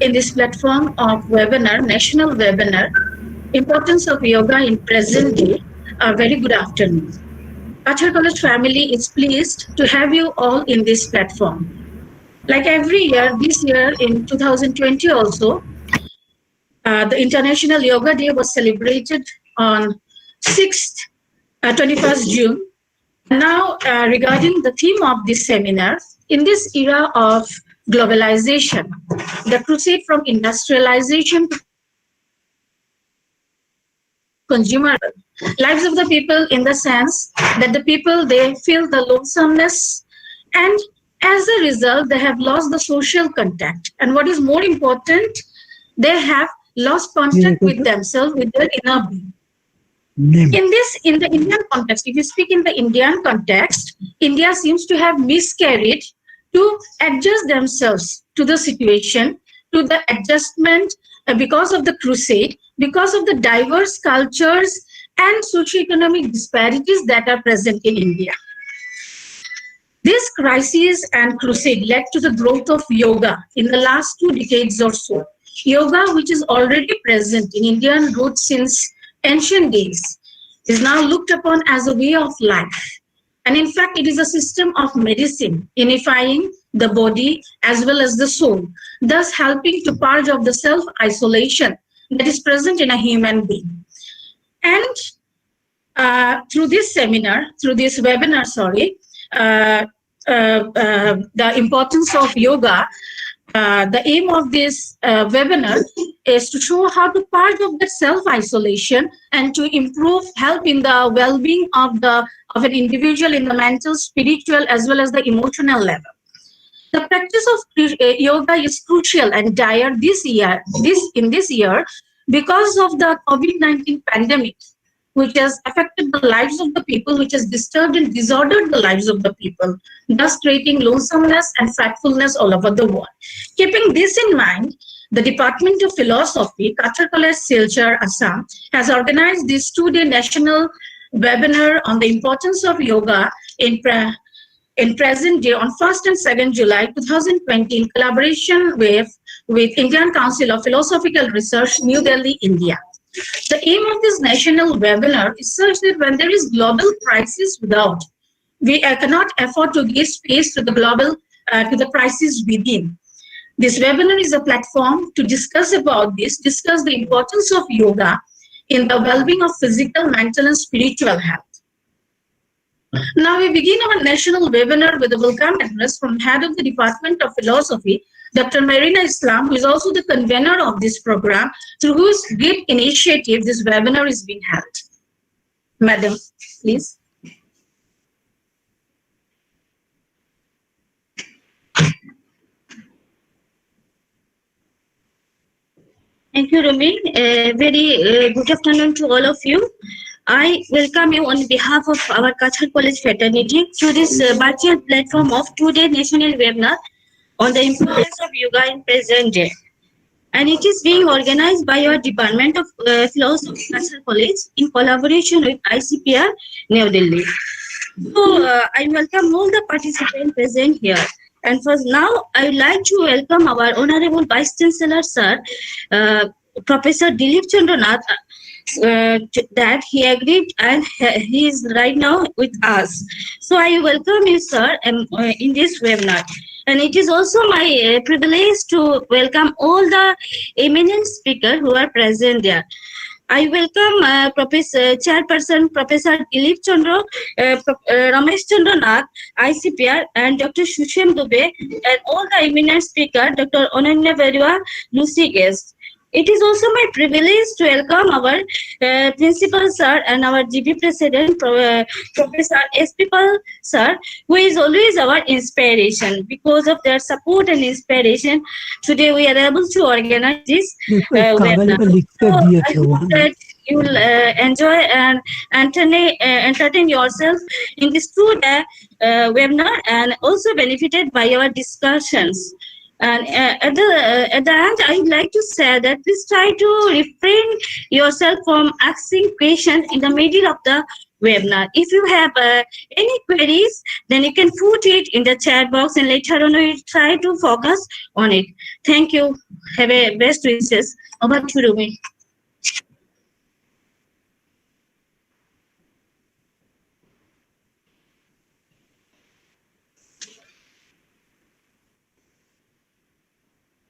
in this platform of webinar, national webinar, Importance of Yoga in Present Day. A very good afternoon. Kachar College family is pleased to have you all in this platform. Like every year, this year in 2020 also, the International Yoga Day was celebrated on 21st June. Now, regarding the theme of this seminar, in this era of globalization, the crusade from industrialization to consumer, lives of the people in the sense that the people, they feel the lonesomeness, and as a result, they have lost the social contact. And what is more important, they have lost contact with themselves, with their inner being. In the Indian context, if you speak in the Indian context, India seems to have miscarried to adjust themselves to the situation, to the adjustment because of the crusade, because of the diverse cultures and socioeconomic disparities that are present in India. This crisis and crusade led to the growth of yoga in the last 2 decades or so. Yoga, which is already present in Indian roots since ancient days, is now looked upon as a way of life. And in fact, it is a system of medicine, unifying the body as well as the soul, thus helping to purge of the self-isolation that is present in a human being. And through this webinar, the importance of yoga, the aim of this webinar is to show how to purge of the self-isolation and to help in the well-being of an individual in the mental, spiritual, as well as the emotional level. The practice of yoga is crucial and dire in this year because of the COVID-19 pandemic, which has affected the lives of the people, which has disturbed and disordered the lives of the people, thus creating lonesomeness and fretfulness all over the world. Keeping this in mind, the Department of Philosophy, Kachar College, Silchar, Assam, has organized this 2-day national webinar on the importance of yoga in present day on 1st and 2nd July 2020 in collaboration with Indian Council of Philosophical Research, New Delhi, India. The aim of this national webinar is such that when there is global crisis without, we cannot afford to give space to the global, to the crisis within. This webinar is a platform to discuss the importance of yoga in the well-being of physical, mental, and spiritual health. Now we begin our national webinar with a welcome address from head of the Department of Philosophy, Dr. Marina Islam, who is also the convener of this program, through whose great initiative this webinar is being held. Madam, please. Thank you, Rumi. Very good afternoon to all of you. I welcome you on behalf of our Kachar College fraternity to this virtual platform of 2-day national webinar on the importance of yoga in present day. And it is being organized by our Department of Philosophy, Kachar College, in collaboration with ICPR, New Delhi. So I welcome all the participants present here. And first now, I would like to welcome our Honorable Vice Chancellor, Sir, Professor Dilip Chandranath, that he agreed and he is right now with us. So I welcome you, sir, in this webinar. And it is also my privilege to welcome all the eminent speakers who are present there. I welcome Chairperson Professor Dilip Chandra, Ramesh Chandranath, ICPR, and Dr. Sushim Dubey, and all the eminent speakers, Dr. Onanya Verua, Lucy guests. It is also my privilege to welcome our principal sir and our GB president, Professor S.P. Pal sir, who is always our inspiration. Because of their support and inspiration, today we are able to organize this webinar. So I hope that you will enjoy and entertain yourself in this 2-day webinar and also benefited by our discussions. And at the end, I would like to say that please try to refrain yourself from asking questions in the middle of the webinar. If you have any queries, then you can put it in the chat box and later on we'll try to focus on it. Thank you. Have a best wishes. Over to Rumi.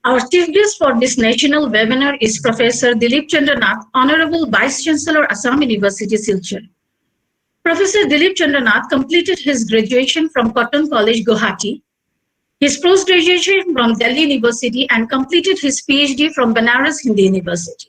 Our chief guest for this national webinar is Professor Dilip Chandranath, Honorable Vice Chancellor, Assam University, Silchar. Professor Dilip Chandranath completed his graduation from Cotton College, Guwahati, his post-graduation from Delhi University, and completed his PhD from Banaras Hindu University.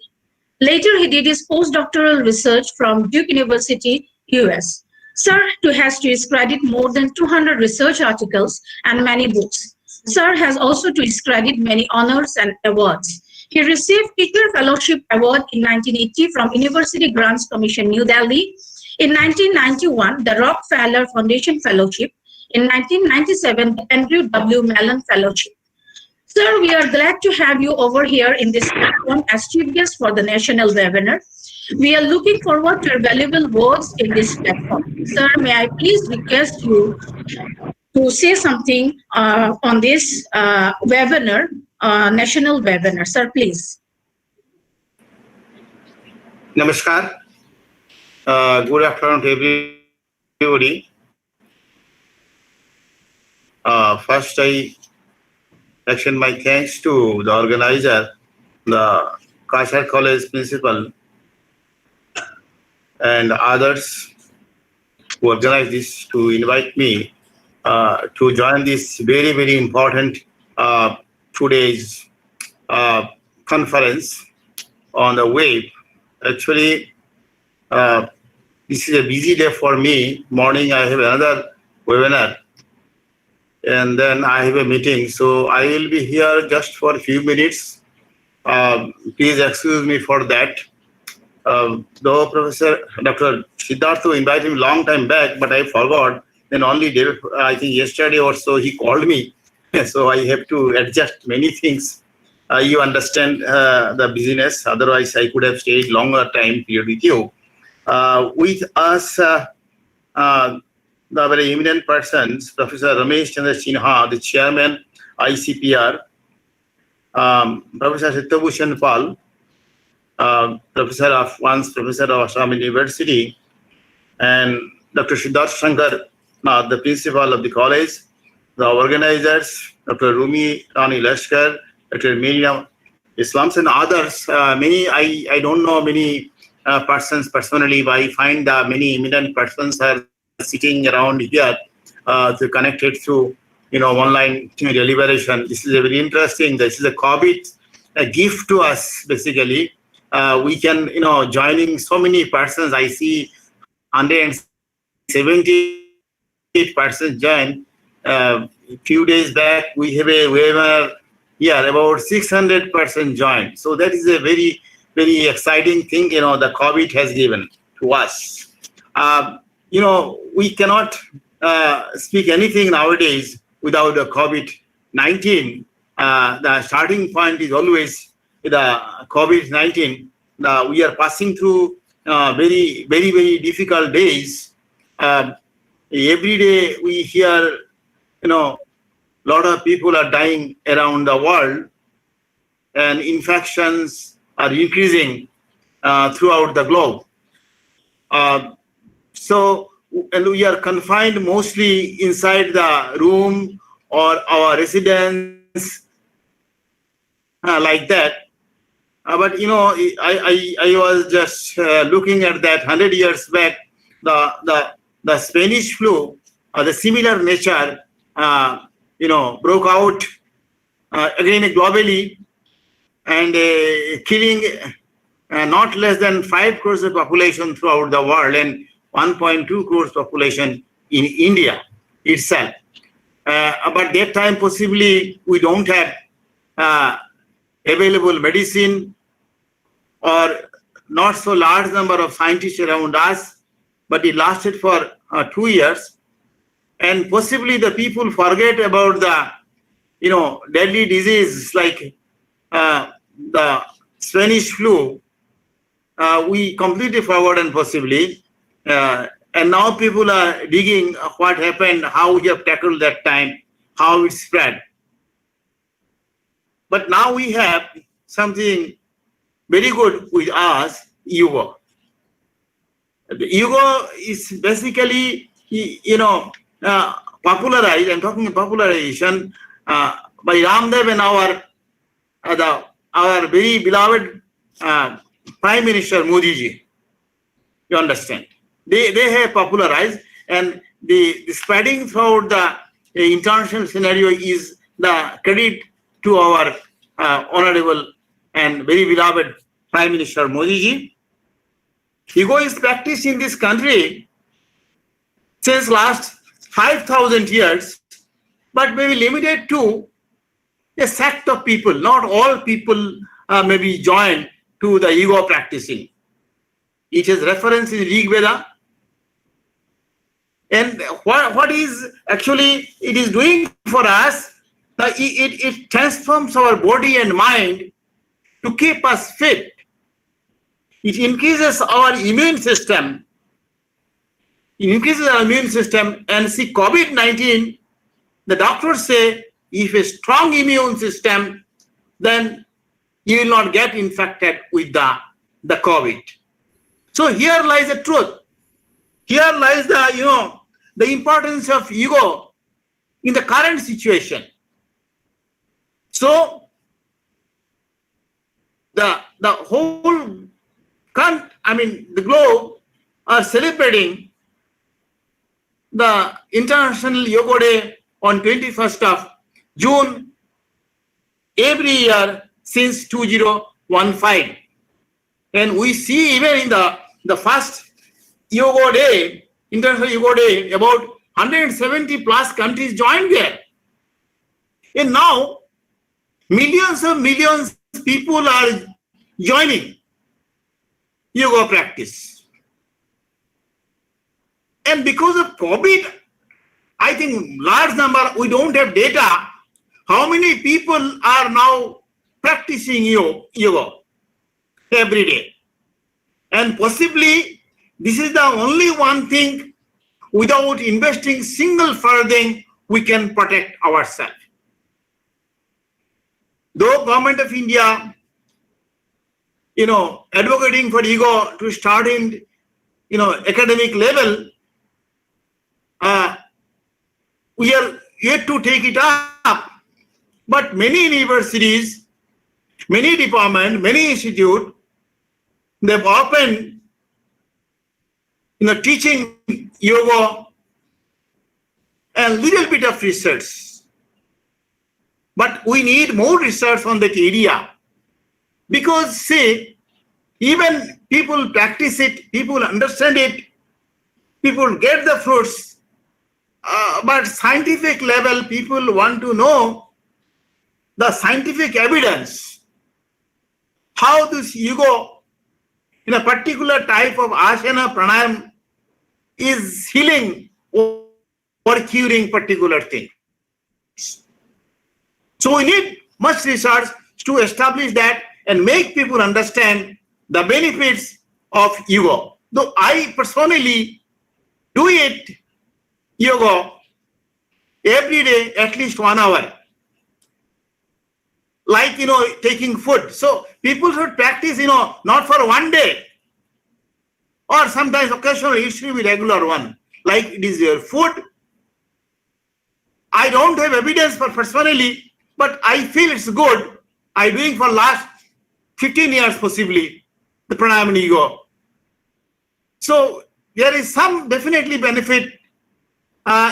Later, he did his postdoctoral research from Duke University, US. Sir has to his credit more than 200 research articles and many books. Sir has also to his credit many honors and awards. He received Teacher Fellowship Award in 1980 from University Grants Commission, New Delhi. In 1991, the Rockefeller Foundation Fellowship. In 1997, the Andrew W. Mellon Fellowship. Sir, we are glad to have you over here in this platform as chief guest for the national webinar. We are looking forward to your valuable words in this platform. Sir, may I please request you to say something on this webinar, national webinar. Sir, please. Namaskar. Good afternoon to everybody. First, I extend my thanks to the organizer, the Kashar College principal, and others who organized this to invite me to join this very, very important today's conference on the web. Actually, this is a busy day for me. Morning, I have another webinar, and then I have a meeting. So I will be here just for a few minutes. Please excuse me for that. Though Professor Dr. Siddhartha invited me long time back, but I forgot. Then only day, I think yesterday or so he called me. So I have to adjust many things. You understand the business. Otherwise, I could have stayed longer time period with you. With us, the very eminent persons, Professor Ramesh Chandra Sinha, the chairman, ICPR, Professor Sitabhushan Pal, Professor of Assam University, and Dr. Siddharth Shankar, the principal of the college, the organizers, Dr. Rumi Rani Lashkar, Dr. Miriam Islams, and others. Many, I don't know many persons personally, but I find many eminent persons are sitting around here to connected through online deliberation. This is a very interesting. This is a COVID, a gift to us basically. We can joining so many persons. I see 178 persons join. Few days back we have a webinar. Yeah, about 600 persons joined. So that is a very, very exciting thing. The COVID has given to us. We cannot speak anything nowadays without the COVID-19. The starting point is always the COVID-19. We are passing through very, very, very difficult days. Every day we hear, a lot of people are dying around the world, and infections are increasing throughout the globe. And we are confined mostly inside the room or our residence, like that. But I was just looking at that 100 years back, the Spanish flu, the similar nature, broke out again globally, and killing not less than 5 crores of population throughout the world, and 1.2 crores population in India itself. But that time possibly we don't have available medicine or not so large number of scientists around us, but it lasted for 2 years. And possibly the people forget about the, deadly disease like the Spanish flu. We completely forgotten possibly. And now people are digging what happened, how we have tackled that time, how it spread. But now we have something very good with us, yoga. The yoga is basically, popularized. I'm talking popularization by Ramdev and our very beloved Prime Minister Modi ji. You understand? They have popularized, and the spreading throughout the international scenario is the credit to our honorable and very beloved Prime Minister Modi ji. Yoga is practiced in this country since last 5,000 years, but maybe limited to a sect of people. Not all people may be joined to the yoga practicing. It has reference in Rig Veda. And what is actually it is doing for us, it transforms our body and mind to keep us fit. It increases our immune system. It increases our immune system. And see, COVID-19, the doctors say, if a strong immune system, then you will not get infected with the COVID. So here lies the truth. Here lies the importance of yoga in the current situation. So the whole the globe are celebrating the International Yoga Day on 21st of June every year since 2015. And we see even in the first Yoga Day, International Yoga Day, about 170 plus countries joined there. And now millions of people are joining yoga practice. And because of COVID, I think large number, we don't have data, how many people are now practicing yoga every day. And possibly this is the only one thing without investing single farthing we can protect ourselves. Though Government of India, advocating for yoga to start in, academic level, we are yet to take it up. But many universities, many departments, many institutes, they've opened, teaching yoga and little bit of research. But we need more research on that area. Because, see, even people practice it, people understand it, people get the fruits, but scientific level, people want to know the scientific evidence, how this yoga in a particular type of asana pranayam is healing or curing particular things. So we need much research to establish that and make people understand the benefits of yoga. Though I personally do it, yoga, every day at least 1 hour. Like, taking food. So people should practice, not for one day. Or sometimes occasionally it should be regular one. Like it is your food. I don't have evidence for personally, but I feel it's good. I'm doing for last 15 years possibly, the pranayama and yoga. So there is some definitely benefit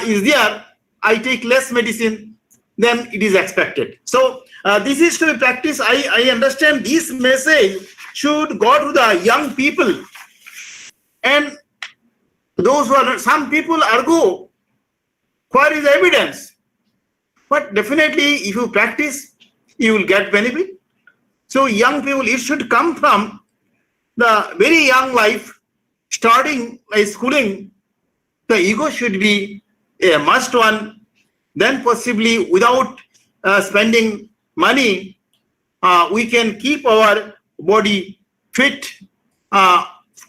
is there. I take less medicine than it is expected. So this is to be practiced. I understand this message should go to the young people. And those who are, some people argue, where is evidence? But definitely if you practice, you will get benefit. So young people, it should come from the very young life, starting by schooling. The ego should be a must one. Then possibly without spending money, we can keep our body fit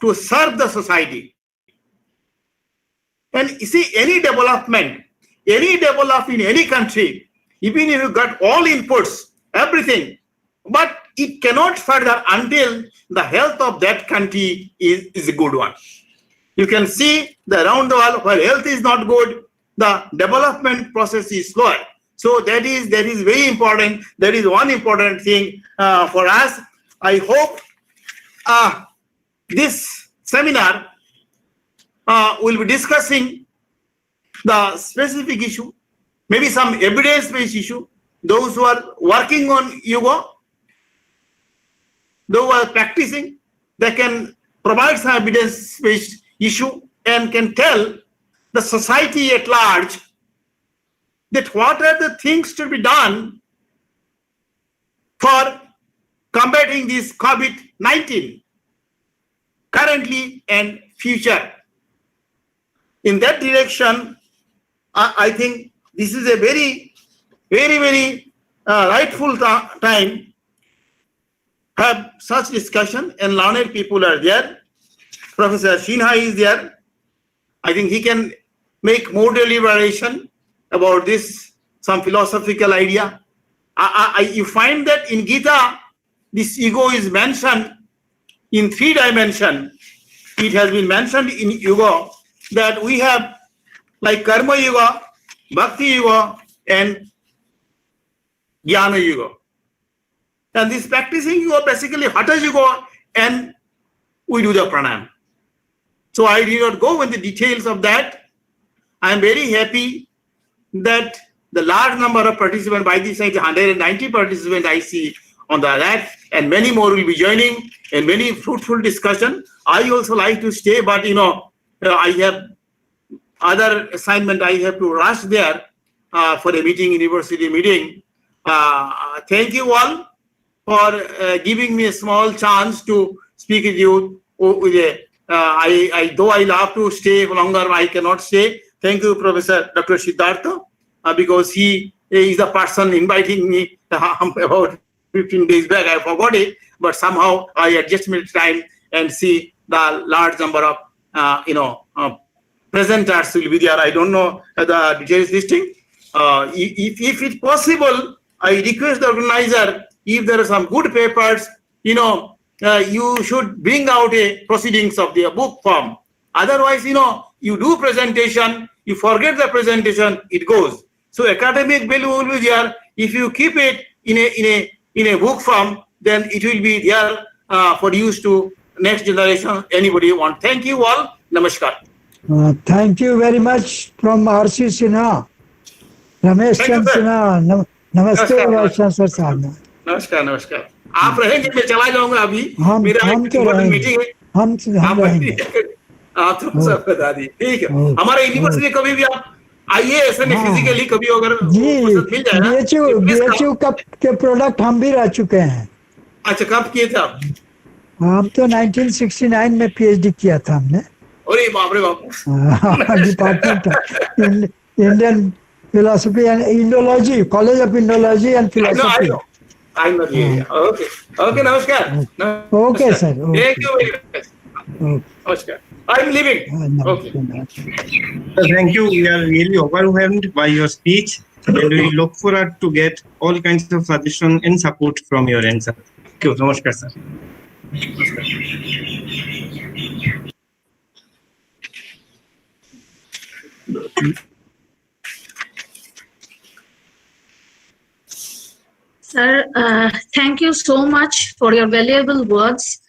to serve the society. And you see, any development in any country, even if you got all inputs, everything, but it cannot further until the health of that country is a good one. You can see that around the world, where health is not good, the development process is slower. So that is very important. That is one important thing for us. I hope this seminar will be discussing the specific issue, maybe some evidence-based issue. Those who are working on yoga, those who are practicing, they can provide some evidence-based issue and can tell the society at large that what are the things to be done for combating this COVID-19 currently and future. In that direction, I think this is a very rightful time have such discussion, and learned people are there. Professor Sinha is there. I think he can make more deliberation about this, some philosophical idea. You find that in Gita, this ego is mentioned in 3 dimensions. It has been mentioned in yoga that we have like karma yoga, bhakti yoga, and jnana yoga. And this practicing yoga basically hatha yoga, and we do the pranayama. So I did not go into the details of that. I am very happy that the large number of participants, by this side 190 participants I see on the left, and many more will be joining, and many fruitful discussion. I also like to stay, but I have other assignment. I have to rush there for a meeting, university meeting. Thank you all for giving me a small chance to speak with you. Though I love to stay longer, I cannot stay. Thank you, Professor Dr. Siddhartha, because he is the person inviting me about 15 days back. I forgot it, but somehow I adjust my time and see the large number of presenters will be there. I don't know the details listing. If it's possible, I request the organizer, if there are some good papers, you should bring out a proceedings of the book form. Otherwise, you do presentation, you forget the presentation, it goes. So academic value will be there. If you keep it in a book form, then it will be there for use to next generation. Anybody want? Thank you all. Namaskar. Thank you very much from R.C. Sinha. Ramesh Thank you, Chand sir. Sinha. Namaste Vice Chancellor साहब. नमस्कार. आप रहेंगे, मैं चला जाऊंगा अभी. हम मेरा तो एक important रहेंगे. मीटिंग है. हम रहेंगे. आप थोड़ा सा बता दी. ठीक है. हमारा यूनिवर्सिटी कभी भी आप आइए, ऐसे नहीं फिजिकली कभी अगर फुर्सत मिल जाए ना. बीएचयू कप के प्रोडक्ट हम भी रह चुके हैं. अच्छा, कब किए थे आप? हम तो 1969 में पीएचडी किया था हमने. अरे बाप रे बाप. Department Indian philosophy and Indology, College of Indology and Philosophy. I know. Okay. Okay, namaskar. Okay, sir. Okay. Thank you very much. Okay. Namaskar. I'm leaving. Okay. Thank you. We are really overwhelmed by your speech, and we look forward to get all kinds of suggestion and support from your end, sir. Thank you. Namaskar, sir. Sir, thank you so much for your valuable words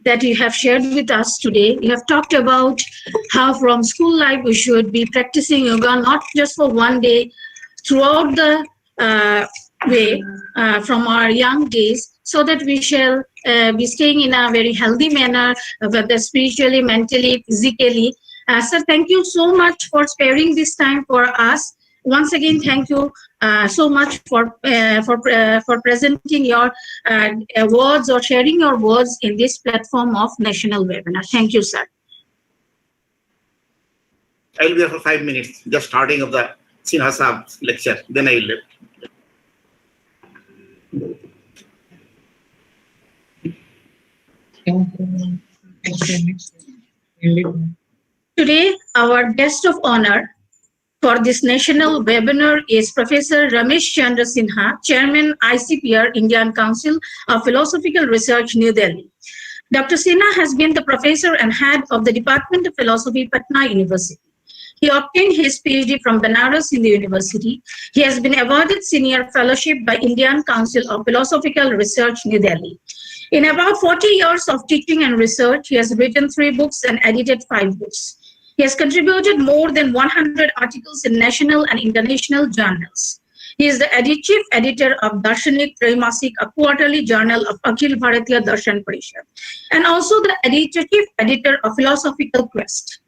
that you have shared with us today. You have talked about how from school life we should be practicing yoga, not just for one day, throughout the way from our young days, so that we shall be staying in a very healthy manner, whether spiritually, mentally, physically. Sir, thank you so much for sparing this time for us. Once again, thank you so much for presenting your words or sharing your words in this platform of national webinar. Thank you, sir. I will be there for 5 minutes, just starting of the Sinha Saab's lecture. Then I will leave. Today, our guest of honor for this national webinar is Professor Ramesh Chandra Sinha, Chairman ICPR, Indian Council of Philosophical Research, New Delhi. Dr. Sinha has been the professor and head of the Department of Philosophy, Patna University. He obtained his PhD from Banaras Hindu University. He has been awarded Senior Fellowship by Indian Council of Philosophical Research, New Delhi. In about 40 years of teaching and research, he has written 3 books and edited 5 books. He has contributed more than 100 articles in national and international journals. He is the chief editor of Darshanik Traimasik, a quarterly journal of Akhil Bharatiya Darshan Parishad, and also the chief editor of Philosophical Quest.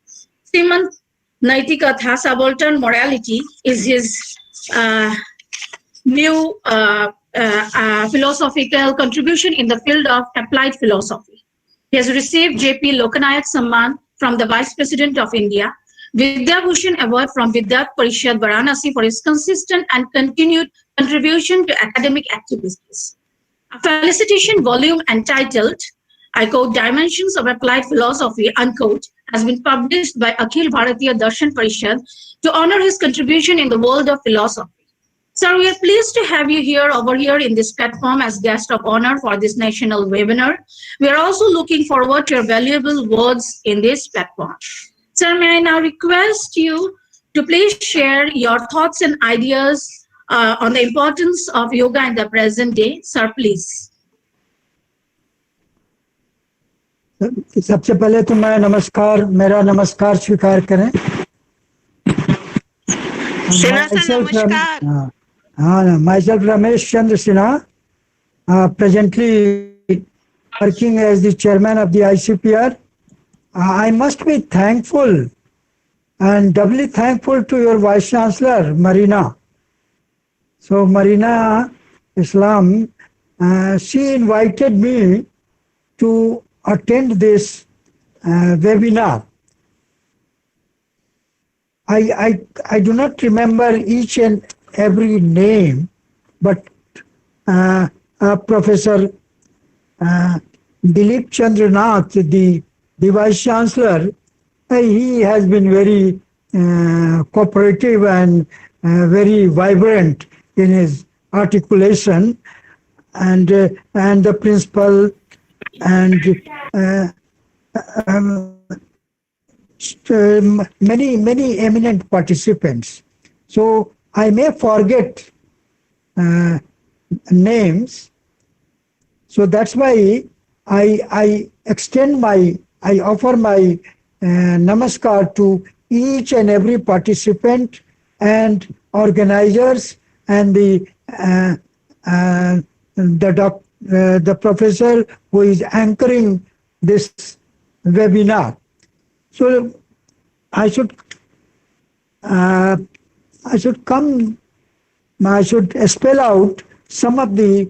Simon Naitikatha, Subaltern Morality, is his new philosophical contribution in the field of applied philosophy. He has received J.P. Lokanayak Samman from the Vice President of India, Vidya Bhushan Award from Vidyat Parishad Varanasi for his consistent and continued contribution to academic activities. A felicitation volume entitled, I quote, Dimensions of Applied Philosophy, unquote, has been published by Akhil Bharatiya Darshan Parishad to honor his contribution in the world of philosophy. Sir, we are pleased to have you over here in this platform as guest of honor for this national webinar. We are also looking forward to your valuable words in this platform. Sir, may I now request you to please share your thoughts and ideas on the importance of yoga in the present day. Sir, please. सबसे पहले तो मैं मेरा नमस्कार स्वीकार करें। Myself Ramesh Chandra Sinha, presently working as the chairman of the ICPR. I must be thankful and doubly thankful to your Vice Chancellor, Marina. So Marina Islam, she invited me to attend this webinar. I do not remember each and every name, but Professor Dilip Chandranath, the Vice Chancellor, he has been very cooperative and very vibrant in his articulation, and the principal and many eminent participants. So I may forget names. So that's why I offer my namaskar to each and every participant and organizers and the professor who is anchoring this webinar. So I should spell out some of the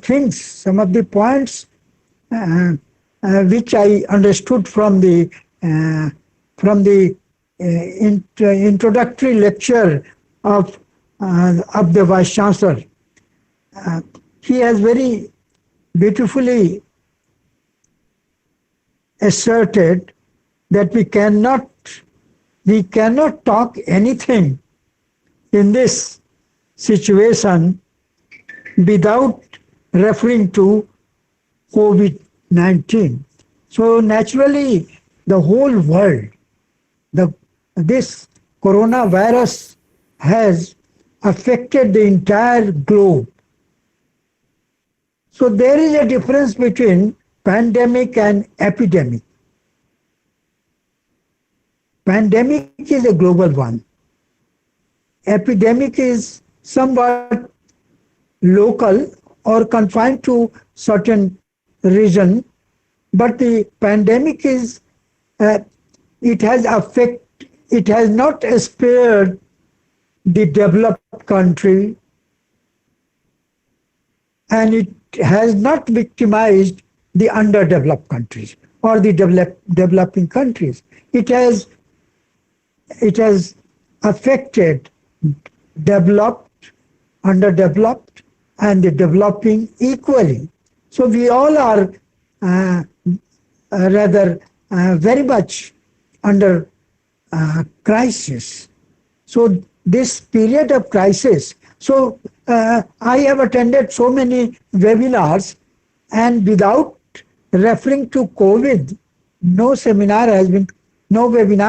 things, some of the points which I understood from the introductory lecture of the Vice Chancellor. He has very beautifully asserted that we cannot talk anything in this situation without referring to COVID-19. So naturally, the whole world, this coronavirus has affected the entire globe. So there is a difference between pandemic and epidemic. Pandemic is a global one. Epidemic is somewhat local or confined to certain region, but the pandemic is it has not spared the developed country, and it has not victimized the underdeveloped countries or the developing countries. It has affected developed, underdeveloped, and the developing equally. So we all are very much under crisis. So this period of crisis, so I have attended so many webinars, and without referring to COVID, no webinar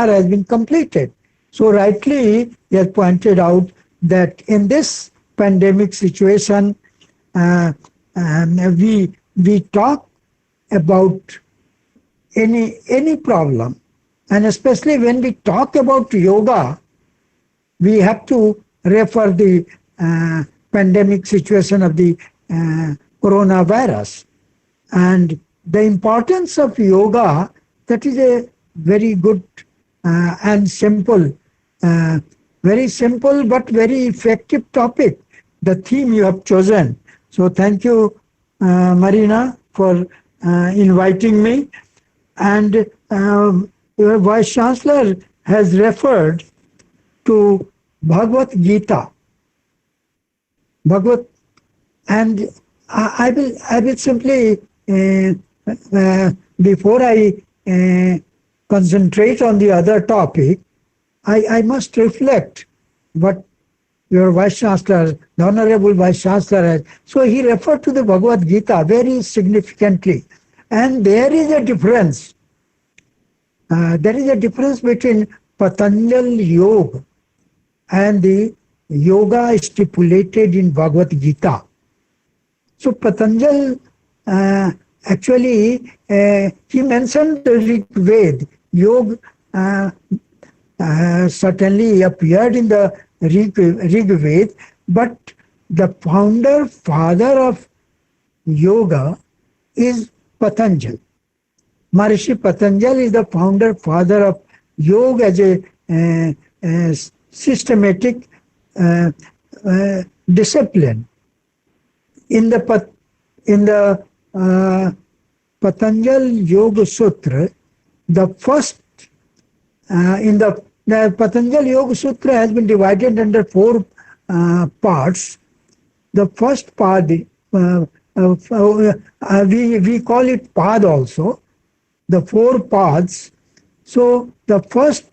has been completed. So rightly he has pointed out that in this pandemic situation, we talk about any problem, and especially when we talk about yoga, we have to refer the pandemic situation of the coronavirus. And the importance of yoga, that is a very good and simple, very simple but very effective topic, the theme you have chosen. So thank you, Marina, for inviting me. And your Vice Chancellor has referred to Bhagavad Gita. And I will simply, before I concentrate on the other topic, I must reflect what your Vice Chancellor, the Honorable Vice Chancellor has. So he referred to the Bhagavad Gita very significantly. And there is a difference. There is a difference between Patanjali Yoga and the yoga stipulated in Bhagavad Gita. So Patanjali, actually, he mentioned the Rig Veda. Yoga certainly appeared in the Rig Veda, but the father of yoga is Patanjali. Maharishi Patanjali is the father of yoga as a systematic discipline. In the Patanjali Yoga Sutra, the first the Patanjali Yoga Sutra has been divided under 4 parts. The first part, we call it pad also, the 4 pads. So the first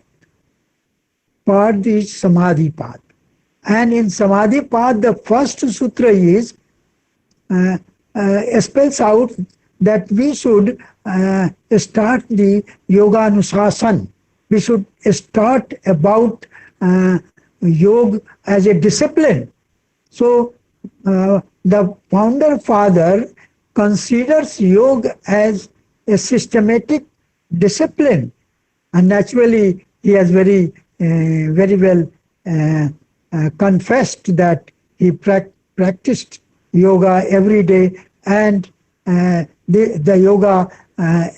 part is Samadhi Pad. And in Samadhi Pad, the first sutra is spells out that we should start the yoga anushasan. We should start about yoga as a discipline. So the founder father considers yoga as a systematic discipline, and naturally he has very well confessed that he practiced yoga every day, and the yoga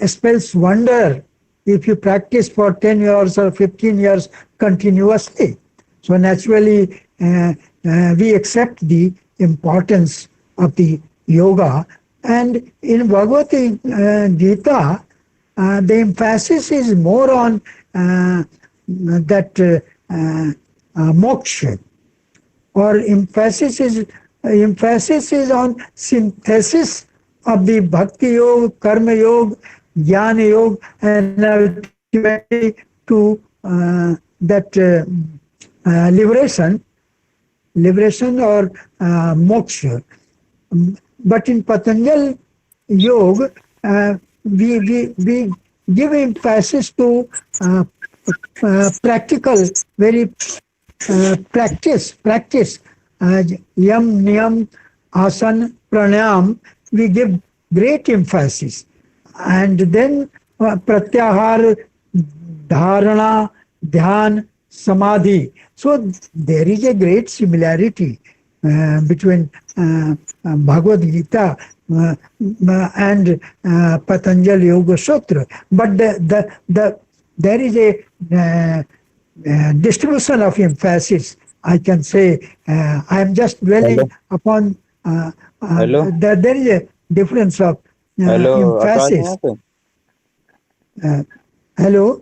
spells wonder if you practice for 10 years or 15 years continuously. So naturally we accept the importance of the yoga. And in Bhagavad Gita, the emphasis is more on that moksha, or emphasis is on synthesis of the bhakti yoga, karma yoga, jnana yoga, and ultimately to that liberation or moksha. But in Patanjali Yoga, we give emphasis to practical, very practice. Yam, niyam, asana, pranayam, we give great emphasis. And then pratyahar, dharana, dhyan, samadhi. So there is a great similarity between Bhagavad Gita and Patanjali Yoga Sutra. But there is a distribution of emphasis. I can say I am just dwelling upon that there is a difference of emphasis. Hello.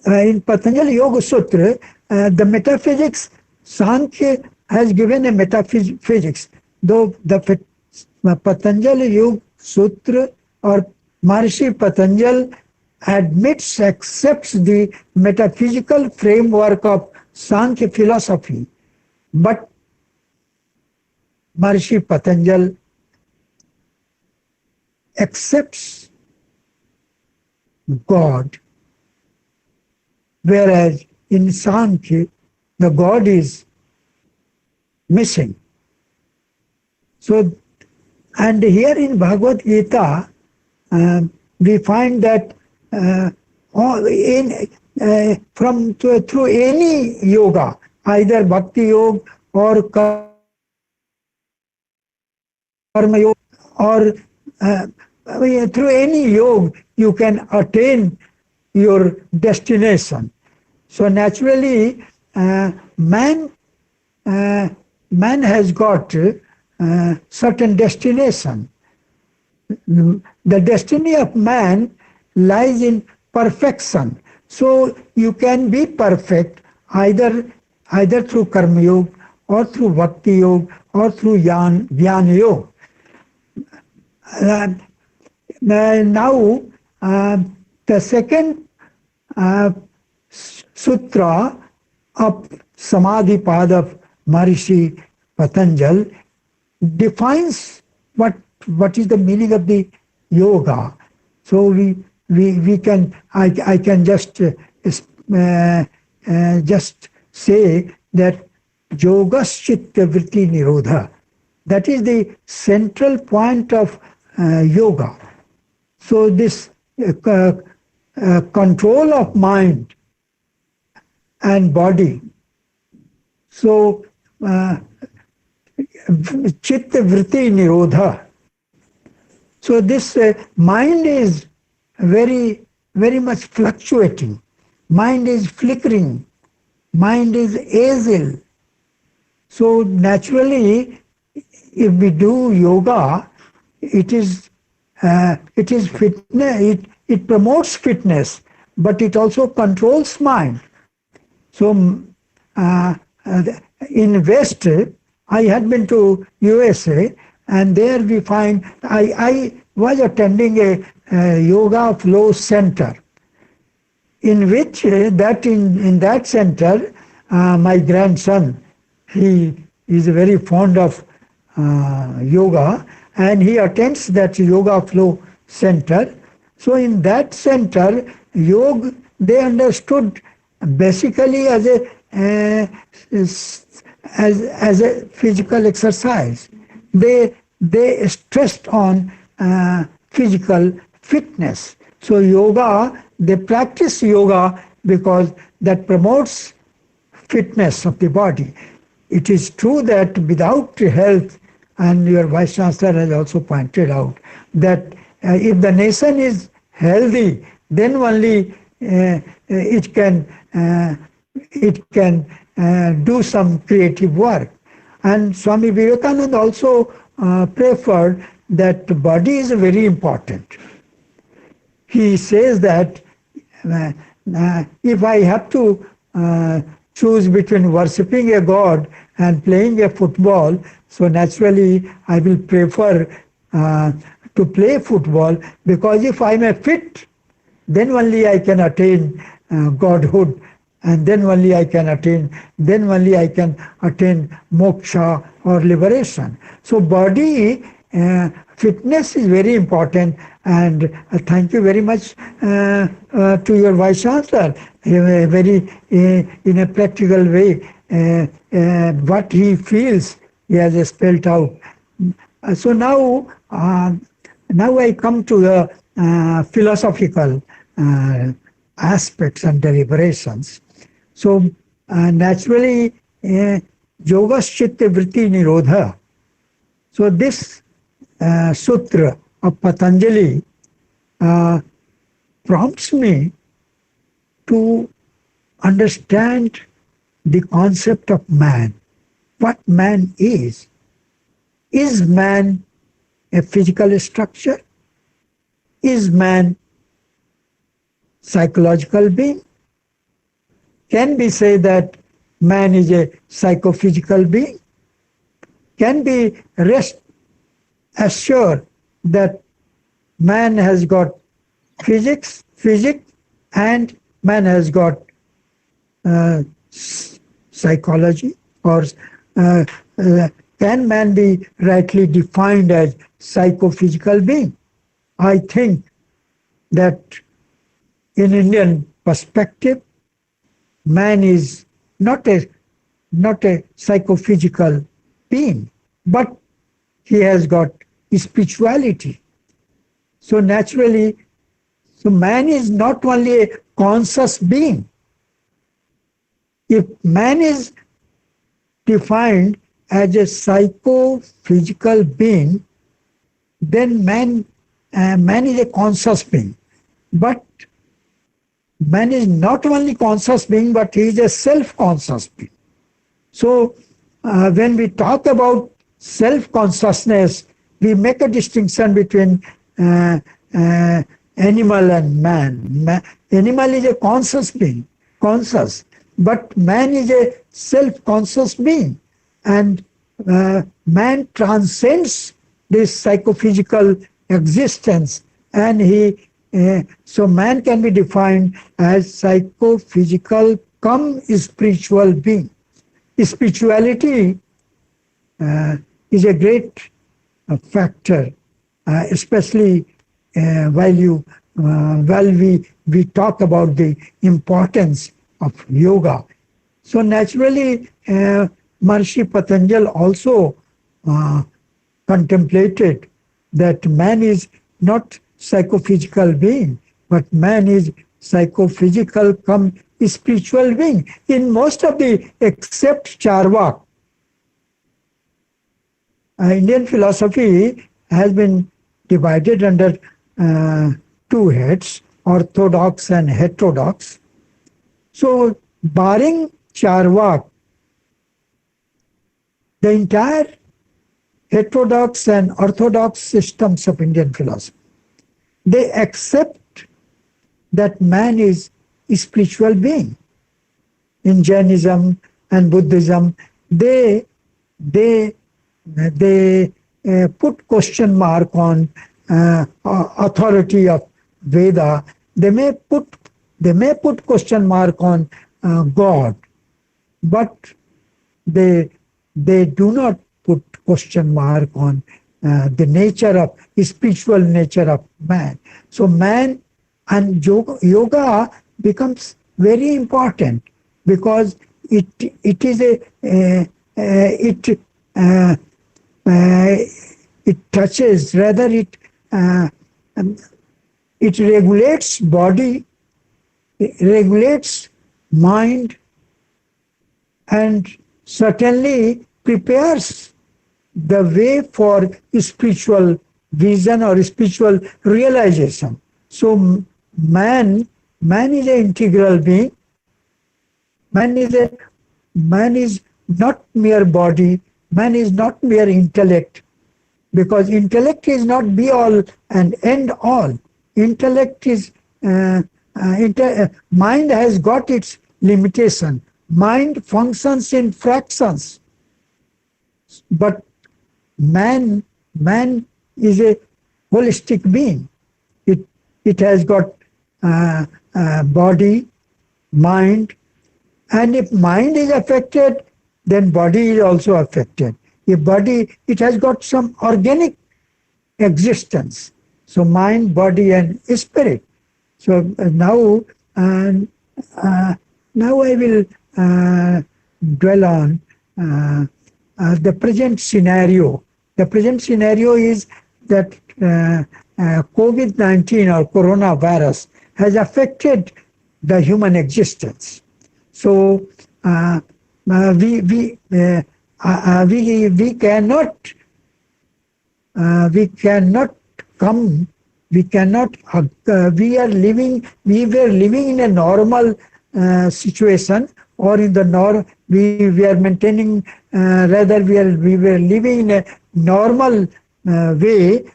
In Patanjali Yoga Sutra, the metaphysics, Sankhya has given a metaphysics, though the Patanjali Yoga Sutra or Maharishi Patanjali accepts the metaphysical framework of Sankhya philosophy, but Maharishi Patanjali accepts God, whereas in Sankhya, the God is missing. So, and here in Bhagavad Gita, we find that through any yoga, either bhakti yoga or karma yoga, or through any yoga, you can attain your destination. So naturally, man has got certain destination. The destiny of man lies in perfection. So you can be perfect either through karma yoga or through bhakti yoga or through jnana yoga. Now, the second sutra of Samadhi Pad of Maharishi Patanjali defines what is the meaning of the yoga. So we can I can just say that yogas chitta vritti nirodha. That is the central point of yoga. So this control of mind and body. So chitta vritti nirodha. So this mind is very much fluctuating. Mind is flickering. Mind is agile. So naturally, if we do yoga, it is fitness. It promotes fitness, but it also controls mind. So in West, I had been to USA, and there we find I was attending a yoga flow center, in which in that center, my grandson, he is very fond of yoga, and he attends that yoga flow center. So in that center, yoga they understood basically as a physical exercise. They stressed on physical fitness. So yoga, they practice yoga because that promotes fitness of the body. It is true that without health, and your Vice Chancellor has also pointed out, that if the nation is healthy, then only it can do some creative work. And Swami Vivekananda also preferred that the body is very important. He says that if I have to choose between worshipping a god and playing a football, so naturally I will prefer to play football, because if I am fit, then only I can attain godhood, and then only I can attain moksha or liberation. So body fitness is very important, and thank you very much to your Vice Chancellor, in a practical way, what he feels he has spelled out. So now I come to the philosophical aspects and deliberations. So naturally, yogas chitta vritti nirodha. So this sutra of Patanjali prompts me to understand the concept of man. What man is. Is man a physical structure? Is man psychological being? Can we say that man is a psychophysical being? Can we rest assure that man has got physics, and man has got psychology, or uh, can man be rightly defined as psychophysical being? I think that in Indian perspective, man is not a psychophysical being, but he has got spirituality. So naturally, so man is not only a conscious being. If man is defined as a psychophysical being, then man is a conscious being. But man is not only conscious being, but he is a self-conscious being. So when we talk about self-consciousness, we make a distinction between animal and man. Animal is a conscious being, conscious, but man is a self-conscious being. And man transcends this psychophysical existence, and so man can be defined as psychophysical come spiritual being. Spirituality is a great factor, especially while we talk about the importance of yoga. So naturally, Maharishi Patanjali also contemplated that man is not psychophysical being, but man is psychophysical come spiritual being. In most of the, except Charvak, Indian philosophy has been divided under two heads, orthodox and heterodox. So barring Charvak, the entire heterodox and orthodox systems of Indian philosophy, they accept that man is a spiritual being. In Jainism and Buddhism, they put question mark on authority of Veda. They may put question mark on God, but they do not put question mark on the nature of spiritual nature of man. So man and yoga becomes very important because it touches, rather it regulates body, it regulates mind, and certainly prepares the way for spiritual vision or spiritual realization. So man is an integral being. Man is not mere body. Man is not mere intellect, because intellect is not be all and end all. Intellect is mind has got its limitation. Mind functions in fractions, but man is a holistic being. It has got body, mind, and if mind is affected, then body is also affected. If body, it has got some organic existence. So mind, body, and spirit. So now I will dwell on the present scenario. The present scenario is that COVID-19 or coronavirus has affected the human existence. So we cannot come. We cannot. We were living in a normal situation, or in the we were maintaining. Rather, we were living in a normal way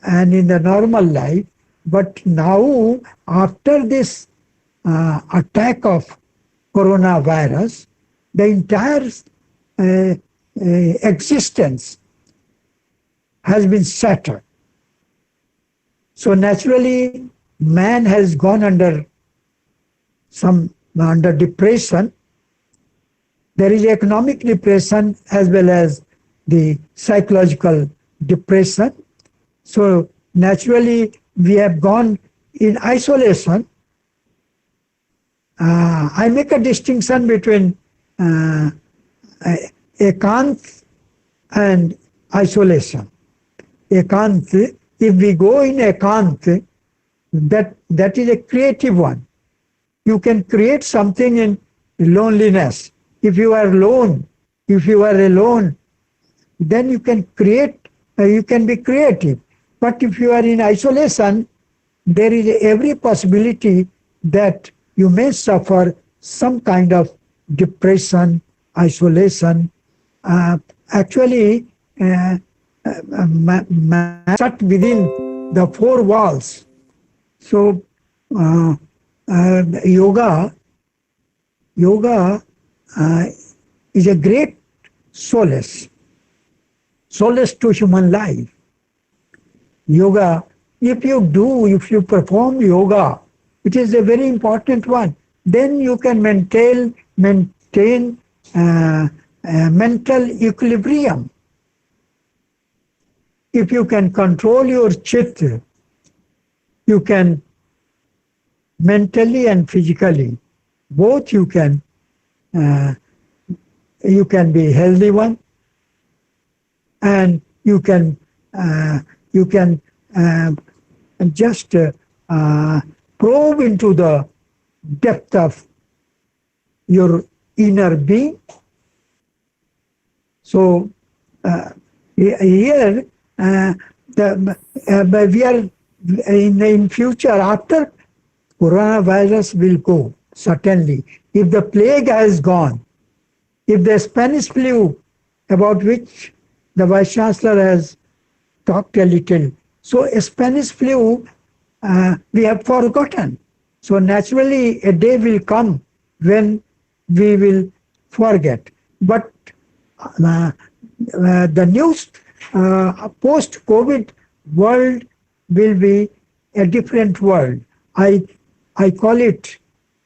and in the normal life. But now, after this attack of coronavirus, the entire existence has been shattered. So naturally, man has gone under depression. There is economic depression as well as the psychological depression. So naturally, we have gone in isolation. I make a distinction between ekant and isolation. Ekant, if we go in ekant, that is a creative one. You can create something in loneliness. If you are alone, then you can create, you can be creative. But if you are in isolation, there is every possibility that you may suffer some kind of depression, isolation. Actually, shut within the four walls. So, yoga is a great solace to human life. Yoga, if you perform yoga, it is a very important one. Then you can maintain mental equilibrium. If you can control your chitta, you can mentally and physically, both you can be healthy one, and you can just probe into the depth of your inner being. So here we are in future, after coronavirus will go, certainly. If the plague has gone, if the Spanish flu, about which the Vice Chancellor has talked a little, so Spanish flu we have forgotten. So naturally a day will come when we will forget. But the new post-COVID world will be a different world. I call it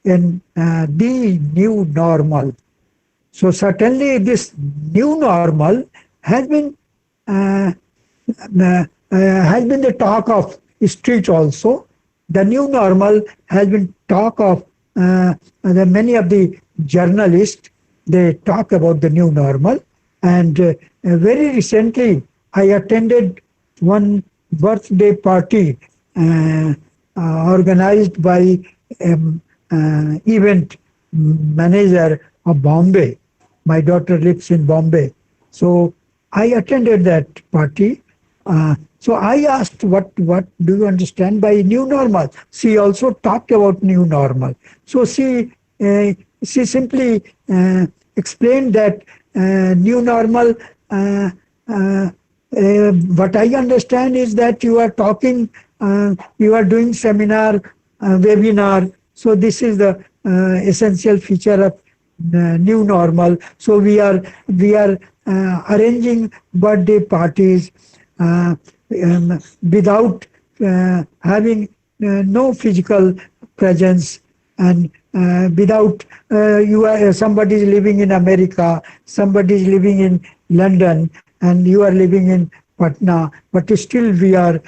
the new normal. So certainly this new normal has been the talk of street also. The new normal has been talk of many of the journalists. They talk about the new normal. And very recently, I attended one birthday party organized by event manager of Bombay. My daughter lives in Bombay. So I attended that party. So I asked, what do you understand by new normal? She also talked about new normal. So she simply explained that new normal, what I understand is that you are talking, you are doing seminar, webinar. So this is the essential feature of new normal. So we are arranging birthday parties without having no physical presence, and without somebody is living in America, somebody is living in London, and you are living in Patna, but still we are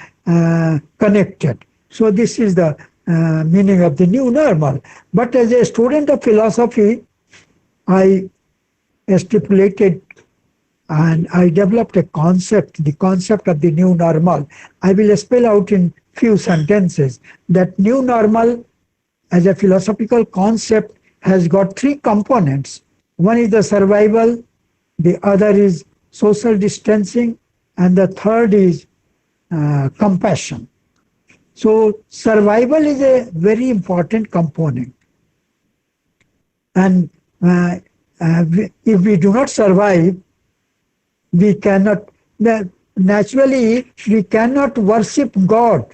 connected. So this is the meaning of the new normal. But as a student of philosophy, I stipulated and I developed a concept, the concept of the new normal. I will spell out in few sentences that new normal as a philosophical concept has got three components. One is the survival, the other is social distancing, and the third is compassion. So survival is a very important component. And if we do not survive, we cannot, naturally, we cannot worship God,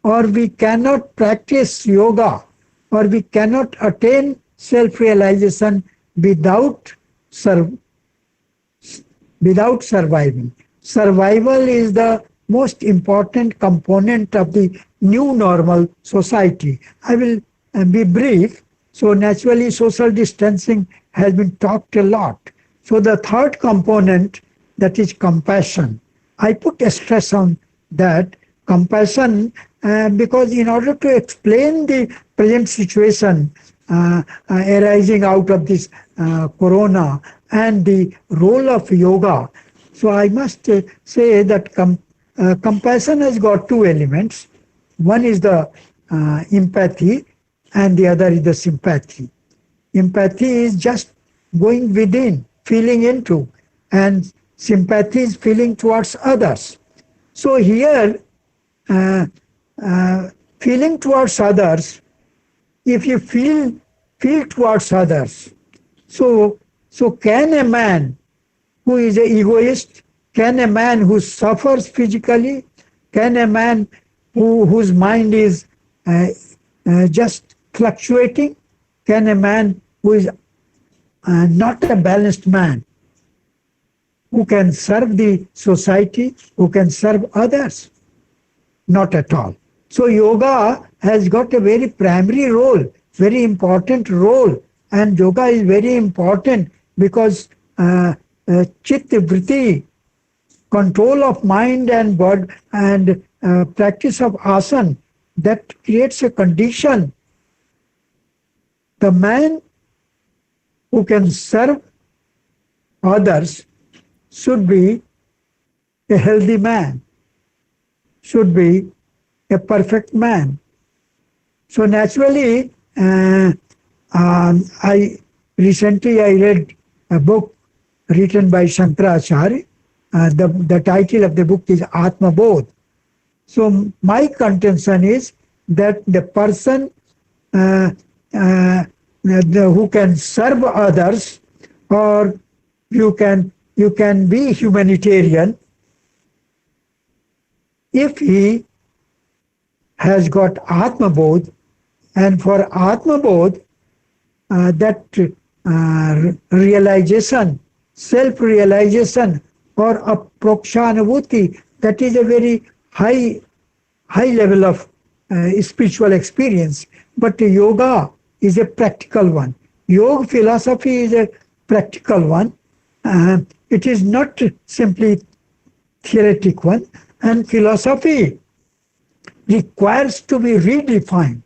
or we cannot practice yoga, or we cannot attain self-realization without surviving. survival is the most important component of the new normal society. I will be brief. So naturally, social distancing has been talked a lot. So the third component, that is compassion. I put a stress on that compassion because in order to explain the present situation arising out of this corona and the role of yoga, so I must say that compassion has got two elements. One is the empathy and the other is the sympathy. Empathy is just going within, feeling into, and sympathy is feeling towards others. So here, feeling towards others, if you feel towards others, so can a man who is an egoist, can a man who suffers physically, can a man whose mind is just fluctuating, can a man who is not a balanced man, who can serve the society, who can serve others? Not at all. So yoga has got a very primary role, very important role, and yoga is very important because chitta vritti, control of mind and body, and practice of asana, that creates a condition. The man who can serve others should be a healthy man, should be a perfect man. So naturally, I recently read a book written by Shankaracharya. The title of the book is Atma Bodh. So my contention is that the person who can serve others, or you can be humanitarian if he has got Atma Bodh, and for Atma Bodh, that realization, self-realization, or aprokshanavati, that is a very high level of spiritual experience. But yoga is a practical one. Yoga philosophy is a practical one. It is not simply theoretic one. And philosophy requires to be redefined.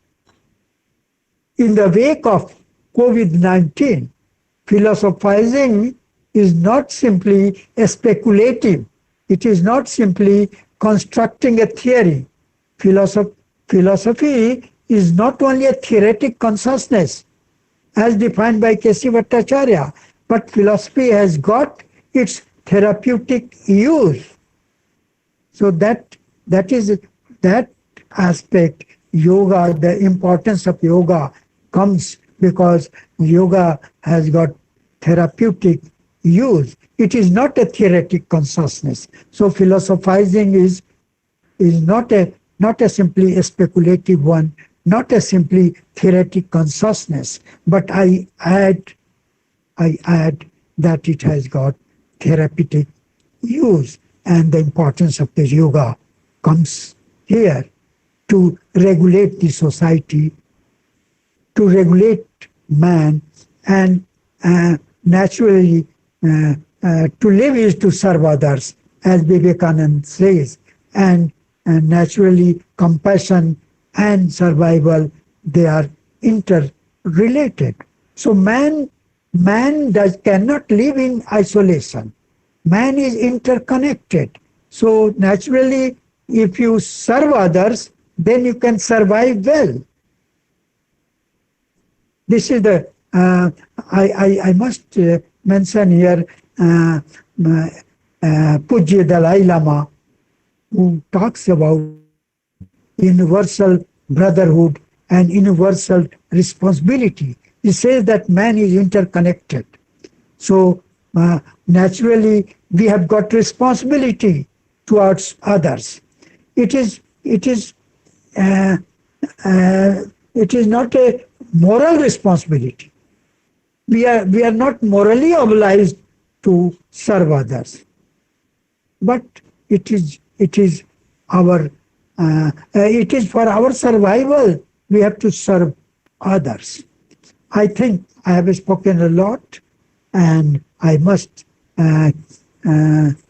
In the wake of COVID-19, philosophizing is not simply speculative. It is not simply constructing a theory. Philosophy is not only a theoretic consciousness as defined by K.C. Bhattacharya, but philosophy has got its therapeutic use. So that aspect, yoga, the importance of yoga comes because yoga has got therapeutic use. It is not a theoretic consciousness. So philosophizing is not a simply a speculative one, not a simply theoretic consciousness, but I add that it has got therapeutic use, and the importance of the yoga comes here to regulate the society, to regulate man, and naturally to live is to serve others, as Vivekananda says, and naturally compassion and survival, they are interrelated. So man cannot live in isolation. Man is interconnected. So naturally, if you serve others, then you can survive well. This is the I must mention here Pujya Dalai Lama, who talks about universal brotherhood and universal responsibility. He says that man is interconnected. So naturally, we have got responsibility towards others. It is not a moral responsibility. We are not morally obliged to serve others. but it is our it is for our survival. We have to serve others. I think I have spoken a lot, and I must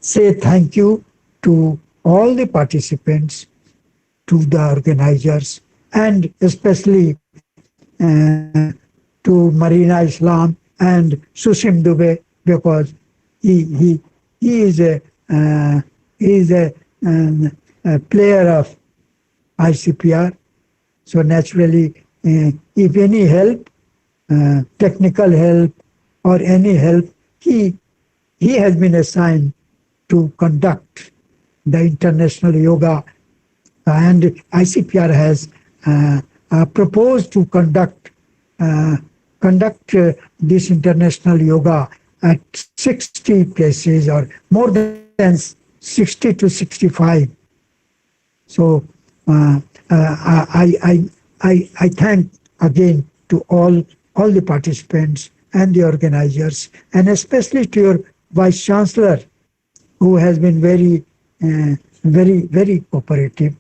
say thank you to all the participants, to the organizers, and especially to Marina Islam and Sushim Dubey, because he is a player of ICPR. So naturally, if any help, technical help or any help, he has been assigned to conduct the international yoga, and ICPR has proposed to conduct this international yoga at 60 places, or more than 60 to 65. So I thank again to all the participants and the organizers, and especially to your Vice Chancellor, who has been very cooperative,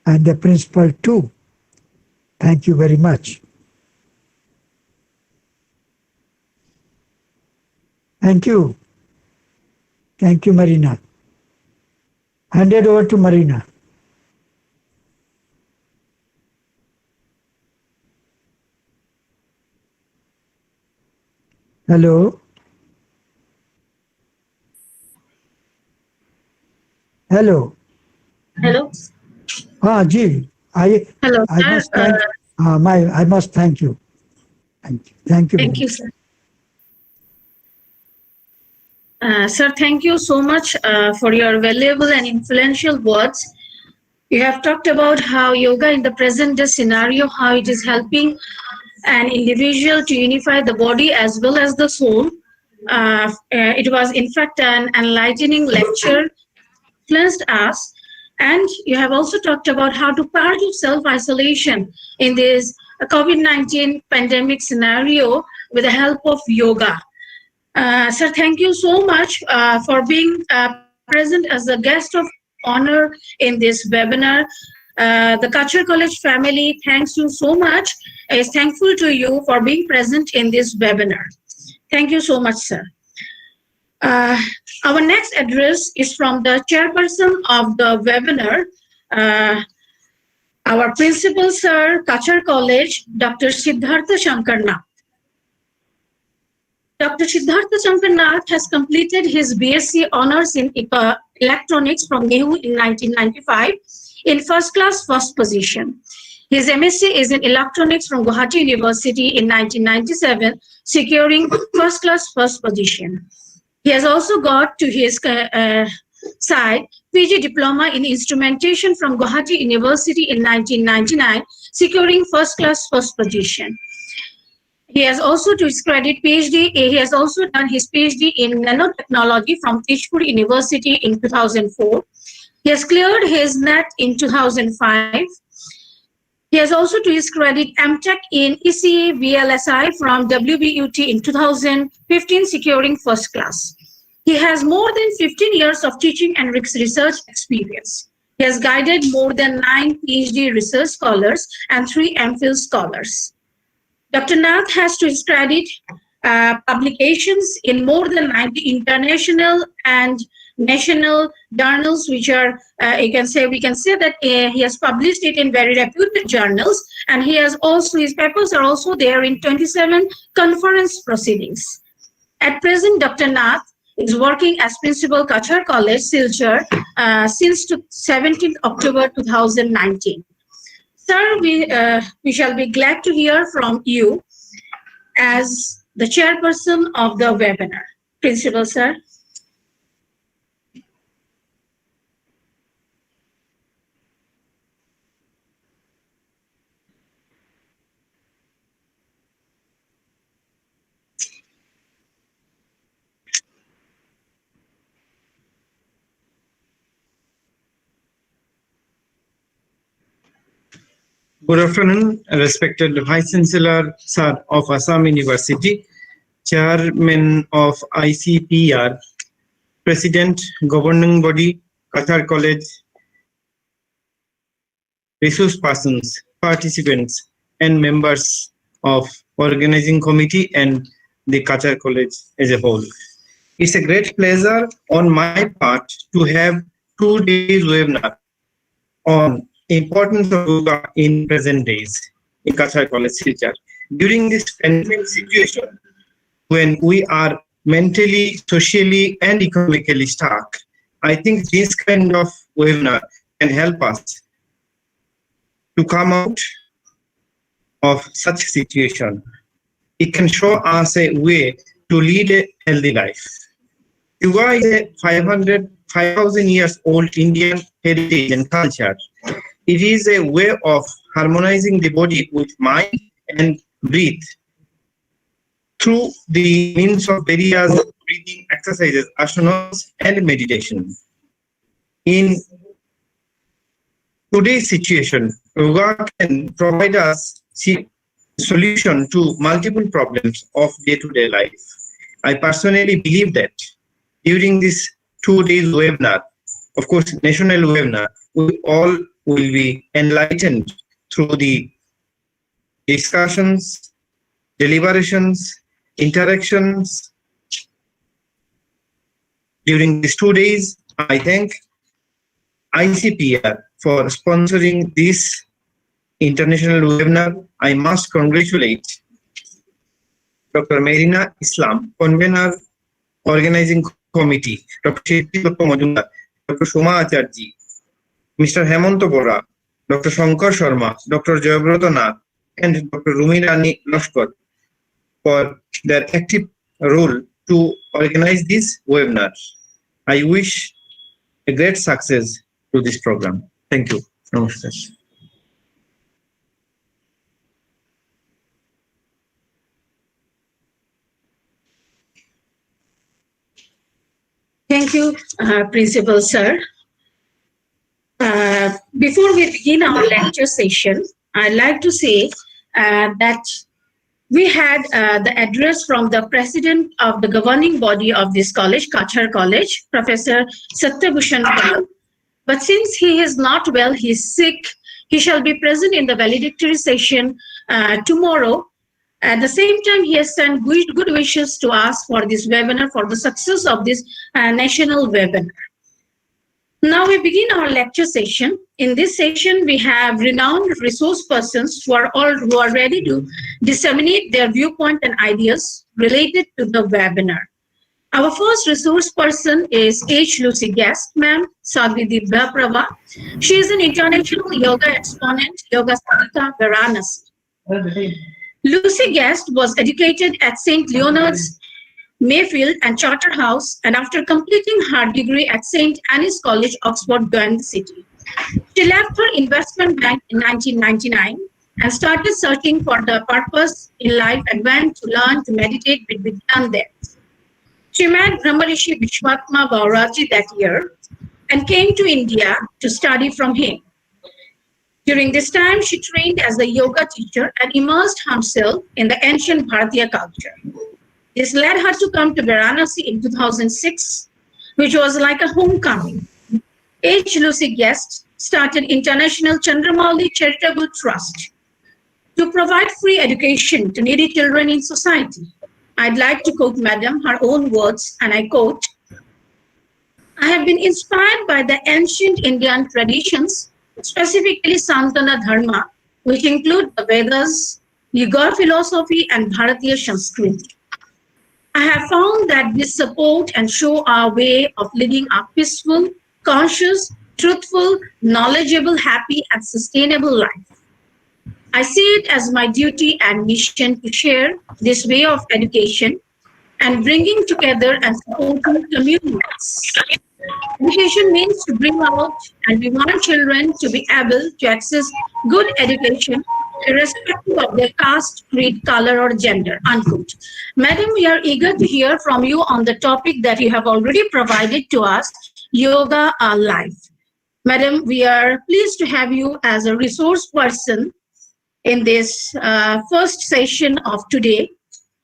and the principal too. Thank you very much. Thank you. Thank you, Marina. Handed over to Marina. Hello. Hello. Hello. Ji. Hello, I sir. must thank I must thank you. Thank you. Thank you. Thank you, sir. Sir, thank you so much for your valuable and influential words. You have talked about how yoga in the present day scenario, how it is helping an individual to unify the body as well as the soul. It was in fact an enlightening lecture, influenced us. And you have also talked about how to part of self-isolation in this COVID-19 pandemic scenario with the help of yoga. Sir, thank you so much for being present as a guest of honor in this webinar. The Kachar College family thanks you so much, is thankful to you for being present in this webinar. Thank you so much, sir. Our next address is from the chairperson of the webinar, our principal, sir, Kachar College, Dr. Siddhartha Shankarnath. Dr. Siddhartha Shankarnath has completed his BSc Honours in Electronics from NEHU in 1995 in first class first position. His MSc is in Electronics from Guwahati University in 1997, securing first class first position. He has also got to his side PG Diploma in Instrumentation from Guwahati University in 1999, securing first class first position. He has also, to his credit, he has also done his PhD in nanotechnology from Tezpur University in 2004. He has cleared his NET in 2005. He has also, to his credit, MTech in ECE VLSI from WBUT in 2015, securing first class. He has more than 15 years of teaching and research experience. He has guided more than 9 PhD research scholars and 3 MPhil scholars. Dr. Nath has, to his credit, publications in more than 90 international and national journals, which are, we can say that he has published it in very reputed journals, and he has also, his papers are also there in 27 conference proceedings. At present, Dr. Nath is working as principal Kachar College, Silchar, since 17th October 2019. Sir, we shall be glad to hear from you as the chairperson of the webinar. Principal, sir. Good afternoon, respected Vice Chancellor, Sir, of Assam University, Chairman of ICPR, President, Governing Body, Qatar College, resource persons, participants, and members of organizing committee and the Qatar College as a whole. It's a great pleasure on my part to have 2 days webinar on importance of yoga in present days in Qatar College Silchar. During this pandemic situation, when we are mentally, socially, and economically stuck, I think this kind of webinar can help us to come out of such situation. It can show us a way to lead a healthy life. Yoga is a 5,000 years old Indian heritage and culture. It is a way of harmonizing the body with mind and breathe through the means of various breathing exercises, asanas, and meditation. In today's situation, yoga can provide us solution to multiple problems of day-to-day life. I personally believe that during this 2 days webinar, of course, national webinar, we all will be enlightened through the discussions, deliberations, interactions. During these 2 days, I thank ICPR for sponsoring this international webinar. I must congratulate Dr. Marina Islam, convener, organizing committee, Dr. Sheti Majumdar, Dr. Shoma Acharji, Mr. Hemanto Bora, Dr. Shankar Sharma, Dr. Jayabrata Nath, and Dr. Rumirani Lashkar for their active role to organize this webinar. I wish a great success to this program. Thank you. Namaskar. Thank you, Principal Sir. Before we begin our lecture session, I'd like to say that we had the address from the president of the governing body of this college, Qatar College, Professor Satyabhushan Pal. But since he is not well, he is sick, he shall be present in the valedictory session tomorrow. At the same time, he has sent good wishes to us for this webinar, for the success of this national webinar. Now we begin our lecture session. In this session, we have renowned resource persons who are ready to disseminate their viewpoint and ideas related to the webinar. Our first resource person is H. Lucy Guest, ma'am, Sadhvi Dibya Prabha. She is an international yoga exponent, Yoga Sadhika, Varanasi. Lucy Guest was educated at St. Leonard's, Mayfield and Charterhouse, and after completing her degree at St. Anne's College, Oxford, Gwen City. She left her investment bank in 1999 and started searching for the purpose in life and went to learn to meditate with Vidyan there. She met Brahmarishi Vishwatma Bauraji that year and came to India to study from him. During this time, she trained as a yoga teacher and immersed herself in the ancient Bharatiya culture. This led her to come to Varanasi in 2006, which was like a homecoming. H. Lucy Guest started International Chandramauli Charitable Trust to provide free education to needy children in society. I'd like to quote Madam her own words, and I quote, "I have been inspired by the ancient Indian traditions, specifically Santana Dharma, which include the Vedas, Yoga philosophy, and Bharatiya Sanskriti. I have found that this support and show our way of living a peaceful, conscious, truthful, knowledgeable, happy, and sustainable life. I see it as my duty and mission to share this way of education and bringing together and supporting communities. Education means to bring out, and we want children to be able to access good education irrespective of their caste, creed, color, or gender," unquote. Madam, we are eager to hear from you on the topic that you have already provided to us, Yoga Life. Madam, we are pleased to have you as a resource person in this first session of today,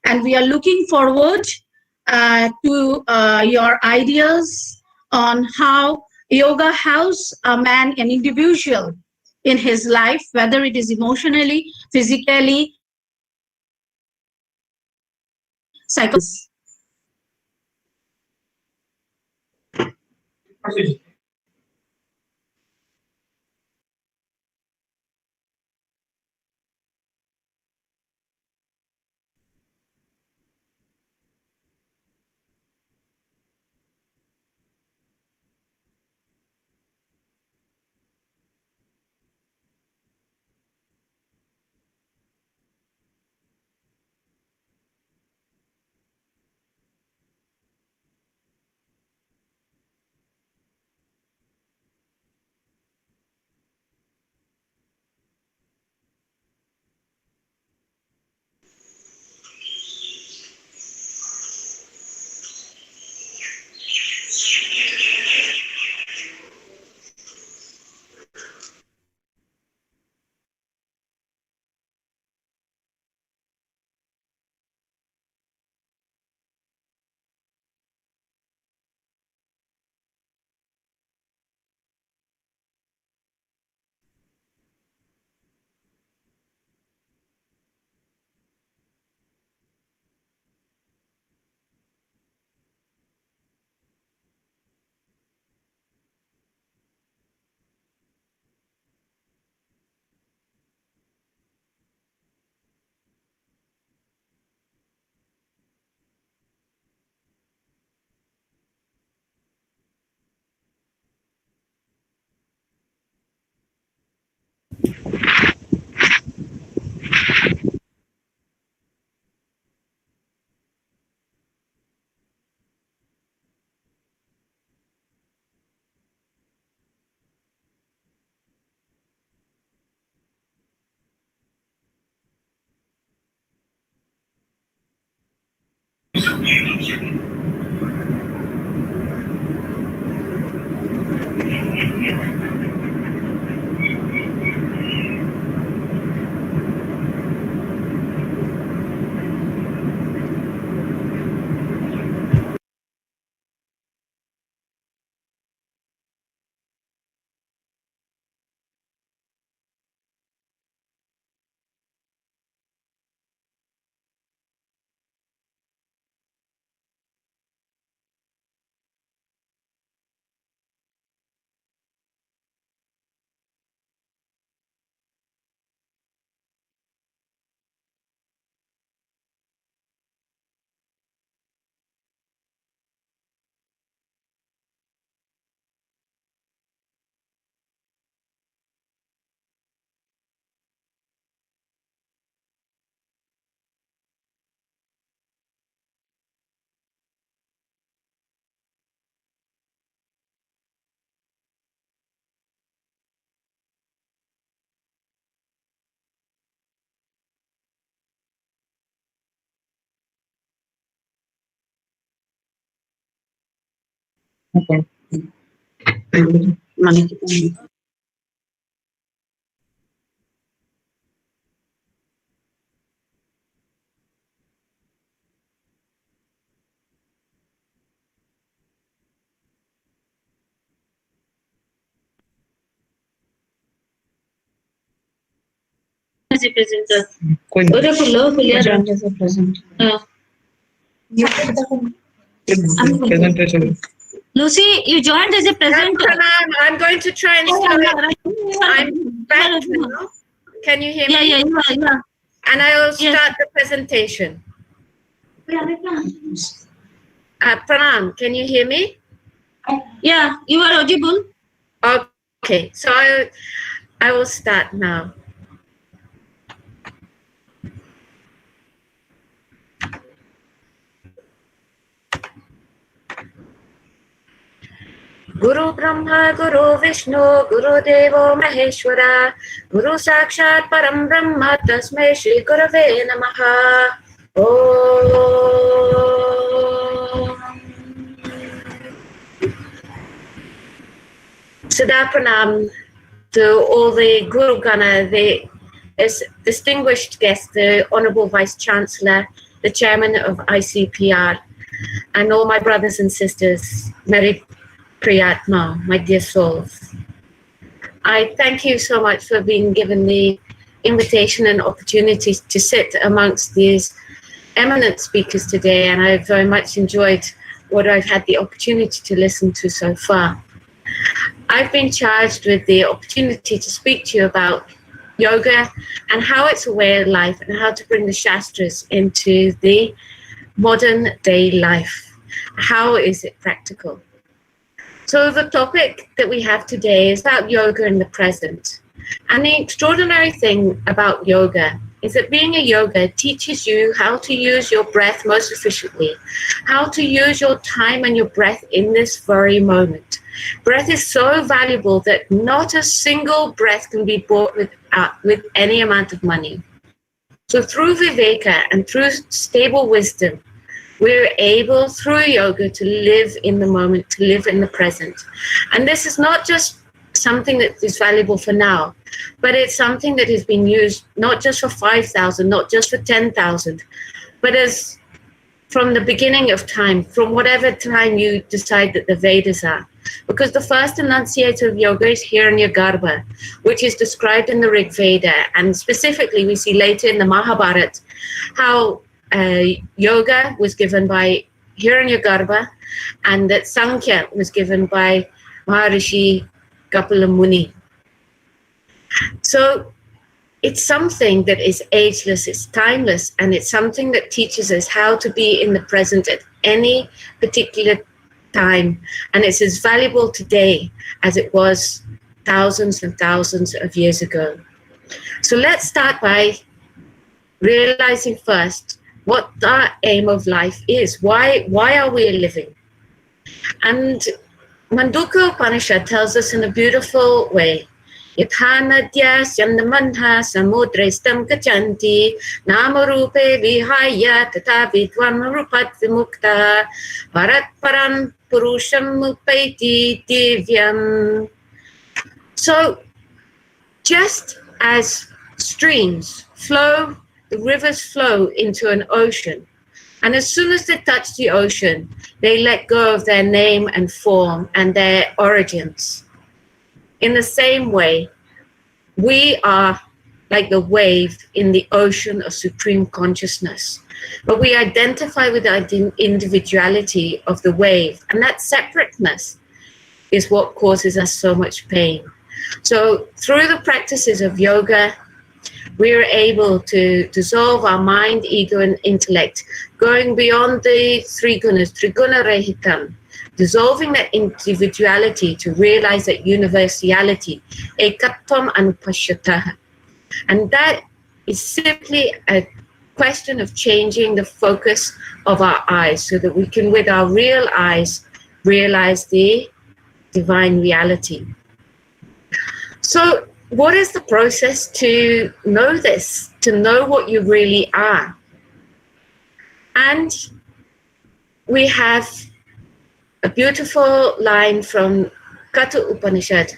and we are looking forward to your ideas on how yoga helps a man, an individual in his life, whether it is emotionally, physically, psychologically. As a presenter. ওটা খুললো, খুলে Presentation. Lucy, you joined as a presenter. Pranam, I'm going to try and start. I'm back now. Can you hear me? Yeah. And I will Yes. start the presentation. Pranam, can you hear me? Yeah, you are audible. Okay, so I will start now. Guru Brahma, Guru Vishnu, Guru Devo Maheshwara, Guru Sakshat Param Brahma, Tasmai Shri Gurave Namaha. Om. Sada Pranam to all the Guru Gana, the distinguished guests, the Honourable Vice Chancellor, the Chairman of ICPR, and all my brothers and sisters, Mary Priyatma, my dear souls. I thank you so much for being given the invitation and opportunity to sit amongst these eminent speakers today, and I've very much enjoyed what I've had the opportunity to listen to so far. I've been charged with the opportunity to speak to you about yoga and how it's a way of life and how to bring the Shastras into the modern day life. How is it practical? So the topic that we have today is about yoga in the present. And the extraordinary thing about yoga is that being a yoga teaches you how to use your breath most efficiently, how to use your time and your breath in this very moment. Breath is so valuable that not a single breath can be bought with any amount of money. So through Viveka and through stable wisdom, we're able through yoga to live in the moment, to live in the present. And this is not just something that is valuable for now, but it's something that has been used not just for 5,000, not just for 10,000, but as from the beginning of time, from whatever time you decide that the Vedas are. Because the first enunciator of yoga is Hiranyagarbha, which is described in the Rig Veda, and specifically we see later in the Mahabharata how yoga was given by Hiranyagarbha and that Sankhya was given by Maharishi Kapila Muni. So it's something that is ageless, it's timeless, and it's something that teaches us how to be in the present at any particular time. And it's as valuable today as it was thousands and thousands of years ago. So let's start by realizing first what our aim of life is. Why are we living? And Mandukya Upanishad tells us in a beautiful way, Yatha nadya syandamanha samudrestam gachanti namarupe vihaya tata vidvam rupat vimukta parat param purusham mupaiti divyam. So just as streams flow, the rivers flow into an ocean, and as soon as they touch the ocean, they let go of their name and form and their origins. In the same way, we are like the wave in the ocean of supreme consciousness. But we identify with the individuality of the wave, and that separateness is what causes us so much pain. So through the practices of yoga, we are able to dissolve our mind, ego, and intellect, going beyond the three gunas, triguna rahitam, dissolving that individuality to realize that universality, ekatvam anupashyatah. And that is simply a question of changing the focus of our eyes so that we can, with our real eyes, realize the divine reality. So what is the process to know this, to know what you really are? And we have a beautiful line from Katha Upanishad.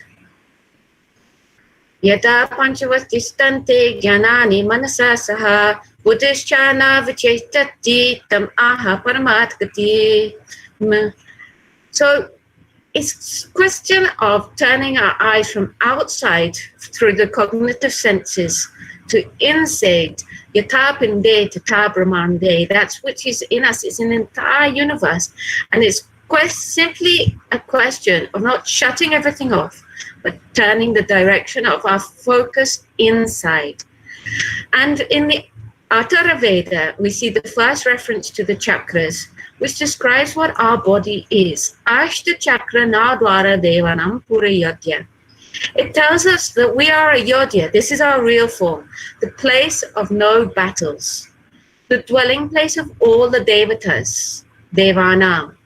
Yada panchavastistante jnanani manasa saha buddhischana vichetati tam aha paramatgati. So it's a question of turning our eyes from outside through the cognitive senses to inside. Yatha pinde tata brahmande. That's which is in us. It's an entire universe. And it's simply a question of not shutting everything off, but turning the direction of our focus inside. And in the Atharva Veda, we see the first reference to the chakras, which describes what our body is. Ashta chakra nadwara devanam pura yodhya. It tells us that we are a yodhya. This is our real form, the place of no battles, the dwelling place of all the devatas, devanam.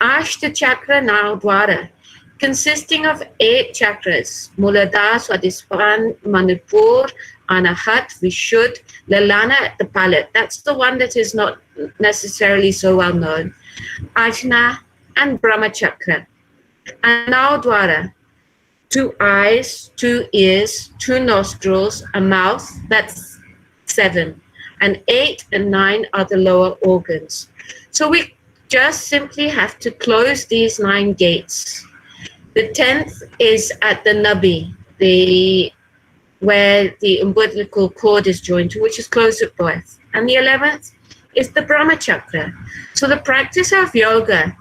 Ashta chakra nadwara, consisting of 8 chakras, Muladhara, Swadhisthana, Manipur, Anahat, Vishuddha, Lalana at the palate. That's the one that is not necessarily so well known. Ajna and Brahma chakra. And Naudwara, 2 eyes, 2 ears, 2 nostrils, a mouth, that's 7. And 8 and 9 are the lower organs. So we just simply have to close these 9 gates. The 10th is at the Nabi, where the umbilical cord is joined to, which is closed at birth. And the 11th is the Brahma Chakra. So the practice of yoga,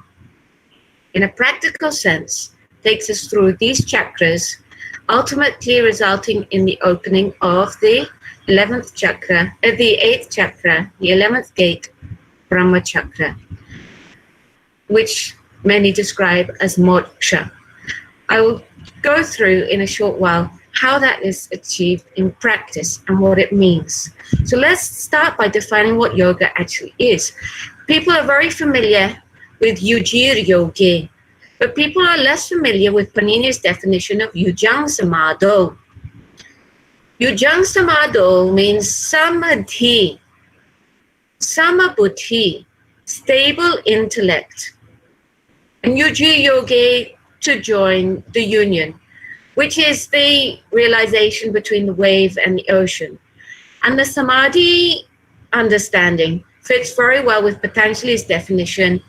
in a practical sense, takes us through these chakras, ultimately resulting in the opening of the 11th chakra, the 8th chakra, the 11th gate, Brahma Chakra, which many describe as moksha. I will go through in a short while how that is achieved in practice and what it means. So let's start by defining what yoga actually is. People are very familiar with Yujir Yogi, but people are less familiar with Panini's definition of Yujang Samado. Yujang Samado means samadhi, samabuddhi, stable intellect. And Yuji Yogi, to join the union, which is the realization between the wave and the ocean. And the samadhi understanding fits very well with Patanjali's definition,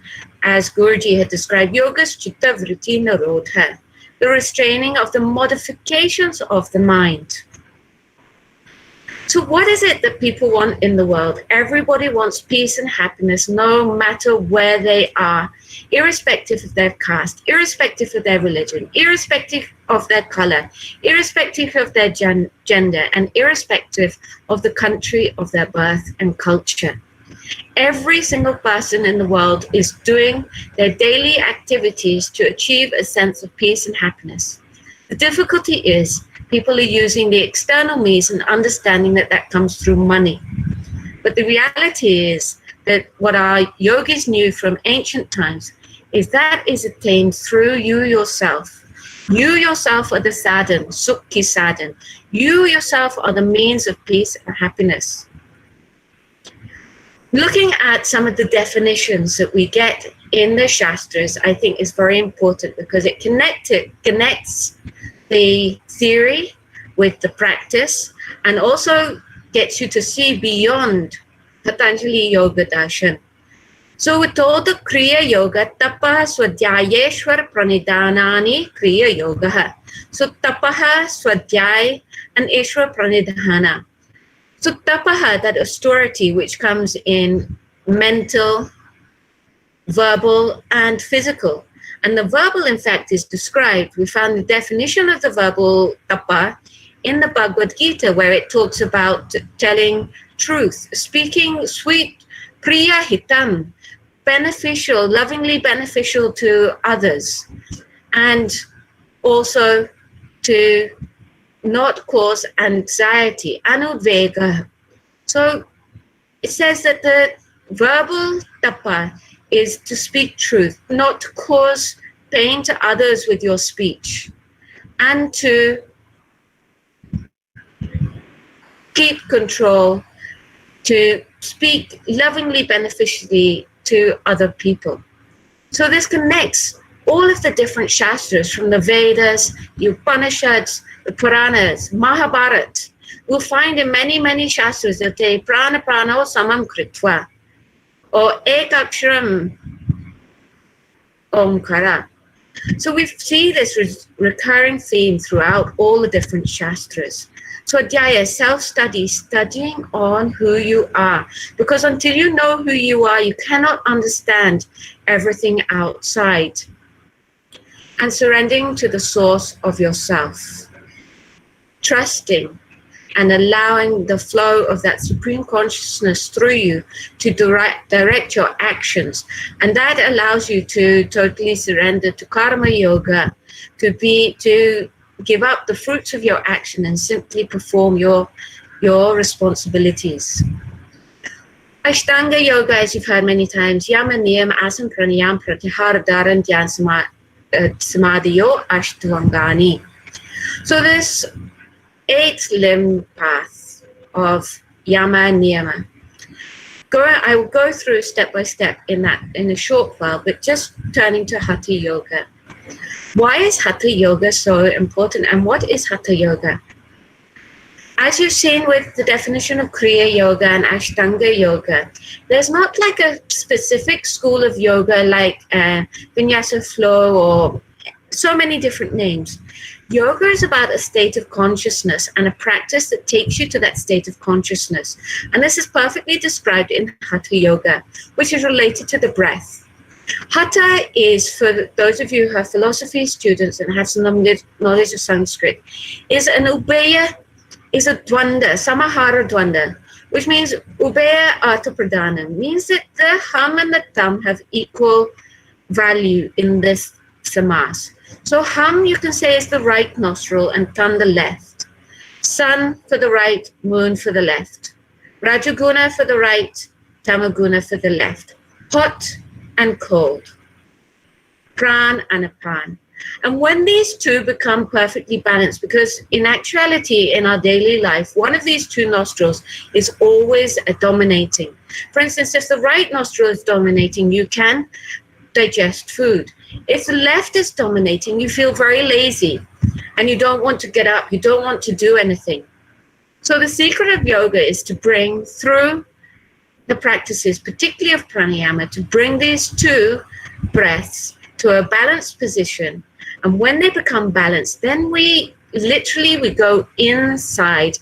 as Guruji had described, yoga's chitta vritti nirodha, the restraining of the modifications of the mind. So what is it that people want in the world? Everybody wants peace and happiness, no matter where they are, irrespective of their caste, irrespective of their religion, irrespective of their color, irrespective of their gender, and irrespective of the country of their birth and culture. Every single person in the world is doing their daily activities to achieve a sense of peace and happiness. The difficulty is people are using the external means and understanding that that comes through money. But the reality is that what our yogis knew from ancient times is that is attained through you yourself. You yourself are the sadhan, sukhi sadhan. You yourself are the means of peace and happiness. Looking at some of the definitions that we get in the Shastras, I think is very important because it connects the theory with the practice and also gets you to see beyond Patanjali Yoga Darshan. So we're told the Kriya Yoga, Tapaha Swadhyayeshwar Pranidhanani Kriya Yoga. So Tapaha, Swadhyay, and Ishwar Pranidhana. So Tapaha, that austerity which comes in mental, verbal, and physical. And the verbal, in fact, is described. We found the definition of the verbal tapa in the Bhagavad Gita, where it talks about telling truth, speaking sweet, priya hitam, beneficial, lovingly beneficial to others, and also to not cause anxiety, anudvega. So it says that the verbal tapa is to speak truth, not to cause pain to others with your speech, and to keep control, to speak lovingly, beneficially to other people. So this connects all of the different Shastras from the Vedas, the Upanishads, the Puranas, Mahabharata. We'll find in many, many Shastras that they prana prano samam kritva, or ekaksharam omkara. So we see this recurring theme throughout all the different Shastras. So Adhyaya, self-study, studying on who you are. Because until you know who you are, you cannot understand everything outside. And surrendering to the source of yourself. Trusting and allowing the flow of that supreme consciousness through you to direct your actions. And that allows you to totally surrender to karma yoga, to give up the fruits of your action and simply perform your responsibilities. Ashtanga yoga, as you've heard many times, yama, niyam, asana, pranayam, pratyahara, dharan, dhyan, samadhiyo, ashtavangani. So this 8-limb path of yama niyama. I will go through step by step in a short while, but just turning to Hatha Yoga. Why is Hatha Yoga so important, and what is Hatha Yoga? as you've seen with the definition of Kriya Yoga and Ashtanga Yoga, there's not like a specific school of yoga like Vinyasa Flow or so many different names. Yoga is about a state of consciousness and a practice that takes you to that state of consciousness. And this is perfectly described in Hatha Yoga, which is related to the breath. Hatha is, for those of you who are philosophy students and have some knowledge of Sanskrit, is an ubeya, is a dwanda, samahara dwanda, which means ubeya artha pradhanam, means that the hum and the thumb have equal value in this samas. So hum, you can say, is the right nostril and thumb the left. Sun for the right, moon for the left. Rajaguna for the right, tamaguna for the left. Hot and cold. Pran and apan. And when these two become perfectly balanced, because in actuality, in our daily life, one of these two nostrils is always dominating. For instance, if the right nostril is dominating, you can digest food. If the left is dominating, you feel very lazy and you don't want to get up, you don't want to do anything. So the secret of yoga is to bring through the practices, particularly of pranayama, to bring these two breaths to a balanced position. And when they become balanced, then we go inside.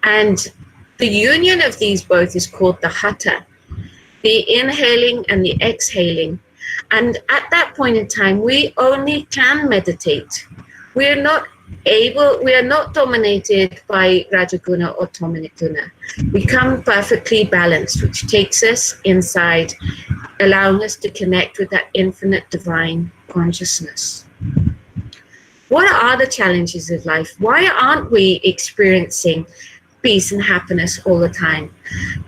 And the union of these both is called the hatha, the inhaling and the exhaling. And at that point in time, we only can meditate. We are not dominated by Rajaguna or Tamaguna. We come perfectly balanced, which takes us inside, allowing us to connect with that infinite divine consciousness. What are the challenges of life? Why aren't we experiencing peace and happiness all the time?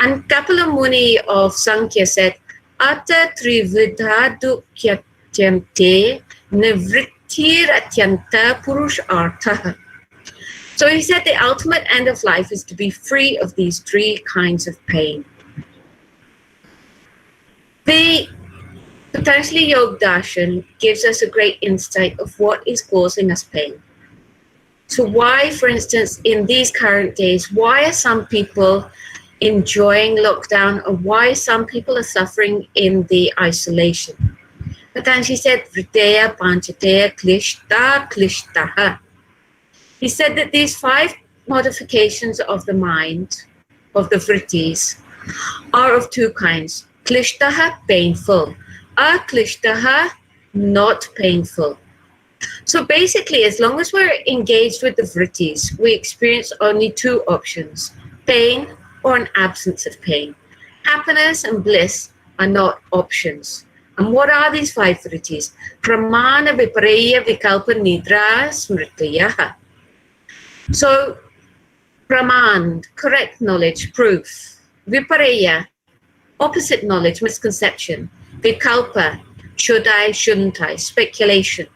And Kapila Muni of Sankhya said, Ata trividha dukyatyante nivrittir atyanta purushartha. So he said the ultimate end of life is to be free of these three kinds of pain. The Patanjali Yoga Darshan gives us a great insight of what is causing us pain. So why, for instance, in these current days, why are some people enjoying lockdown, or why some people are suffering in the isolation? Patanjali said, Vrittaya Panchateya Klishta Klishtaha. He said that these 5 modifications of the mind, of the vrittis, are of 2 kinds. Klishtaha, painful. Aklishtaha, not painful. So basically, as long as we're engaged with the vrittis, we experience only 2 options, pain or an absence of pain. Happiness and bliss are not options. And what are these 5 vrittis? Pramana, Vipareya, Vikalpa, Nidra, Smritayaha. So, Praman, correct knowledge, proof. Vipareya, opposite knowledge, misconception. Vikalpa, should I, shouldn't I, speculation.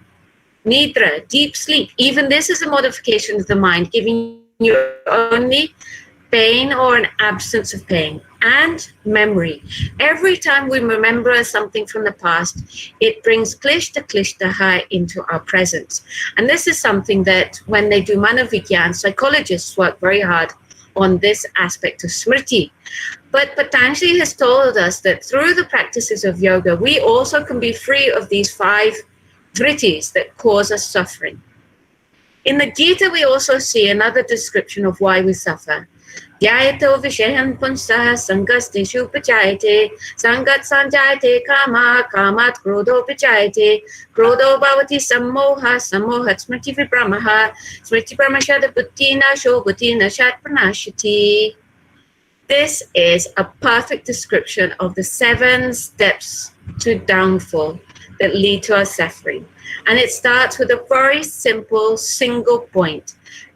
Nidra, deep sleep. Even this is a modification of the mind, giving you only pain or an absence of pain. And memory. Every time we remember something from the past, it brings klishta klishtaha into our present. And this is something that when they do Manovigyan, psychologists work very hard on this aspect of smriti. But Patanjali has told us that through the practices of yoga, we also can be free of these 5 vrittis that cause us suffering. In the Gita, we also see another description of why we suffer. Dhyayato vishayan punsah sangasteshu pachayate sangat sanjayate kama kamat krodho pachayate krodho bhavati sammoha sammohat smriti vipramaha smriti pramashada buttina shobhutina shat pranashati. This is a perfect description of the 7 steps to downfall that lead to our suffering. And it starts with a very simple single point.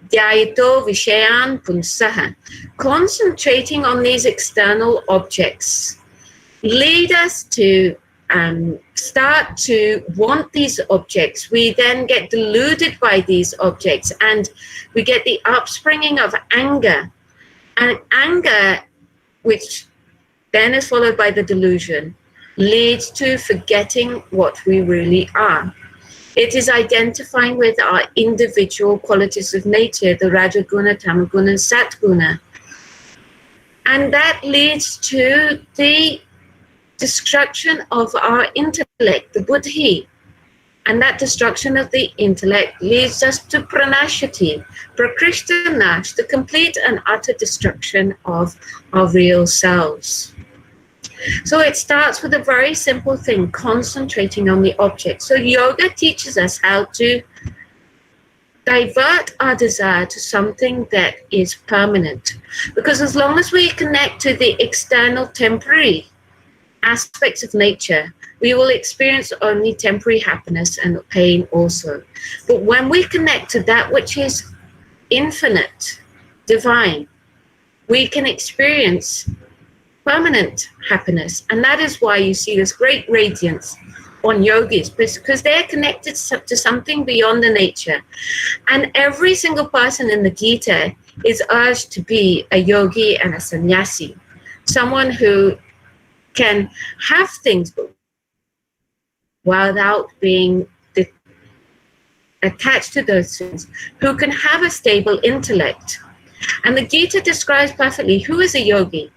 Dhyayato vishayan punsaha. Concentrating on these external objects lead us to start to want these objects. We then get deluded by these objects and we get the upspringing of anger. And anger, which then is followed by the delusion, leads to forgetting what we really are. It is identifying with our individual qualities of nature, the Rajaguna, Tamaguna, and Satguna. And that leads to the destruction of our intellect, the buddhi. And that destruction of the intellect leads us to pranashati, prakrishta nash, the complete and utter destruction of our real selves. So it starts with a very simple thing, concentrating on the object. So yoga teaches us how to divert our desire to something that is permanent. Because as long as we connect to the external temporary aspects of nature, we will experience only temporary happiness and pain also. But when we connect to that which is infinite, divine, we can experience permanent happiness. And that is why you see this great radiance on yogis, because they're connected to something beyond the nature. And every single person in the Gita is urged to be a yogi and a sannyasi, someone who can have things without being attached to those things, who can have a stable intellect. And the Gita describes perfectly who is a yogi.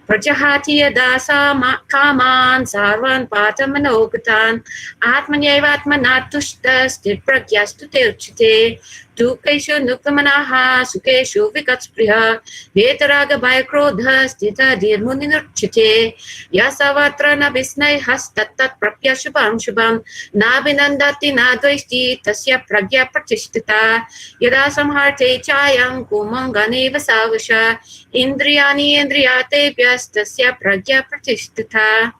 Prajahati yadasa kaman sarvan patamanogutan atmanyevatmanatushtas pragyastute uchite dukeshu nukamanaha sukeshu vikatspriha vetaraga bhayakrodhas tita dirmuninurchite yasavatra nabhisnai hastattat prapya shubham shubham nabhinandati nadvaishti tasya pragya pratishtita yada samharte chayam kumanganeva savasha indriyani indriyate vyastasya pragya pratishtita.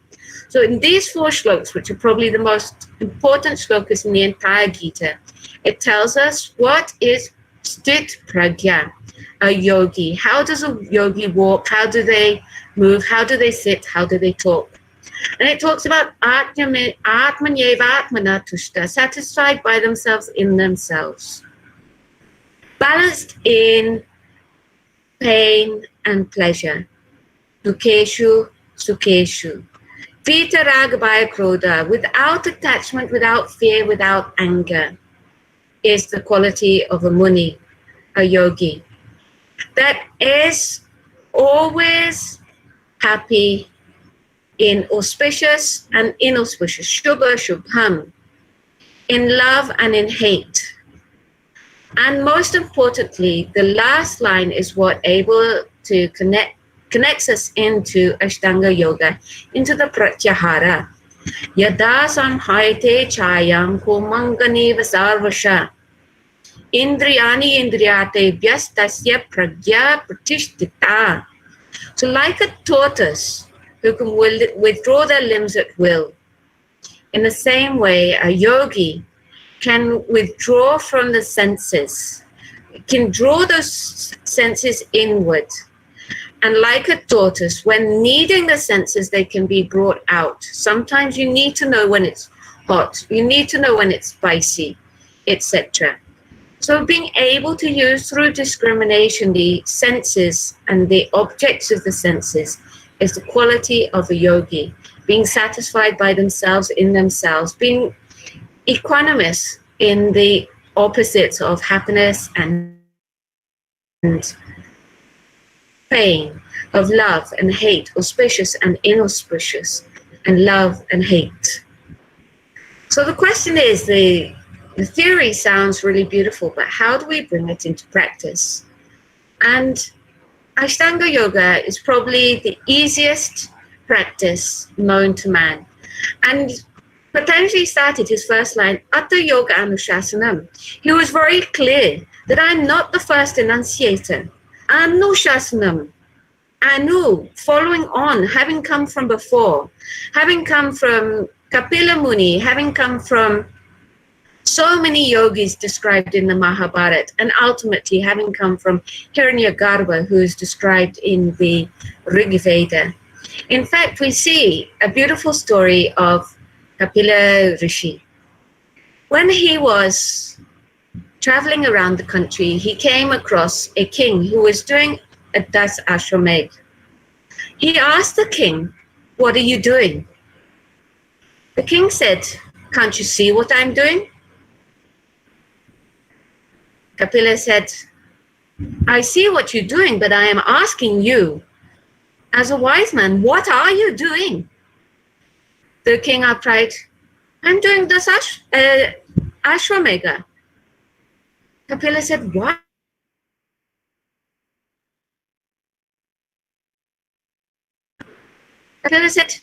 So in these 4 shlokas, which are probably the most important shlokas in the entire Gita, it tells us what is sthit pragya, a yogi. How does a yogi walk? How do they move? How do they sit? How do they talk? And it talks about atmanyeva atmana tushta, satisfied by themselves in themselves, balanced in pain and pleasure, dukeshu sukeshu, vitaraga bhayakrodha, without attachment, without fear, without anger, is the quality of a muni, a yogi, that is always happy in auspicious and inauspicious, shubha shubham, in love and in hate. And most importantly, the last line is what able to connects us into Ashtanga Yoga, into the Pratyahara. Yada samhaite chayam kumangani vasarvasha indriyani indriyate vyastasya pragya pratishtita. So like a tortoise who can withdraw their limbs at will, in the same way a yogi can withdraw from the senses, can draw those senses inward. And like a tortoise, when needing the senses, they can be brought out. Sometimes you need to know when it's hot, you need to know when it's spicy, etc. So being able to use through discrimination the senses and the objects of the senses is the quality of a yogi. Being satisfied by themselves, in themselves, being equanimous in the opposites of happiness and pain, of love and hate, auspicious and inauspicious, and love and hate. So the question is, the theory sounds really beautiful, but how do we bring it into practice? And Ashtanga Yoga is probably the easiest practice known to man. And Patanjali started his first line, Atta Yoga Anushasanam. He was very clear that I'm not the first enunciator. Anushasanam, Anu, following on, having come from before, having come from Kapila Muni, having come from so many yogis described in the Mahabharata, and ultimately having come from Hiranyagarbha, who is described in the Rig Veda. In fact, we see a beautiful story of Kapila Rishi. When he was traveling around the country, he came across a king who was doing a Das Ashramegh. He asked the king, "What are you doing?" The king said, "Can't you see what I'm doing?" Kapila said, I see what you're doing, but I am asking you, as a wise man, what are you doing? The king replied, I'm doing this Ashwamedha. Kapila said, what? Kapila said,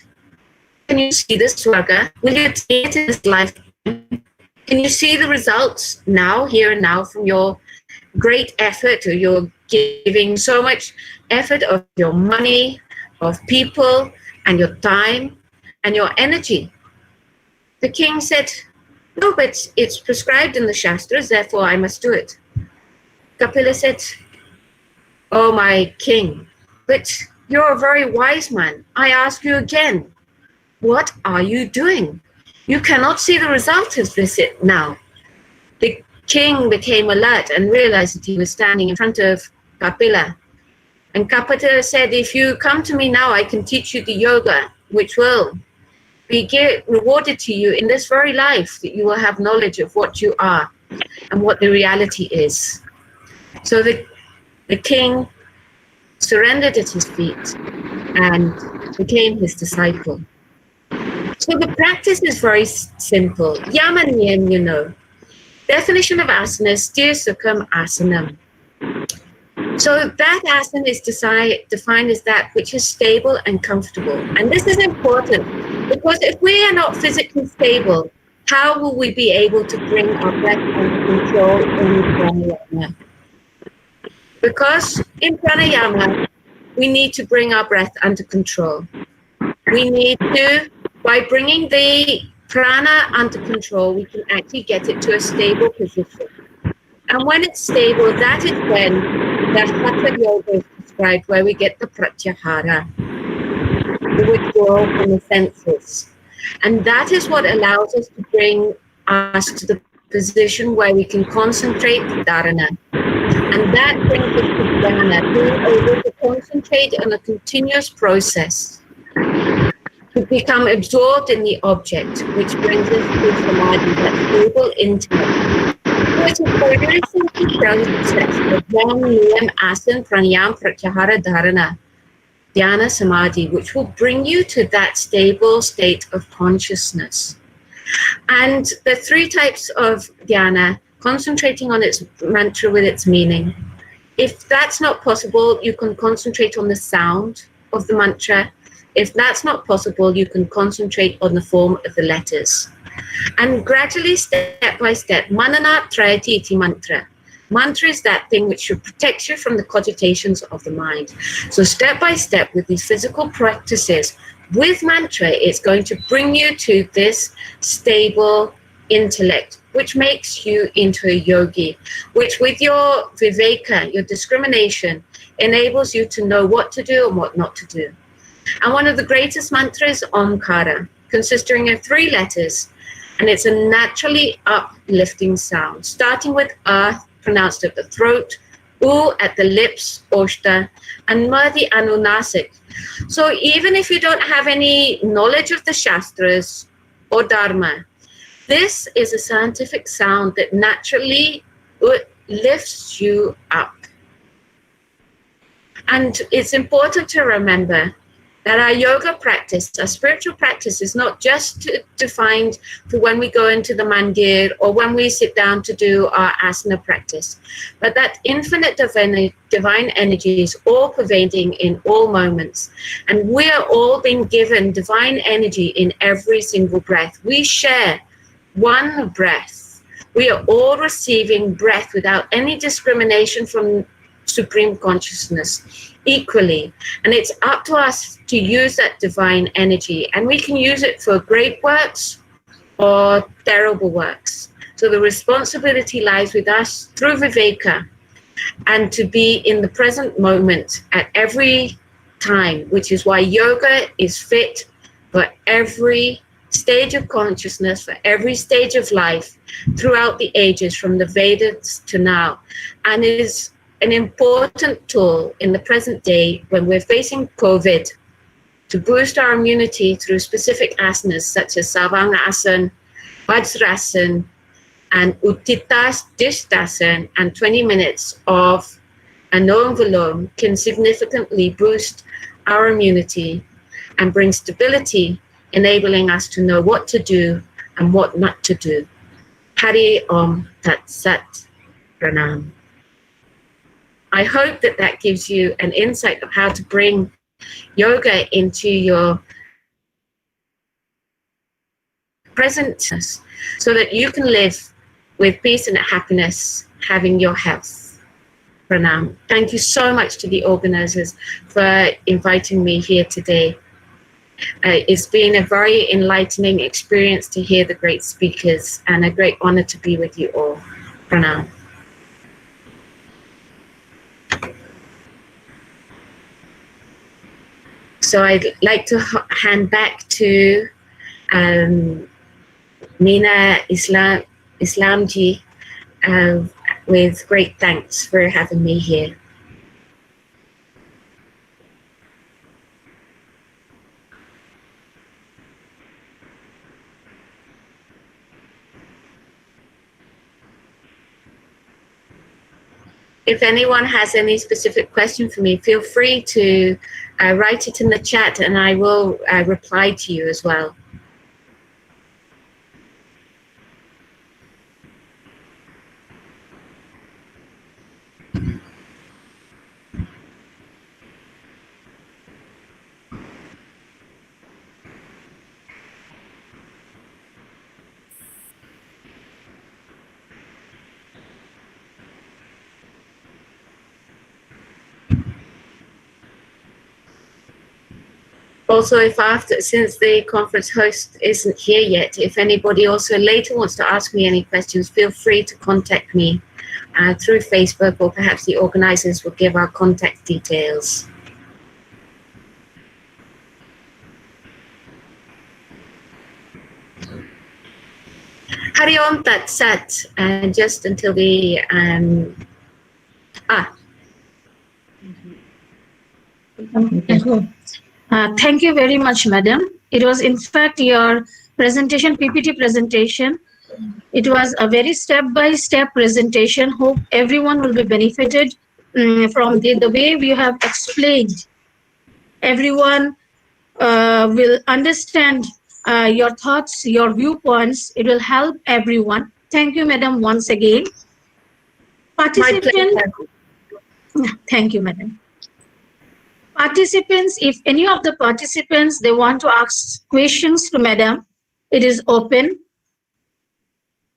can you see this Swarga? Will you attain it in this lifetime? Can you see the results now, here and now, from your great effort, or you're giving so much effort of your money, of people, and your time, and your energy? The king said, no, but it's prescribed in the Shastras, therefore I must do it. Kapila said, oh my king, but you're a very wise man. I ask you again, what are you doing? You cannot see the result of this now. The king became alert and realized that he was standing in front of Kapila. And Kapila said, if you come to me now, I can teach you the yoga, which will be rewarded to you in this very life, that you will have knowledge of what you are and what the reality is. So the king surrendered at his feet and became his disciple. So the practice is very simple. Yama niyam, you know. Definition of asana is sthir sukham asanam. So that asana is defined as that which is stable and comfortable. And this is important because if we are not physically stable, how will we be able to bring our breath under control in pranayama? Because in pranayama, we need to bring our breath under control. We need to, by bringing the prana under control, we can actually get it to a stable position. And when it's stable, that is when the Hatha Yoga is described, where we get the pratyahara, the withdrawal from the senses. And that is what allows us to bring us to the position where we can concentrate dharana. And that brings us to dharana, being able to concentrate on a continuous process, to become absorbed in the object, which brings us to samadhi, that stable intellect. So it's a very simple process of Yam, Niyam, Asan, Pranayam, Pratyahara, Dharana, Dhyana, Samadhi, which will bring you to that stable state of consciousness. And the three types of dhyana, concentrating on its mantra with its meaning. If that's not possible, you can concentrate on the sound of the mantra. If that's not possible, you can concentrate on the form of the letters. And gradually, step by step, manana trayati iti mantra. Mantra is that thing which should protect you from the cogitations of the mind. So step by step, with these physical practices, with mantra, it's going to bring you to this stable intellect, which makes you into a yogi, which with your viveka, your discrimination, enables you to know what to do and what not to do. And one of the greatest mantras is Omkara, consisting of 3 letters, and it's a naturally uplifting sound, starting with earth, pronounced at the throat, U at the lips, Oshta, and Ma the Anunasik. So even if you don't have any knowledge of the Shastras or Dharma, this is a scientific sound that naturally lifts you up. And it's important to remember that our yoga practice, our spiritual practice, is not just defined for when we go into the mandir or when we sit down to do our asana practice, but that infinite divine energy is all pervading in all moments. And we are all being given divine energy in every single breath. We share one breath. We are all receiving breath without any discrimination from Supreme Consciousness equally. And it's up to us to use that divine energy. And we can use it for great works or terrible works. So the responsibility lies with us through Viveka, and to be in the present moment at every time, which is why yoga is fit for every stage of consciousness, for every stage of life throughout the ages, from the Vedas to now. And it is an important tool in the present day when we're facing COVID to boost our immunity through specific asanas such as Savang Asana, Vajrasan, and Uttitas Dishdasan and 20 minutes of Anulom Vilom can significantly boost our immunity and bring stability, enabling us to know what to do and what not to do. Hari Om Tat Sat Pranam. I hope that that gives you an insight of how to bring yoga into your presentness so that you can live with peace and happiness, having your health. Pranam. Thank you so much to the organizers for inviting me here today. It's been a very enlightening experience to hear the great speakers and a great honor to be with you all. Pranam. So I'd like to hand back to Meena Islamji with great thanks for having me here. If anyone has any specific question for me, feel free to write it in the chat and I will reply to you as well. Also, since the conference host isn't here yet, if anybody also later wants to ask me any questions, feel free to contact me through Facebook, or perhaps the organizers will give our contact details. Hari Om Tat Sat, just until the Thank you very much, madam. It was in fact your presentation, PPT presentation. It was a very step-by-step presentation. Hope everyone will be benefited from the way we have explained. Everyone will understand your thoughts, your viewpoints. It will help everyone. Thank you, madam, once again. Participant. Thank you, madam. Participants, if any of the participants, they want to ask questions to madam, it is open.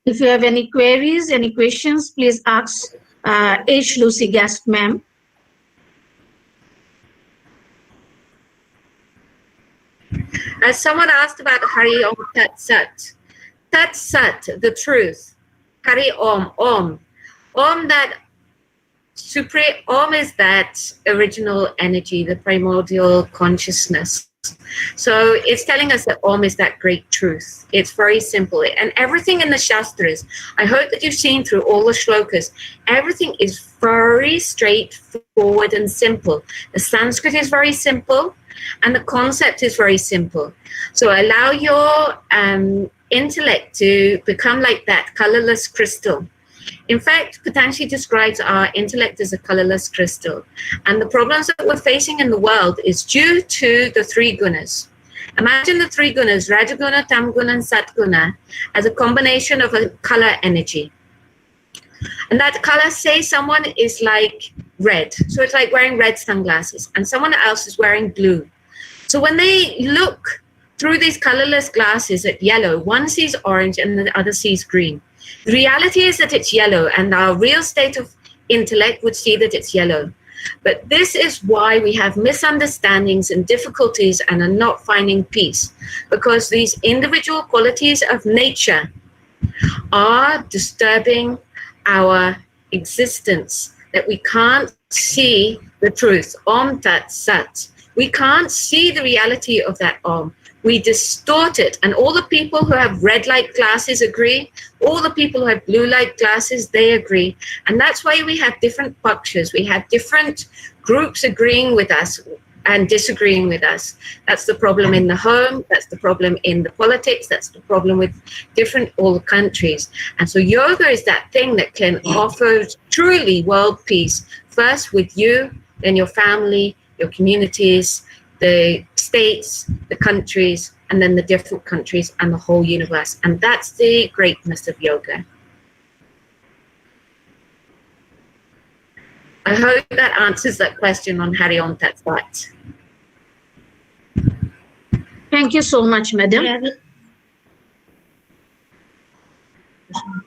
If you have any queries, any questions, please ask H. Lucy Guest, ma'am. As someone asked about Hari Om Tat Sat. Tat Sat, the truth. Hari Om, Om. Om, that supreme, Om is that original energy, the primordial consciousness. So it's telling us that Om is that great truth. It's very simple. And everything in the Shastras, I hope that you've seen through all the shlokas, everything is very straightforward and simple. The Sanskrit is very simple and the concept is very simple. So allow your intellect to become like that colorless crystal. In fact, Patanjali describes our intellect as a colorless crystal. And the problems that we're facing in the world is due to the three gunas. Imagine the three gunas, Rajaguna, Tamguna, and Satguna, as a combination of a color energy. And that color, say someone is like red. So it's like wearing red sunglasses. And someone else is wearing blue. So when they look through these colorless glasses at yellow, one sees orange and the other sees green. The reality is that it's yellow, and our real state of intellect would see that it's yellow. But this is why we have misunderstandings and difficulties and are not finding peace, because these individual qualities of nature are disturbing our existence, that we can't see the truth. Om Tat Sat. We can't see the reality of that Om. We distort it, and all the people who have red light glasses agree, all the people who have blue light glasses, they agree. And that's why we have different pakshas, we have different groups agreeing with us. and disagreeing with us. That's the problem in the home, that's the problem in the politics, that's the problem with all countries. And so yoga is that thing that can offer truly world peace, first with you, then your family, your communities, the states, the countries, and then the different countries and the whole universe. And that's the greatness of yoga. I hope that answers that question on Hari Om Tat Sat. Thank you so much, madam.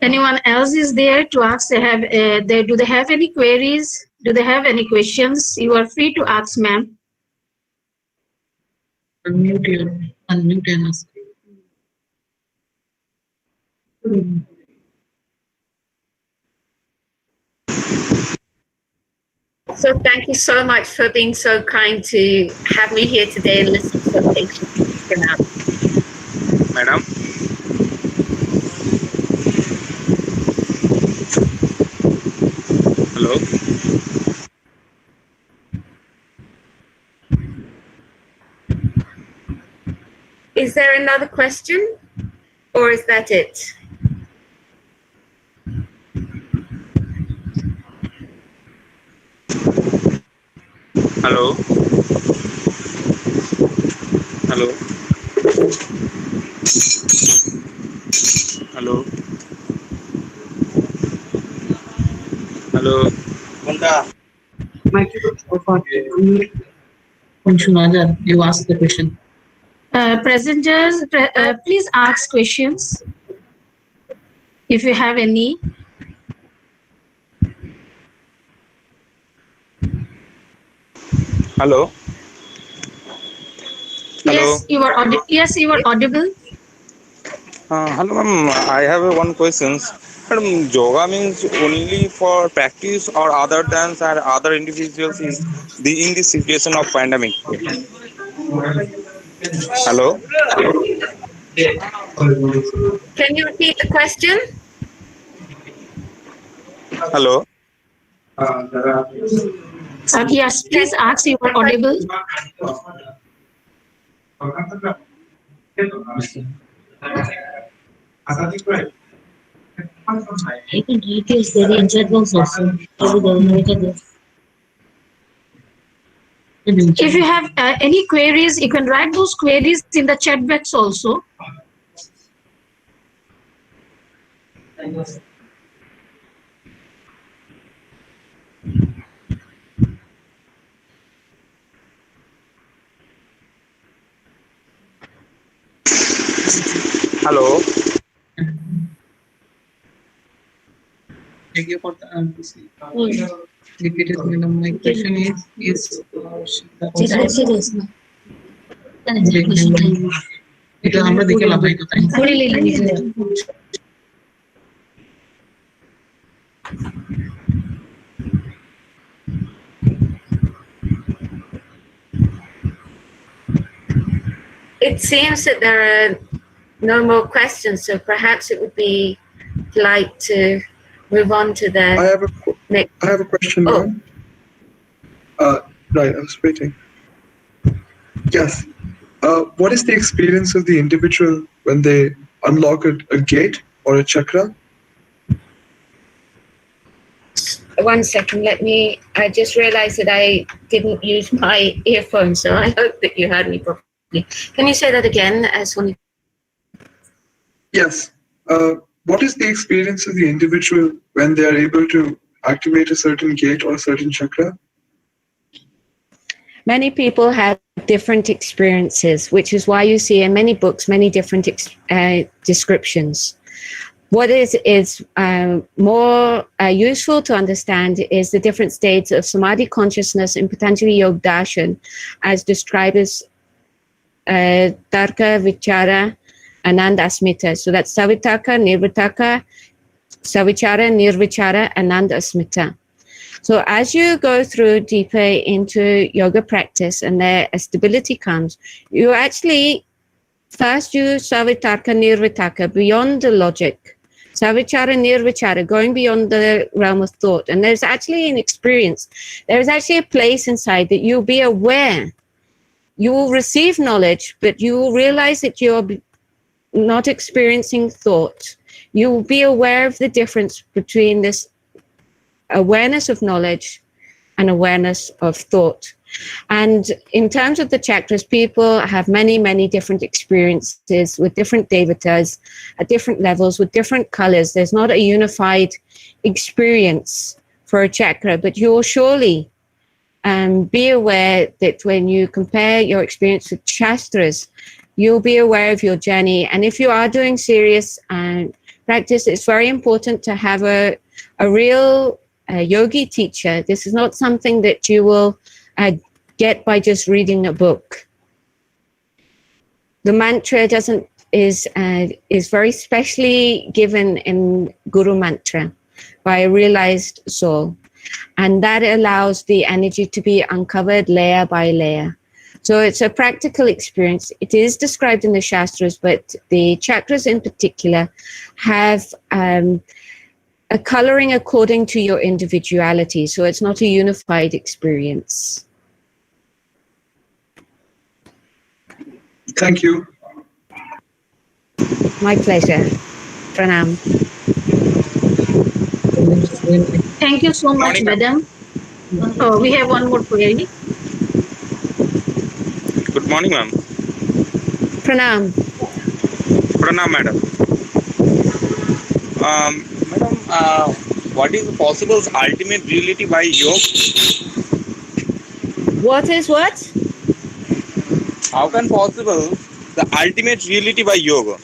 Anyone else is there to ask? Do they have any queries? Do they have any questions? You are free to ask, ma'am. Unmute and ask. So thank you so much for being so kind to have me here today and listen so patiently. Madam. Hello. Is there another question or is that it? Hello. Hello. Hello. Hello. You ask the question. Presenters, please ask questions if you have any. Hello. Yes, you are audible. Yes, you are audible. Hello, ma'am. I have one question. Madam, yoga means only for practice or other than other individuals in this situation of pandemic? Hello. Can you repeat the question? Hello. Yes, please ask. You are audible. I can read this very chat box also. If you have any queries, you can write those queries in the chat box also. Hello. Thank you for the answer. Repeat it, madam. My question is এটা আমরা দেখে লাভ নাই তো তাই It seems that there are no more questions, so perhaps it would be polite to move on to the next. I have a question. Oh. Right, I was waiting. Yes. What is the experience of the individual when they unlock a gate or a chakra? 1 second, I just realized that I didn't use my earphones, so I hope that you heard me properly. Can you say that again, Sony? Yes. What is the experience of the individual when they are able to activate a certain gate or a certain chakra? Many people have different experiences, which is why you see in many books many different descriptions. What is more useful to understand is the different states of samadhi consciousness in Patanjali Yoga Darshan, as described as Tarka, Vichara, Anand, Asmita. So that's Savitaka, Nirvitaka, Savichara, Nirvichara, Anand, Asmita. So as you go through deeper into yoga practice and there a stability comes, you actually first use Savitarka, Nirvitaka, beyond the logic. Savichara, Nirvichara, going beyond the realm of thought. And there's actually an experience. There's actually a place inside that you'll be aware you will receive knowledge, but you will realize that you're not experiencing thought. You will be aware of the difference between this awareness of knowledge and awareness of thought. And in terms of the chakras, people have many, many different experiences with different devatas at different levels, with different colors. There's not a unified experience for a chakra, but you'll surely be aware that when you compare your experience with shastras, you'll be aware of your journey. And if you are doing serious practice, it's very important to have a real yogi teacher. This is not something that you will get by just reading a book. The mantra is very specially given in Guru Mantra by a realized soul, and that allows the energy to be uncovered layer by layer. So it's a practical experience. It is described in the Shastras, but the chakras in particular have a coloring according to your individuality. So it's not a unified experience. Thank you. My pleasure. Pranam. Thank you so much, madam. Oh, we have one more query. Good morning, ma'am. Pranam. Pranam, madam. Madam, what is possible's ultimate reality by yoga? What is what? How can possible the ultimate reality by yoga?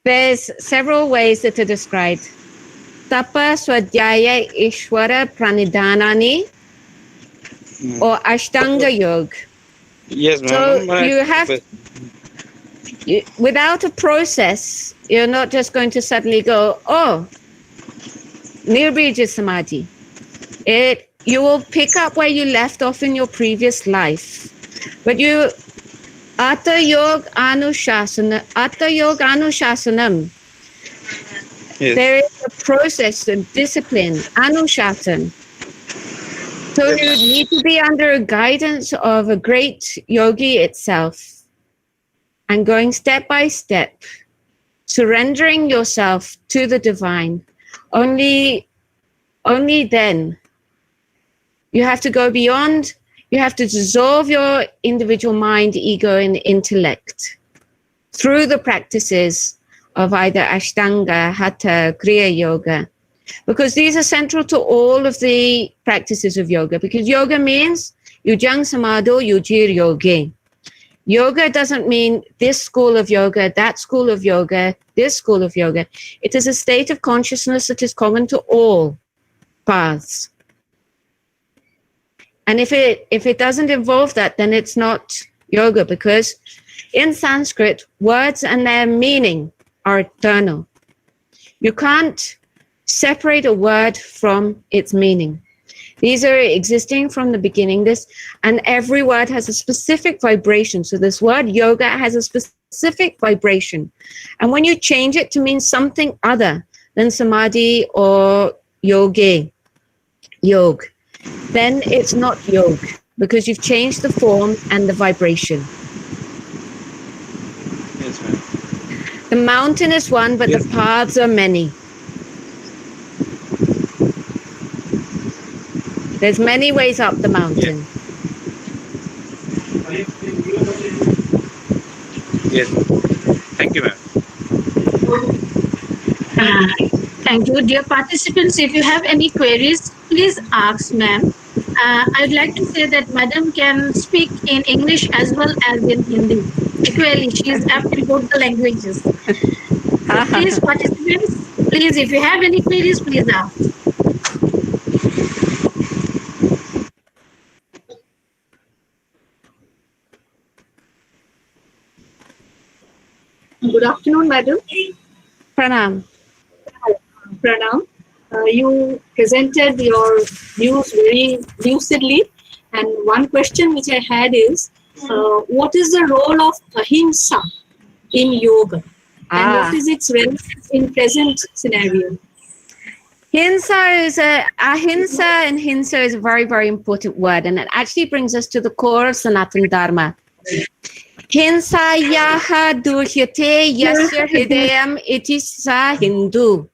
There's several ways that are described. Tapa Swadhyaya Ishwara Pranidhanani or Ashtanga Yoga. Yes, So ma'am. you have, without a process, you're not just going to suddenly go, oh, Nirbija Samadhi. You will pick up where you left off in your previous life. But you, Atta Yoga Anushasanam, Yes. there is a process and discipline, Anushasan. So you need to be under guidance of a great yogi itself and going step by step, surrendering yourself to the divine. Only then. You have to go beyond, you have to dissolve your individual mind, ego, and intellect through the practices of either Ashtanga, Hatha, Kriya Yoga. Because these are central to all of the practices of yoga. Because yoga means Yujang Samado Yujir Yogi. Yoga doesn't mean this school of yoga, that school of yoga, this school of yoga. It is a state of consciousness that is common to all paths. And if it doesn't involve that, then it's not yoga, because in Sanskrit, words and their meaning are eternal. You can't separate a word from its meaning. These are existing from the beginning. And every word has a specific vibration. So this word yoga has a specific vibration. And when you change it to mean something other than samadhi or yoga, then it's not yoga, because you've changed the form and the vibration. Yes, ma'am. The mountain is one, but Yes. the paths are many. There's many ways up the mountain. Yes. Thank you, ma'am. Thank you. Dear participants, if you have any queries, please ask ma'am. I'd like to say that madam can speak in English as well as in Hindi. Equally, she is apt in both the languages. So please, participants, please, if you have any queries, please ask. Good afternoon, madam. Pranam. Pranam. You presented your views very lucidly, and one question which I had is, what is the role of ahimsa in yoga, and what is its relevance in present scenario? Ahimsa and hinsa is a very, very important word, and it actually brings us to the core of Sanatana Dharma. Hinsa yaha duhyate yasya hridayam iti sa Hindu.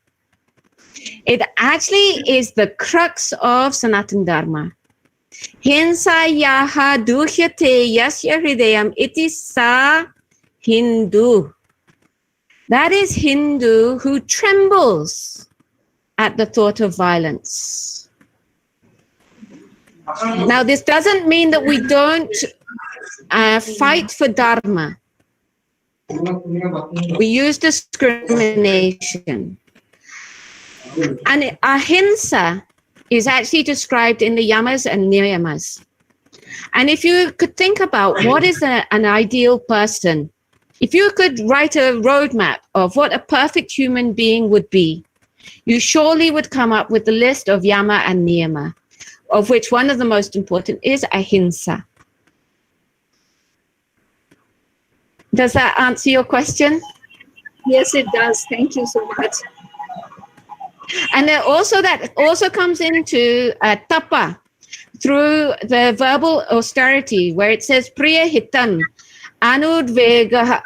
It actually is the crux of Sanatana Dharma. Hinsa yaha duhyate yasya hridayam iti sa Hindu. That is Hindu who trembles at the thought of violence. Now, this doesn't mean that we don't fight for Dharma. We use discrimination. And ahimsa is actually described in the yamas and niyamas. And if you could think about what is an ideal person, if you could write a roadmap of what a perfect human being would be, you surely would come up with the list of yama and niyama, of which one of the most important is ahimsa. Does that answer your question? Yes, it does. Thank you so much. And then also that also comes into tapa through the verbal austerity, where it says priya hitam, anudvega,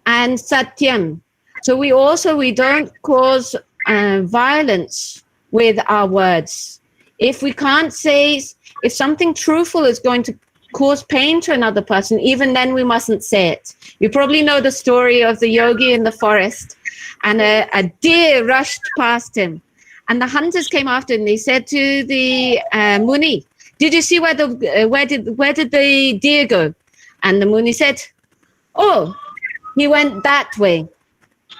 and satyam. So we don't cause violence with our words. If we can't say, if something truthful is going to cause pain to another person, even then we mustn't say it. You probably know the story of the yogi in the forest, and a deer rushed past him, and the hunters came after him. They said to the Muni, "Did you see where did the deer go?" And the Muni said, "Oh, he went that way,"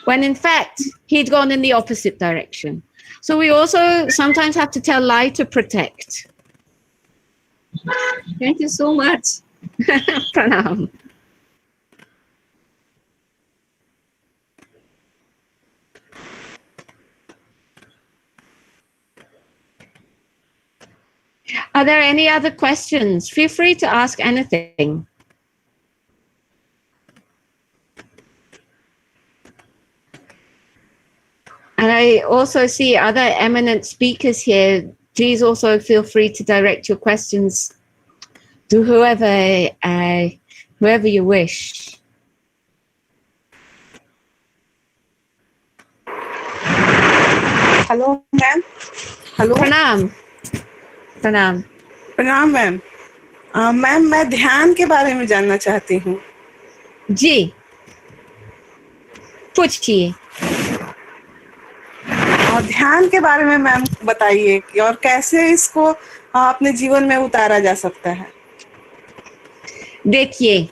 when in fact he'd gone in the opposite direction. So we also sometimes have to tell lie to protect. Thank you so much. Pranam. Are there any other questions? Feel free to ask anything. And I also see other eminent speakers here. Please also feel free to direct your questions to whoever you wish. Hello, ma'am. Hello. Pranam. Pranam. प्रणाम ma'am. Ma'am मैं ध्यान के बारे में जानना चाहती हूँ। जी, पूछिए। और ध्यान के बारे में मैम बताइए कि और कैसे इसको अपने जीवन में उतारा जा सकता है। देखिए,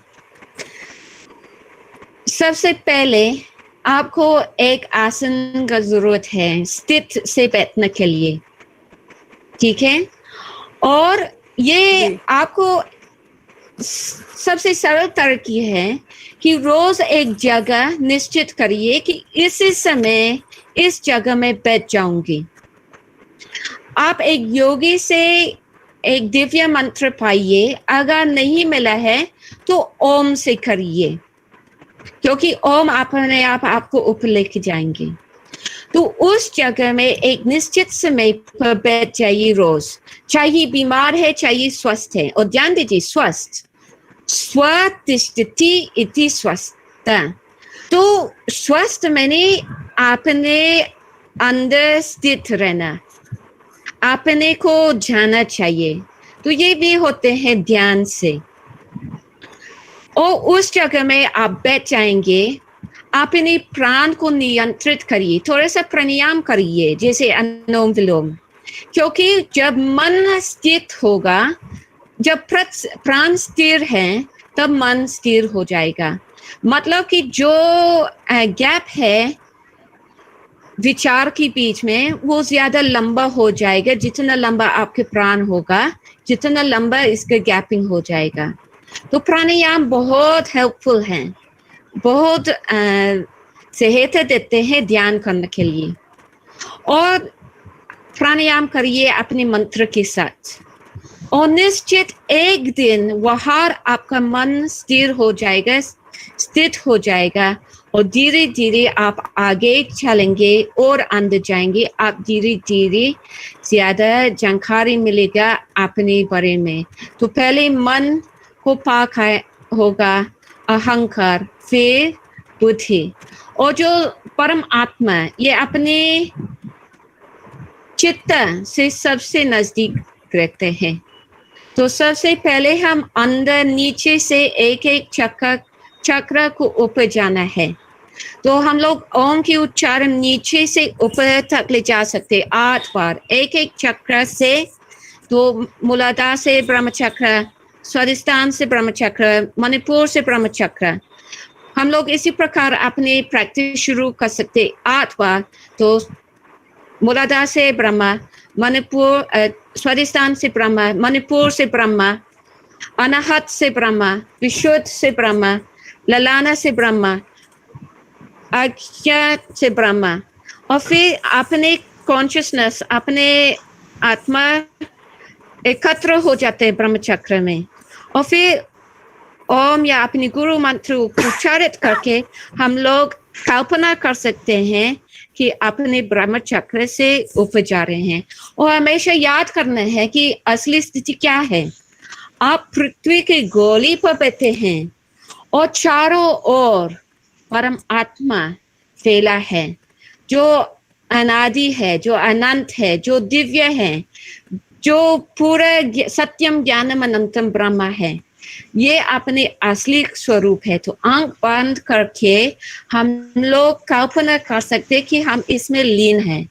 सबसे पहले आपको एक आसन का जरूरत है स्थित से बैठने के लिए, ठीक है? और ये आपको सबसे सरल तरीका है कि रोज एक जगह निश्चित करिए कि इसी समय इस जगह में बैठ जाऊंगी। आप एक योगी से एक दिव्य मंत्र पाइए, अगर नहीं मिला है तो ओम से करिए, क्योंकि ओम अपने आप आपको ऊपर लेके जाएंगे। तो उस जगह में एक निश्चित समय पर बैठ जाइए रोज, चाहे बीमार है चाहे स्वस्थ है। और ध्यान दीजिए, स्वस्थ, स्वतिष्ठति इति स्वस्थ। तो स्वस्थ मैंने अपने अंदर स्थित रहना, अपने को जाना चाहिए। तो ये भी होते हैं ध्यान से। और उस जगह में आप बैठ जाएंगे, अपने प्राण को नियंत्रित करिए, थोड़ा सा प्राणायाम करिए, जैसे अनुलोम विलोम, क्योंकि जब मन स्थिर होगा, जब प्राण स्थिर है तब मन स्थिर हो जाएगा। मतलब कि जो गैप है विचार के बीच में वो ज्यादा लंबा हो जाएगा। जितना लंबा आपके प्राण होगा, जितना लंबा इसका गैपिंग हो जाएगा। तो प्राणायाम बहुत हेल्पफुल है, बहुत सहायता देते हैं ध्यान करने के लिए। और प्राणायाम करिए अपने मंत्र के साथ, और निश्चित एक दिन वहाँ आपका मन स्थिर हो जाएगा, स्थित हो जाएगा, और धीरे धीरे आप आगे चलेंगे और अंदर जाएंगे, आप धीरे धीरे ज्यादा जानकारी मिलेगा अपने बारे में। तो पहले मन को पाक होगा अहंकार, फिर बुद्धि, और जो परम आत्मा ये अपने चित्त से सबसे नजदीक रहते हैं। तो सबसे पहले हम अंदर नीचे से एक एक चक्र को ऊपर जाना है। तो हम लोग ओम की उच्चारण नीचे से ऊपर तक ले जा सकते 8 बार, एक एक चक्र से। तो मूलाधार से ब्रह्म चक्र, स्वादिष्ठान से ब्रह्म चक्र, मणिपुर से ब्रह्म चक्र। हम लोग इसी प्रकार अपनी प्रैक्टिस शुरू कर सकते 8 बार। तो मूलाधार से ब्रह्मा, मणिपुर, स्वादिष्ठान से ब्रह्मा, मणिपुर से ब्रह्मा, अनाहत से ब्रह्मा, विशुद्ध से ब्रह्मा, ललाना से ब्रह्मा, अज्ञात से ब्रह्मा, और फिर अपने कॉन्शियसनेस, अपने आत्मा एकत्र हो जाते हैं ब्रह्म चक्र में। और फिर ओम या अपनी गुरु मंत्र उच्चारित करके हम लोग कल्पना कर सकते हैं कि अपने ब्रह्म चक्र से ऊपर जा रहे हैं। और हमेशा याद करना है कि असली स्थिति क्या है। आप पृथ्वी की गोली पर बैठे हैं और चारों ओर परम आत्मा फैला है, जो अनादि है, जो अनंत है, जो दिव्य है, जो पूरा सत्यम ज्ञानम अनंतम ब्रह्म है। ये अपने असली स्वरूप है। तो आंख बंद करके हम लोग कल्पना कर सकते कि हम इसमें लीन हैं,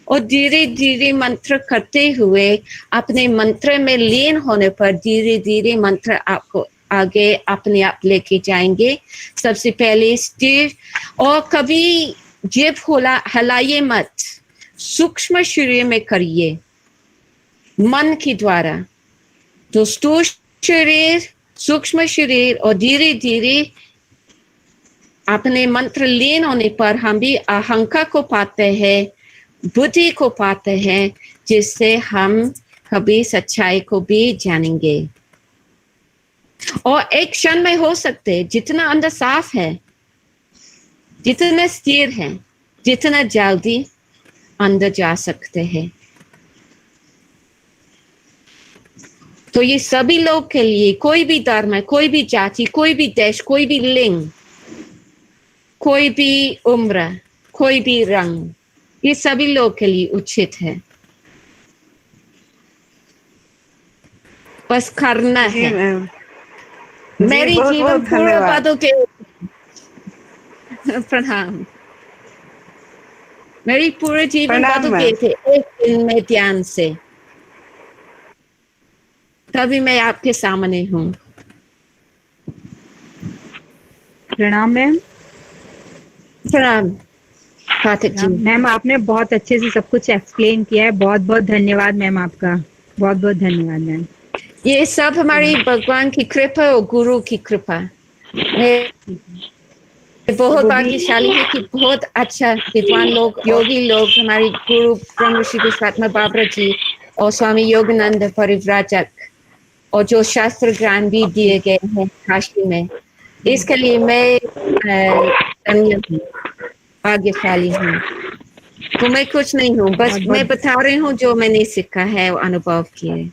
और धीरे धीरे मंत्र करते हुए अपने मंत्र में लीन होने पर धीरे धीरे मंत्र आपको आगे अपने आप लेके जाएंगे। सबसे पहले स्थिर, और कभी जिभ हिलाइए मत, सूक्ष्म शरीर में करिए मन के द्वारा। तो स्थूल शरीर, सूक्ष्म शरीर, और धीरे धीरे अपने मंत्र लीन होने पर हम भी अहंकार को पाते हैं, बुद्धि को पाते हैं, जिससे हम कभी सच्चाई को भी जानेंगे। और एक क्षण में हो सकते, जितना अंदर साफ है, जितना स्थिर है, जितना जल्दी अंदर जा सकते हैं। तो ये सभी लोग के लिए, कोई भी धर्म है, कोई भी जाति, कोई भी देश, कोई भी लिंग, कोई भी उम्र, कोई भी रंग, ये सभी लोग के लिए उचित है। बस करना है। मेरी जीवन पूरा बदल के प्रणाम। मेरी पूरे जीवन बदल गए थे एक दिन में ध्यान से, तभी मैं आपके सामने हूँ। प्रणाम मैम। प्रणाम पाठक जी। मैम आपने बहुत अच्छे से सब कुछ एक्सप्लेन किया है, बहुत बहुत धन्यवाद मैम आपका, बहुत बहुत धन्यवाद मैम। ये सब हमारी भगवान की कृपा और गुरु की कृपा। बहुत भाग्यशाली है कि बहुत अच्छा विद्वान लोग, योगी लोग, हमारे गुरु ब्रह्म ऋषि विश्वात्मा बाबरा जी और स्वामी योगानंद परिव्राजक, और जो शास्त्र ज्ञान भी दिए गए हैं काशी में, इसके लिए मैं धन्य हूँ, भाग्यशाली हूँ। तो मैं कुछ नहीं हूँ, बस मैं बता रही हूँ जो मैंने सीखा है और अनुभव किए।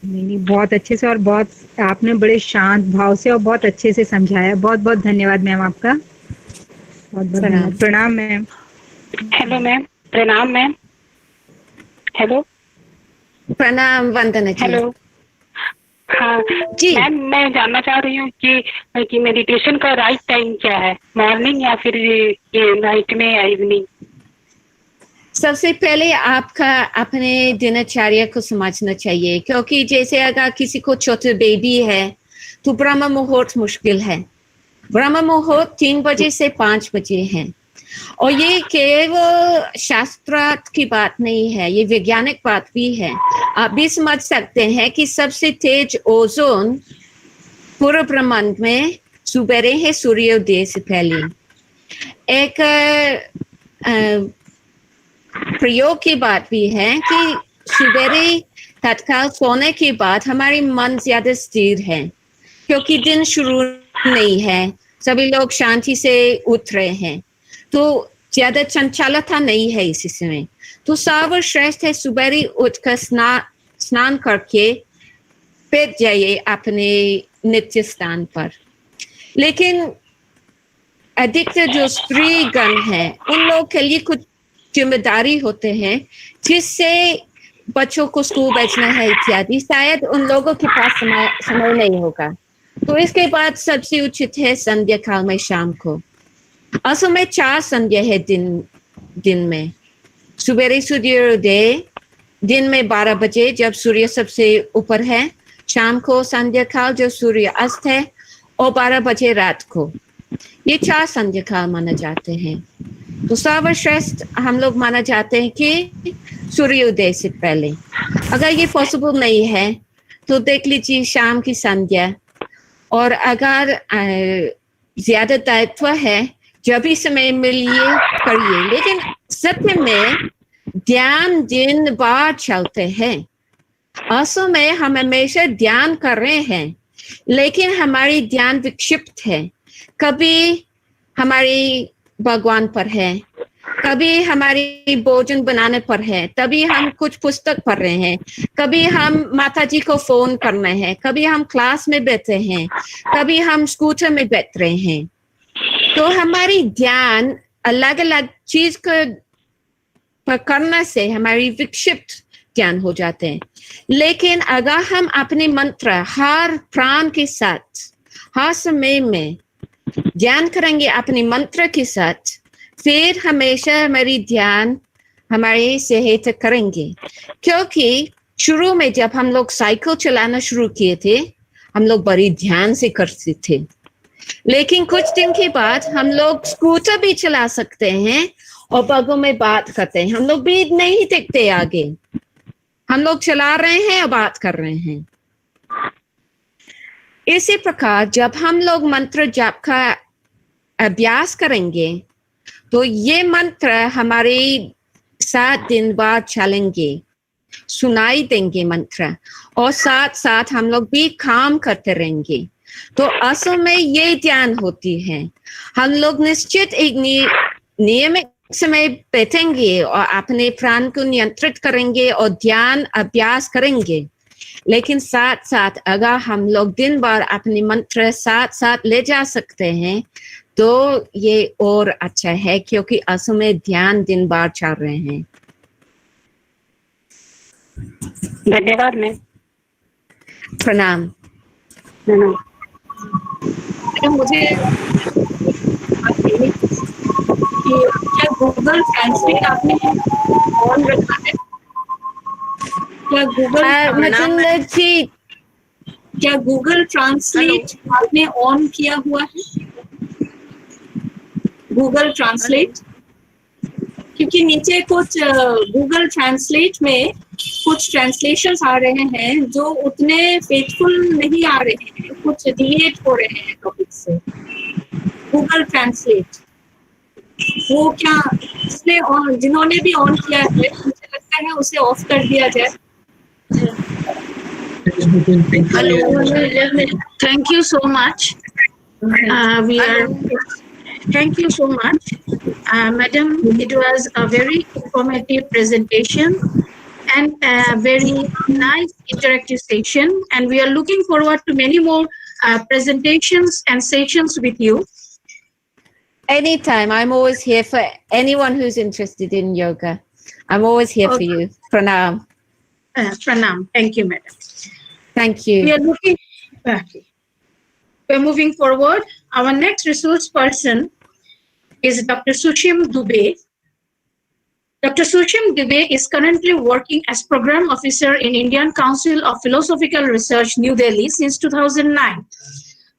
नहीं, बहुत अच्छे से, और बहुत आपने बड़े शांत भाव से और बहुत अच्छे से समझाया। बहुत बहुत धन्यवाद मैम आपका। बहुत बहुत धन्यवाद। प्रणाम मैम। Hello ma'am. प्रणाम मैम। हेलो। प्रणाम वंदना जी। हेलो। हाँ जी मैम, मैं जानना चाह रही हूँ कि मेडिटेशन का राइट टाइम क्या है, मॉर्निंग या फिर ये नाइट में या इवनिंग? सबसे पहले आपका अपने दिनचर्या को समझना चाहिए, क्योंकि जैसे अगर किसी को छोटा बेबी है तो ब्रह्म मुहूर्त मुश्किल है। ब्रह्म मुहूर्त 3 बजे से 5 बजे है, और ये केवल शास्त्रार्थ की बात नहीं है, ये वैज्ञानिक बात भी है। आप भी समझ सकते हैं कि सबसे तेज ओजोन पूरे ब्रह्मांड में सुबह है, सूर्योदय से पहले। एक प्रयोग की बात भी है कि सवेरे तत्काल सोने के बाद हमारी मन ज्यादा स्थिर है, क्योंकि दिन शुरू नहीं है, सभी लोग शांति से उठ रहे हैं, तो ज्यादा चंचलता नहीं है इस समय। तो सर्वश्रेष्ठ है सुबह उठकर स्नान करके फिर जाइए अपने नित्य स्थान पर। लेकिन अधिकतर जो स्त्री गण है उन लोग के लिए कुछ जिम्मेदारी होते हैं, जिससे बच्चों को स्कूल भेजना है इत्यादि, शायद उन लोगों के पास समय नहीं होगा। तो इसके बाद सबसे उचित है संध्या काल में शाम को। असल में 4 संध्या है दिन में। सुबह सूर्योदय दिन में 12 बजे जब सूर्य सबसे ऊपर है, शाम को संध्या काल जब सूर्य अस्त है, और 12 बजे रात को। ये 4 संध्या काल माना जाते हैं। तो सर्वश्रेष्ठ हम लोग माना जाते हैं कि सूर्योदय से पहले। अगर ये पॉसिबल नहीं है तो देख लीजिए शाम की संध्या, और अगर ज्यादा दायित्व है जब भी समय मिलिए करिए। लेकिन सत्य में ध्यान दिन भर चलते हैं। असल में हम हमेशा ध्यान कर रहे हैं, लेकिन हमारी ध्यान विक्षिप्त है। कभी हमारी भगवान पर है, कभी हमारी भोजन बनाने पर है, तभी हम कुछ पुस्तक पढ़ रहे हैं, कभी हम माता जी को फोन करना है, कभी हम क्लास में बैठे हैं, कभी हम स्कूटर में बैठ रहे हैं। तो हमारी ध्यान अलग अलग चीज को करने से हमारी विक्षिप्त ध्यान हो जाते हैं। लेकिन अगर हम अपने मंत्र हर प्राण के साथ हर समय में ध्यान करेंगे अपने मंत्र के साथ, फिर हमेशा हमारी ध्यान हमारी सेहत करेंगे। क्योंकि शुरू में जब हम लोग साइकिल चलाना शुरू किए थे, हम लोग बड़ी ध्यान से करते थे। लेकिन कुछ दिन के बाद हम लोग स्कूटर भी चला सकते हैं और बगों में बात करते हैं। हम लोग भी नहीं देखते आगे, हम लोग चला रहे हैं और बात कर रहे हैं। इसी प्रकार जब हम लोग मंत्र जाप का अभ्यास करेंगे तो ये मंत्र हमारे 7 दिन बाद चलेंगे, सुनाई देंगे मंत्र, और साथ साथ हम लोग भी काम करते रहेंगे। तो असल में ये ध्यान होती है। हम लोग निश्चित एक नियमित समय बैठेंगे और अपने प्राण को नियंत्रित करेंगे और ध्यान अभ्यास करेंगे। लेकिन साथ साथ अगर हम लोग दिन भर अपने मंत्र साथ साथ ले जा सकते हैं तो ये और अच्छा है, क्योंकि असल में ध्यान दिन भर चल रहे हैं। धन्यवाद मैम। प्रणाम। मुझे क्या गूगल ट्रांसलेट आपने ऑन रखा है? क्या गूगल ट्रांसलेट आपने ऑन किया हुआ है? गूगल ट्रांसलेट, क्योंकि नीचे कुछ गूगल ट्रांसलेट में कुछ ट्रांसलेशंस आ रहे हैं जो उतने फेथफुल नहीं आ रहे हैं, कुछ डिलीट हो रहे हैं टॉपिक से। गूगल ट्रांसलेट वो क्या जिन्होंने भी ऑन किया है, मुझे लगता है उसे ऑफ कर दिया जाए। Hello, thank you so much. Thank you so much, Madam. It was a very informative presentation and a very nice interactive session, and we are looking forward to many more presentations and sessions with you. Anytime. I'm always here for anyone who's interested in yoga. I'm always here for you. Pranam. Pranam. Thank you, Madam. Thank you. We are looking. We're moving forward. Our next resource person is Dr. Sushim Dubey. Dr. Sushim Dubey is currently working as Program Officer in Indian Council of Philosophical Research, New Delhi since 2009.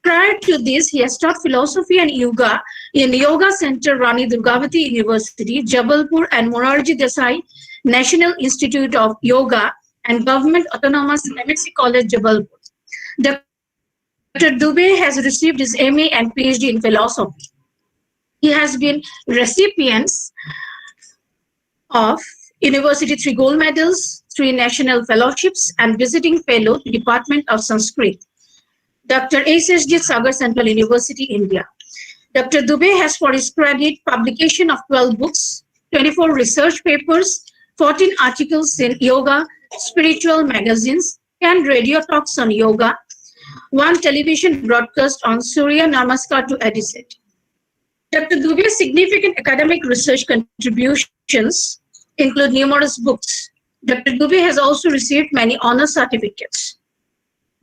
Prior to this, he has taught philosophy and yoga in Yoga Center, Rani Durgavati University, Jabalpur, and Morarji Desai National Institute of Yoga and Government Autonomous MSc College, Jabalpur. Dr. Dubey has received his MA and PhD in philosophy. He has been recipients of University 3 gold medals, 3 national fellowships, and visiting fellow to Department of Sanskrit, Dr. S.S.G. Sagar Central University, India. Dr. Dubey has for his credit publication of 12 books, 24 research papers, 14 articles in yoga, spiritual magazines, and radio talks on yoga, one television broadcast on Surya Namaskar to Edicet. Dr. Dubey's significant academic research contributions include numerous books. Dr. Dubey has also received many honor certificates.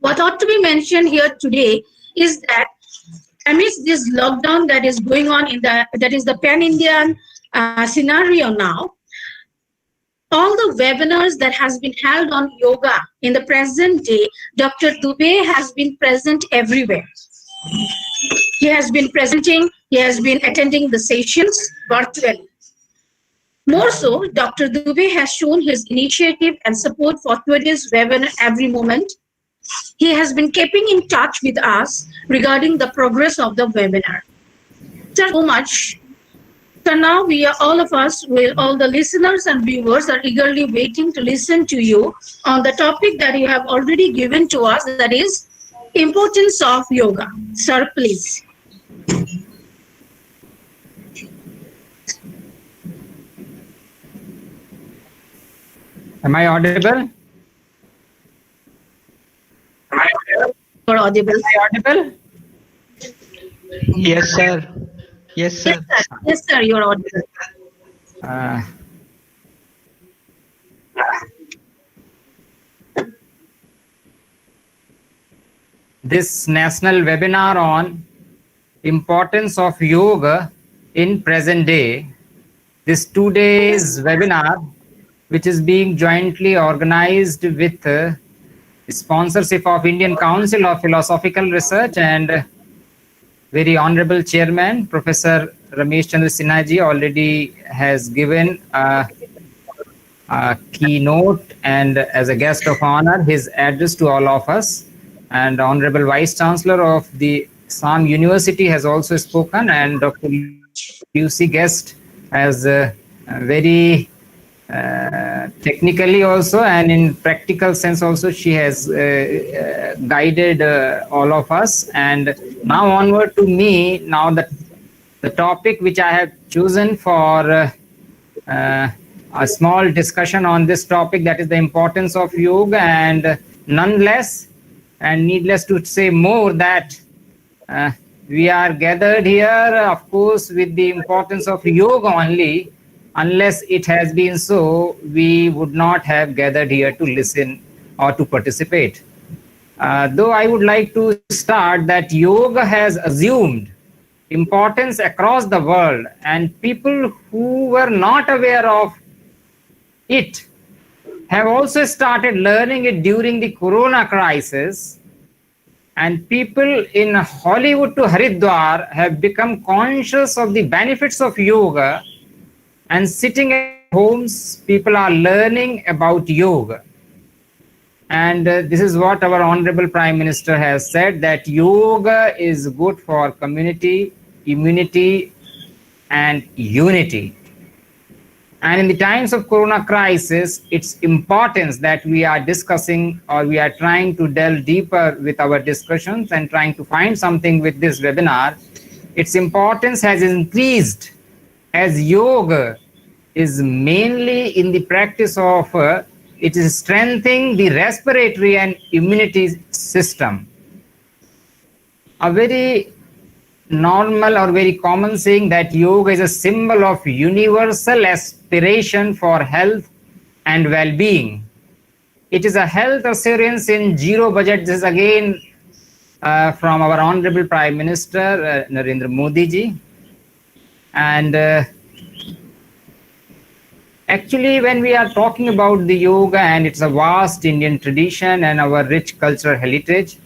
What ought to be mentioned here today is that amidst this lockdown that is going on that is the pan-Indian scenario now, all the webinars that has been held on yoga in the present day, Dr. Dubey has been present everywhere. He has been presenting, he has been attending the sessions virtually. More so, Dr. Dubey has shown his initiative and support for today's webinar every moment. He has been keeping in touch with us regarding the progress of the webinar. So much. So now we are all of us, all the listeners and viewers are eagerly waiting to listen to you on the topic that you have already given to us, that is importance of yoga. Sir, please. Am I audible? You're audible. Am I audible? Yes, sir. Yes, sir. Yes, sir, you're audible. This national webinar on importance of yoga in present day, this 2 days webinar, which is being jointly organized with sponsorship of Indian Council of Philosophical Research and very honorable chairman, Professor Ramesh Chandra Sinha ji already has given a keynote and as a guest of honor his address to all of us. And Honorable Vice Chancellor of the Assam University has also spoken, and Dr. Lucy Guest has very technically also and in practical sense also she has guided all of us. And now onward to me, now the topic which I have chosen for a small discussion on this topic, that is the importance of yoga, and none less and needless to say more that we are gathered here, of course, with the importance of yoga only. Unless it has been so, we would not have gathered here to listen or to participate. Though I would like to start that yoga has assumed importance across the world, and people who were not aware of it have also started learning it during the corona crisis, and people in Hollywood to Haridwar have become conscious of the benefits of yoga, and sitting at homes, people are learning about yoga. And this is what our Honorable Prime Minister has said, that yoga is good for community, immunity, and unity. And in the times of corona crisis, its importance that we are discussing, or we are trying to delve deeper with our discussions and trying to find something with this webinar, its importance has increased as yoga is mainly in the practice of, it is strengthening the respiratory and immunity system. A very normal or very common saying that yoga is a symbol of universal aspiration for health and well-being. It is a health assurance in zero budget. This is again from our Honorable Prime Minister Narendra Modi ji. And actually, when we are talking about the yoga and it's a vast Indian tradition and our rich cultural heritage,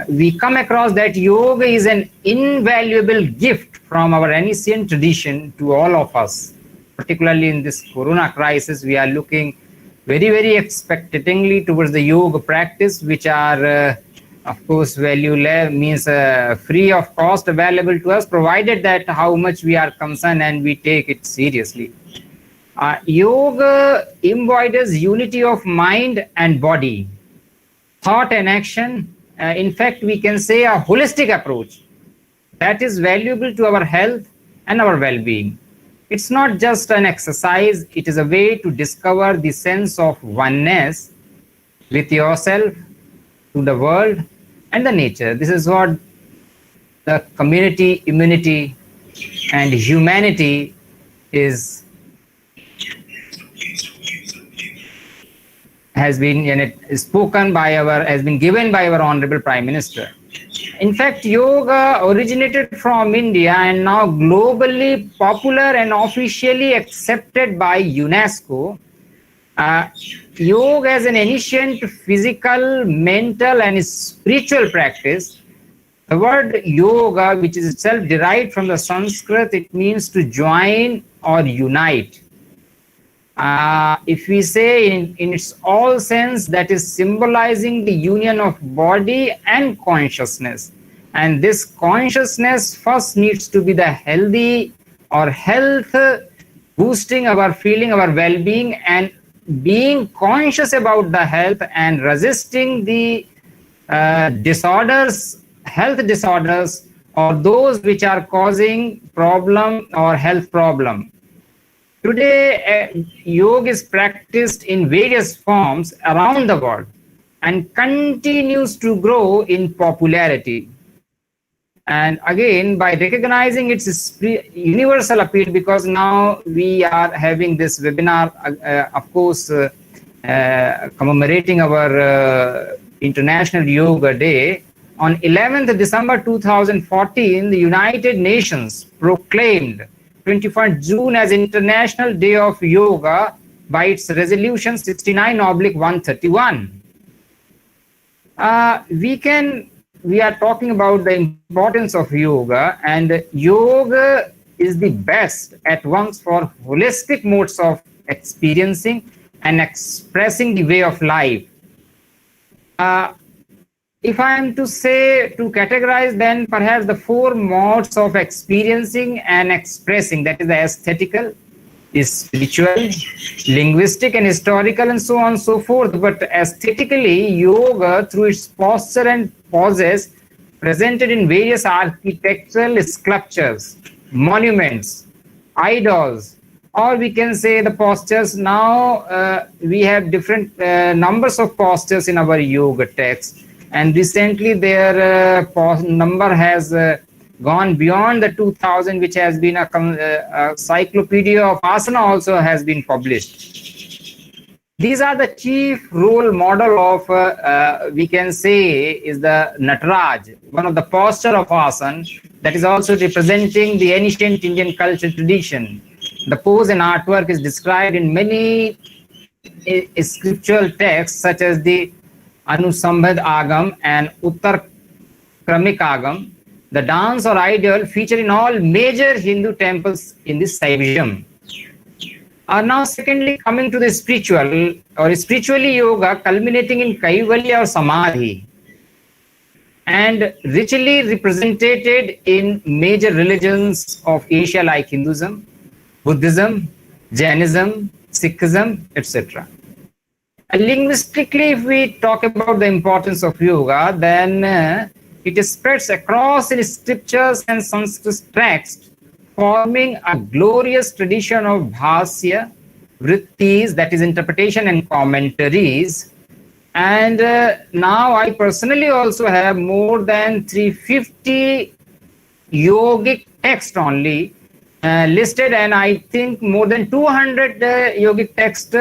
we come across that yoga is an invaluable gift from our ancient tradition to all of us. Particularly in this corona crisis, we are looking very, very expectantly towards the yoga practice, which are, of course, means free of cost available to us, provided that how much we are concerned and we take it seriously. Yoga embodies unity of mind and body, thought and action. In fact, we can say a holistic approach. that is valuable to our health and our well-being. It's not just an exercise, it is a way to discover the sense of oneness with yourself, to the world, and the nature. This is what the community, immunity, and humanity has been spoken by has been given by our Honorable Prime Minister. In fact, yoga originated from India and now globally popular and officially accepted by UNESCO. Yoga as an ancient physical, mental, and spiritual practice. The word yoga, which is itself derived from the Sanskrit, it means to join or unite. If we say in its all sense, that is symbolizing the union of body and consciousness. And this consciousness first needs to be the healthy or health, boosting our feeling, our well-being, and being conscious about the health and resisting the disorders, health disorders, or those which are causing problem or health problem. Today, yoga is practiced in various forms around the world and continues to grow in popularity. And again, by recognizing its universal appeal, because now we are having this webinar, of course, commemorating our International Yoga Day. On 11th December 2014, the United Nations proclaimed 21st June as International Day of Yoga by its resolution 69/131. We are talking about the importance of yoga, and yoga is the best at once for holistic modes of experiencing and expressing the way of life. If I am to say, to categorize, then perhaps the four modes of experiencing and expressing, that is the aesthetical, is spiritual, linguistic, and historical, and so on and so forth. But aesthetically, yoga, through its posture and poses, presented in various architectural sculptures, monuments, idols, or we can say the postures. Now we have different numbers of postures in our yoga text. And recently their number has gone beyond the 2000, which has been a cyclopedia of asana also has been published. These are the chief role model of, we can say, is the Nataraj, one of the posture of asana, that is also representing the ancient Indian culture tradition. The pose and artwork is described in many scriptural texts such as the Anusambhad Agam and Uttar Kramik Agam. The dance or idol feature in all major Hindu temples in this Saivism. Now secondly, coming to the spiritual or spiritually yoga culminating in Kaivalya or Samadhi and richly represented in major religions of Asia like Hinduism, Buddhism, Jainism, Sikhism, etc. Linguistically, if we talk about the importance of yoga, then it spreads across in scriptures and Sanskrit texts, forming a glorious tradition of bhasya, vrittis, that is interpretation and commentaries. And now I personally also have more than 350 yogic texts only listed, and I think more than 200 yogic texts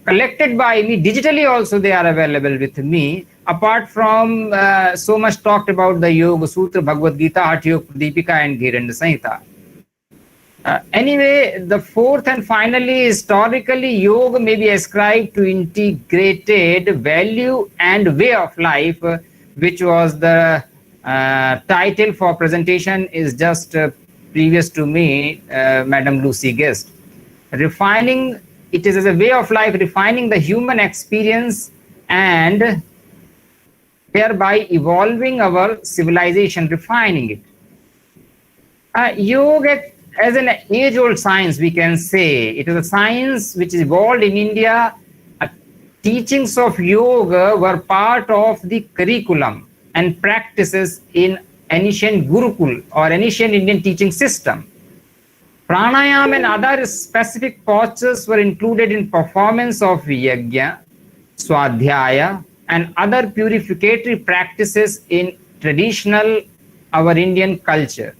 collected by me digitally also. They are available with me, apart from so much talked about the Yoga Sutra, Bhagavad Gita, Hatha Yoga Pradipika, and Giranda Samhita. Anyway, the fourth and finally, historically, yoga may be ascribed to integrated value and way of life, which was the title for presentation is just previous to me, Madam Lucy Guest. Refining, it is as a way of life, refining the human experience and thereby evolving our civilization, refining it. Yoga as an age-old science, we can say. It is a science which evolved in India. Teachings of yoga were part of the curriculum and practices in ancient Gurukul or ancient Indian teaching system. Pranayama and other specific postures were included in performance of yajna, swadhyaya, and other purificatory practices in traditional our Indian culture.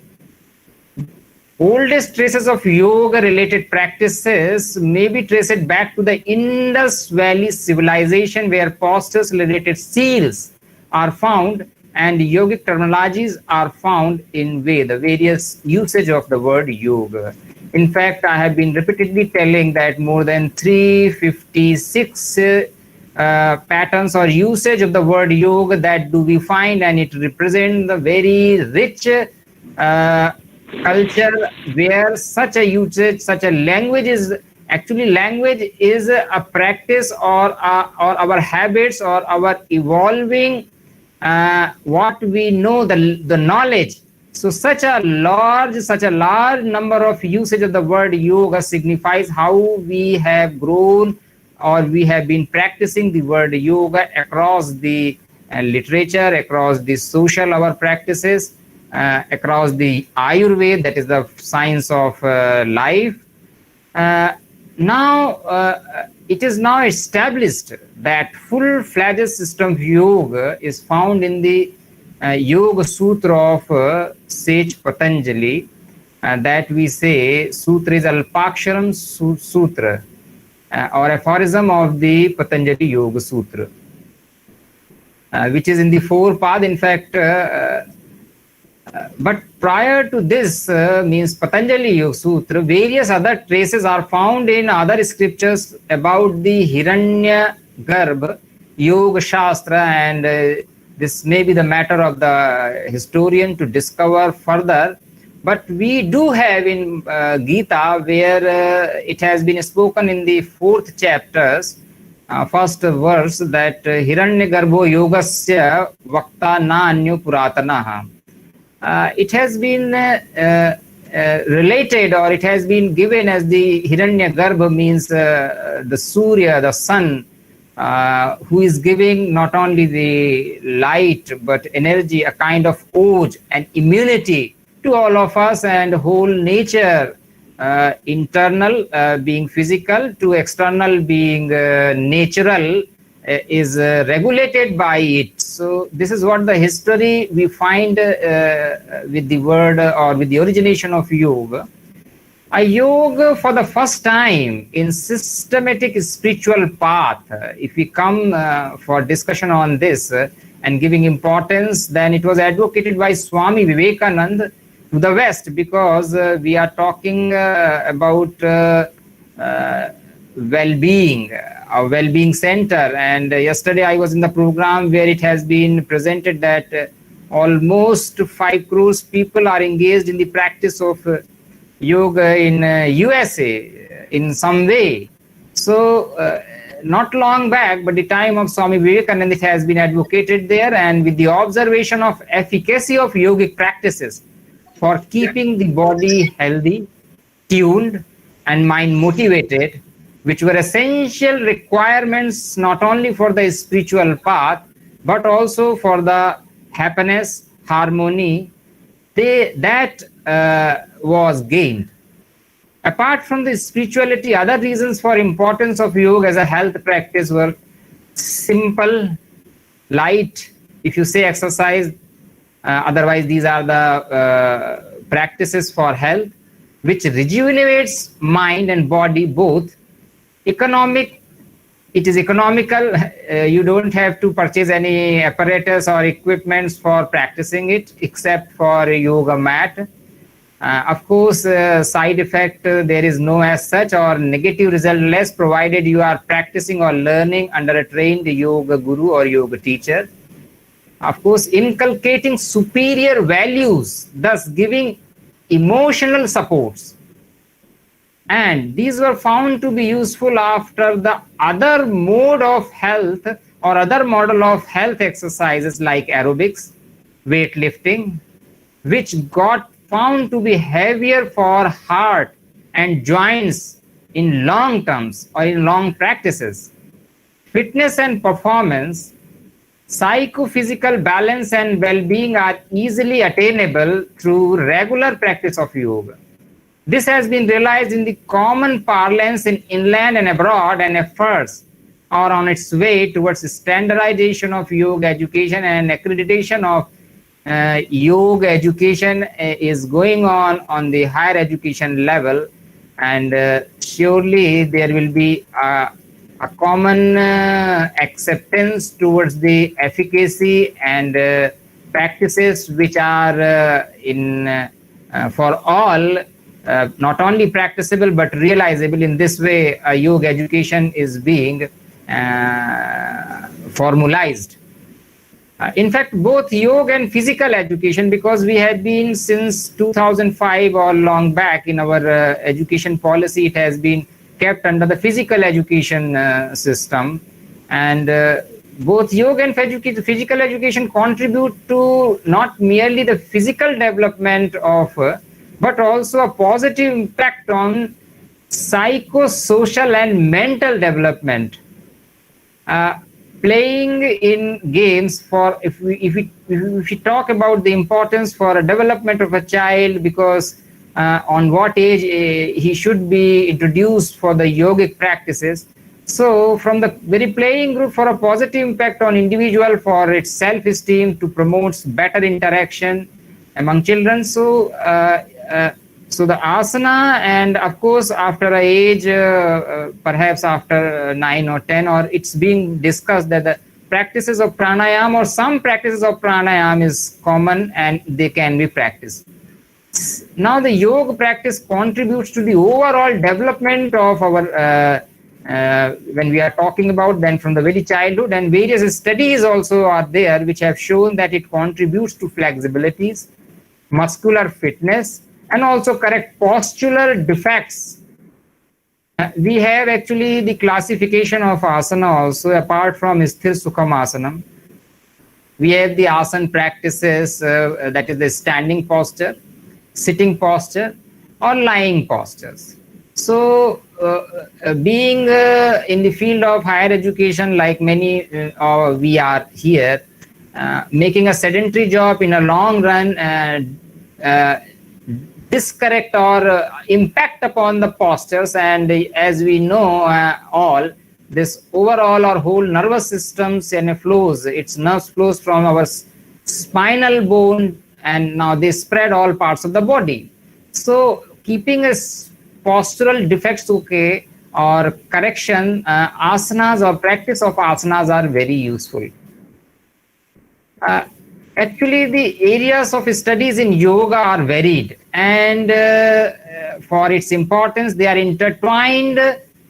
Oldest traces of yoga related practices may be traced back to the Indus Valley civilization, where postures related seals are found and yogic terminologies are found in Veda, various usage of the word yoga. In fact, I have been repeatedly telling that more than 356 patterns or usage of the word yoga that do we find, and it represents the very rich culture where such a usage, such a language is actually, language is a practice or our habits or our evolving what we know, the knowledge. So such a large number of usage of the word yoga signifies how we have grown or we have been practicing the word yoga across the literature, across the social our practices, across the Ayurveda, that is the science of life. Now it is now established that full-fledged system of yoga is found in the Yoga Sutra of sage Patanjali, that we say Sutra is Alpaksharam Sutra, or aphorism of the Patanjali Yoga Sutra, which is in the 4 paths. In fact, but prior to this means Patanjali Yoga Sutra, various other traces are found in other scriptures about the Hiranya Garbha Yoga Shastra, and this may be the matter of the historian to discover further. But we do have in Gita, where it has been spoken in the 4th chapters, first verse, that Hiranya Garbho Yogasya Vakta Na Anyo Puratanaha. It has been related, or it has been given as the Hiranya Garbha means the Surya, the sun, who is giving not only the light but energy, a kind of oj and immunity to all of us, and whole nature, internal being physical to external being natural, is regulated by it. So this is what the history we find with the word or with the origination of yoga. A yoga for the first time in systematic spiritual path, if we come for discussion on this and giving importance, then it was advocated by Swami Vivekananda to the West, because we are talking about well-being, a well-being center. And yesterday I was in the program where it has been presented that almost 5 crores people are engaged in the practice of yoga in USA in some way. So not long back, but the time of Swami Vivekananda, it has been advocated there, and with the observation of efficacy of yogic practices for keeping the body healthy, tuned, and mind motivated, which were essential requirements not only for the spiritual path, but also for the happiness, harmony, that was gained. Apart from the spirituality, other reasons for importance of yoga as a health practice were simple, light, if you say exercise, otherwise these are the practices for health, which rejuvenates mind and body both. Economic, it is economical. You don't have to purchase any apparatus or equipments for practicing it, except for a yoga mat. Of course, side effect, there is no as such, or negative result less, provided you are practicing or learning under a trained yoga guru or yoga teacher. Of course, inculcating superior values, thus giving emotional supports. And these were found to be useful after the other mode of health or other model of health exercises like aerobics, weightlifting, which got found to be heavier for heart and joints in long terms or in long practices. Fitness and performance psychophysical balance and well-being are easily attainable through regular practice of yoga. This has been realized in the common parlance in inland and abroad, and efforts are on its way towards standardization of yoga education, and accreditation of yoga education is going on the higher education level, and surely there will be a common acceptance towards the efficacy and practices which are for all, not only practicable but realizable. In this way, yoga education is being formalized. In fact, both yoga and physical education, because we have been since 2005 or long back in our education policy, it has been kept under the physical education system, and both yoga and physical education contribute to not merely the physical development of, but also a positive impact on psychosocial and mental development. Playing in games, for if we talk about the importance for a development of a child, because on what age he should be introduced for the yogic practices. So from the very playing group, for a positive impact on individual, for its self-esteem, to promote better interaction among children. So so the asana, and of course after a age, perhaps after 9 or 10, or it's being discussed that the practices of pranayama or some practices of pranayama is common and they can be practiced. Now the yoga practice contributes to the overall development of our, when we are talking about then from the very childhood, and various studies also are there which have shown that it contributes to flexibilities, muscular fitness, and also correct postural defects. We have actually the classification of asana also, apart from sthir sukham asanam. We have the asana practices, that is the standing posture, sitting posture, or lying postures. So being in the field of higher education, like many we are here, making a sedentary job in a long run discorrect or impact upon the postures, and as we know all, this overall our whole nervous systems and flows, its nerves flows from our spinal bone, and now they spread all parts of the body. So keeping a postural defects okay, or correction, asanas or practice of asanas are very useful. Actually, the areas of studies in yoga are varied, and for its importance, they are intertwined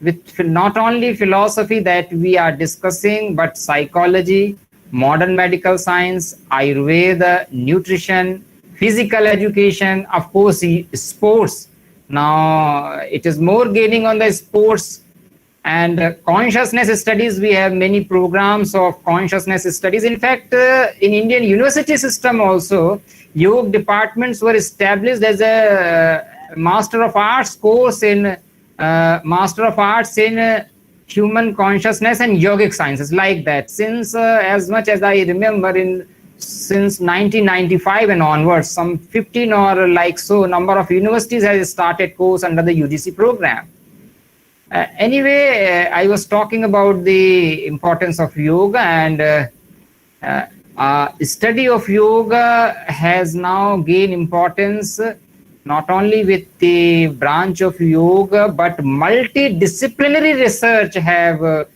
with not only philosophy that we are discussing, but psychology, modern medical science, Ayurveda, nutrition, physical education, of course, sports. Now, it is more gaining on the sports and consciousness studies. We have many programs of consciousness studies. In fact, in Indian university system also, yoga departments were established as a Master of Arts course in human consciousness and yogic sciences, like that. Since as much as I remember, since 1995 and onwards, some 15 or like so number of universities has started course under the UGC program. Anyway, I was talking about the importance of yoga, and study of yoga has now gained importance not only with the branch of yoga, but multidisciplinary research have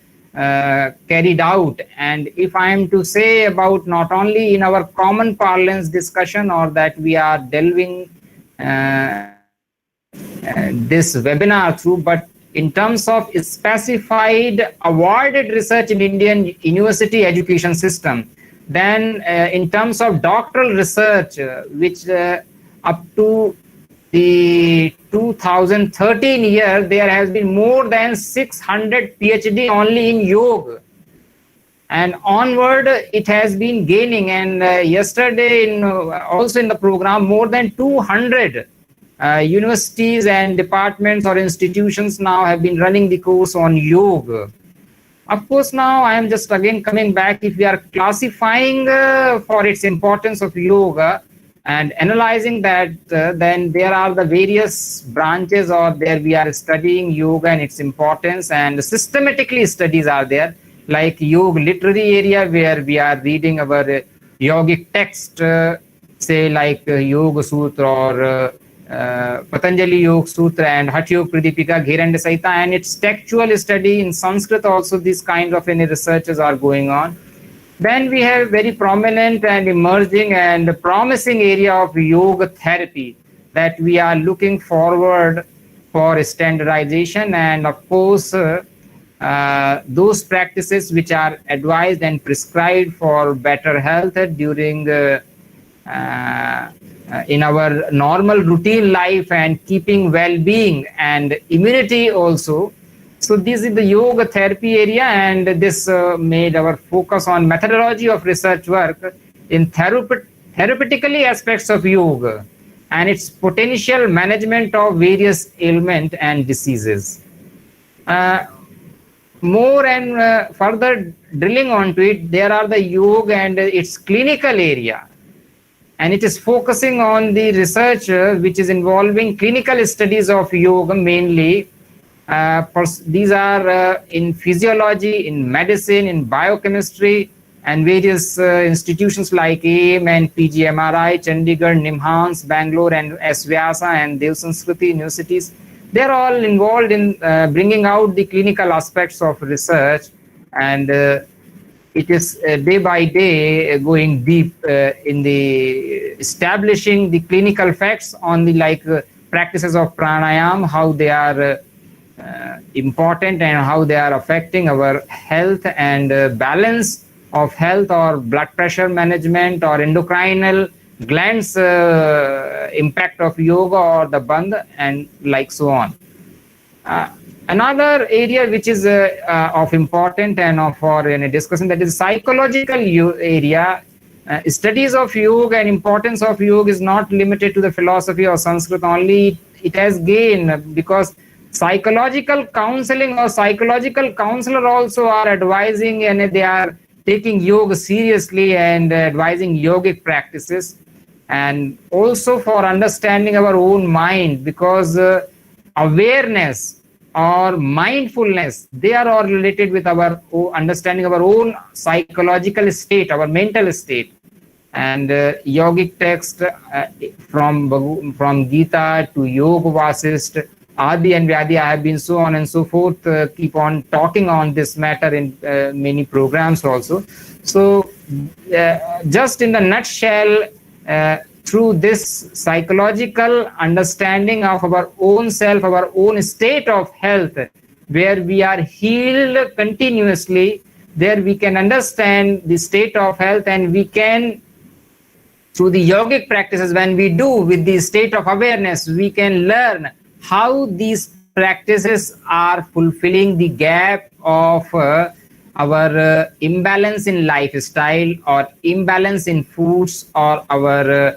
carried out. And if I am to say about not only in our common parlance discussion, or that we are delving this webinar through, but in terms of specified awarded research in Indian university education system, then in terms of doctoral research, which up to the 2013 year, there has been more than 600 PhD only in yoga, and onward it has been gaining. And yesterday also in the program, more than 200 universities and departments or institutions now have been running the course on yoga. Of course, now I am just again coming back. If we are classifying for its importance of yoga and analyzing that, then there are the various branches, or there we are studying yoga and its importance, and systematically studies are there, like yoga literary area, where we are reading our yogic text, say like Yoga Sutra or Patanjali Yoga Sutra and Hatha Yoga Pradipika, Ghiranda Saita, and its textual study in Sanskrit also. These kind of any researches are going on. Then we have very prominent and emerging and promising area of yoga therapy that we are looking forward for standardization, and of course those practices which are advised and prescribed for better health during in our normal routine life and keeping well-being and immunity also. So this is the yoga therapy area, and this made our focus on methodology of research work in therapeutically aspects of yoga and its potential management of various ailments and diseases. More and further drilling onto it, there are the yoga and its clinical area, and it is focusing on the research which is involving clinical studies of yoga mainly. These are in physiology, in medicine, in biochemistry, and various institutions like AIM and PGMRI, Chandigarh, Nimhans, Bangalore, and S. Vyasa and Dev Sanskriti universities. They are all involved in bringing out the clinical aspects of research, and it is day by day going deep in the establishing the clinical facts on the practices of pranayam, how they are important and how they are affecting our health and balance of health, or blood pressure management, or endocrinal glands impact of yoga or the bandh, and like so on. Another area which is of important and for any discussion, that is psychological area. Studies of yoga and importance of yoga is not limited to the philosophy or Sanskrit only. It has gained because psychological counseling or psychological counselor also are advising, and they are taking yoga seriously and advising yogic practices, and also for understanding our own mind, because awareness or mindfulness, they are all related with our understanding of our own psychological state, our mental state. And yogic text from Gita to Yoga Vasist, Adi and Vyadi, I have been so on and so forth, keep on talking on this matter in many programs also. So just in the nutshell, through this psychological understanding of our own self, our own state of health, where we are healed continuously, there we can understand the state of health, and we can, through the yogic practices, when we do with the state of awareness, we can learn how these practices are fulfilling the gap of our imbalance in lifestyle, or imbalance in foods, or our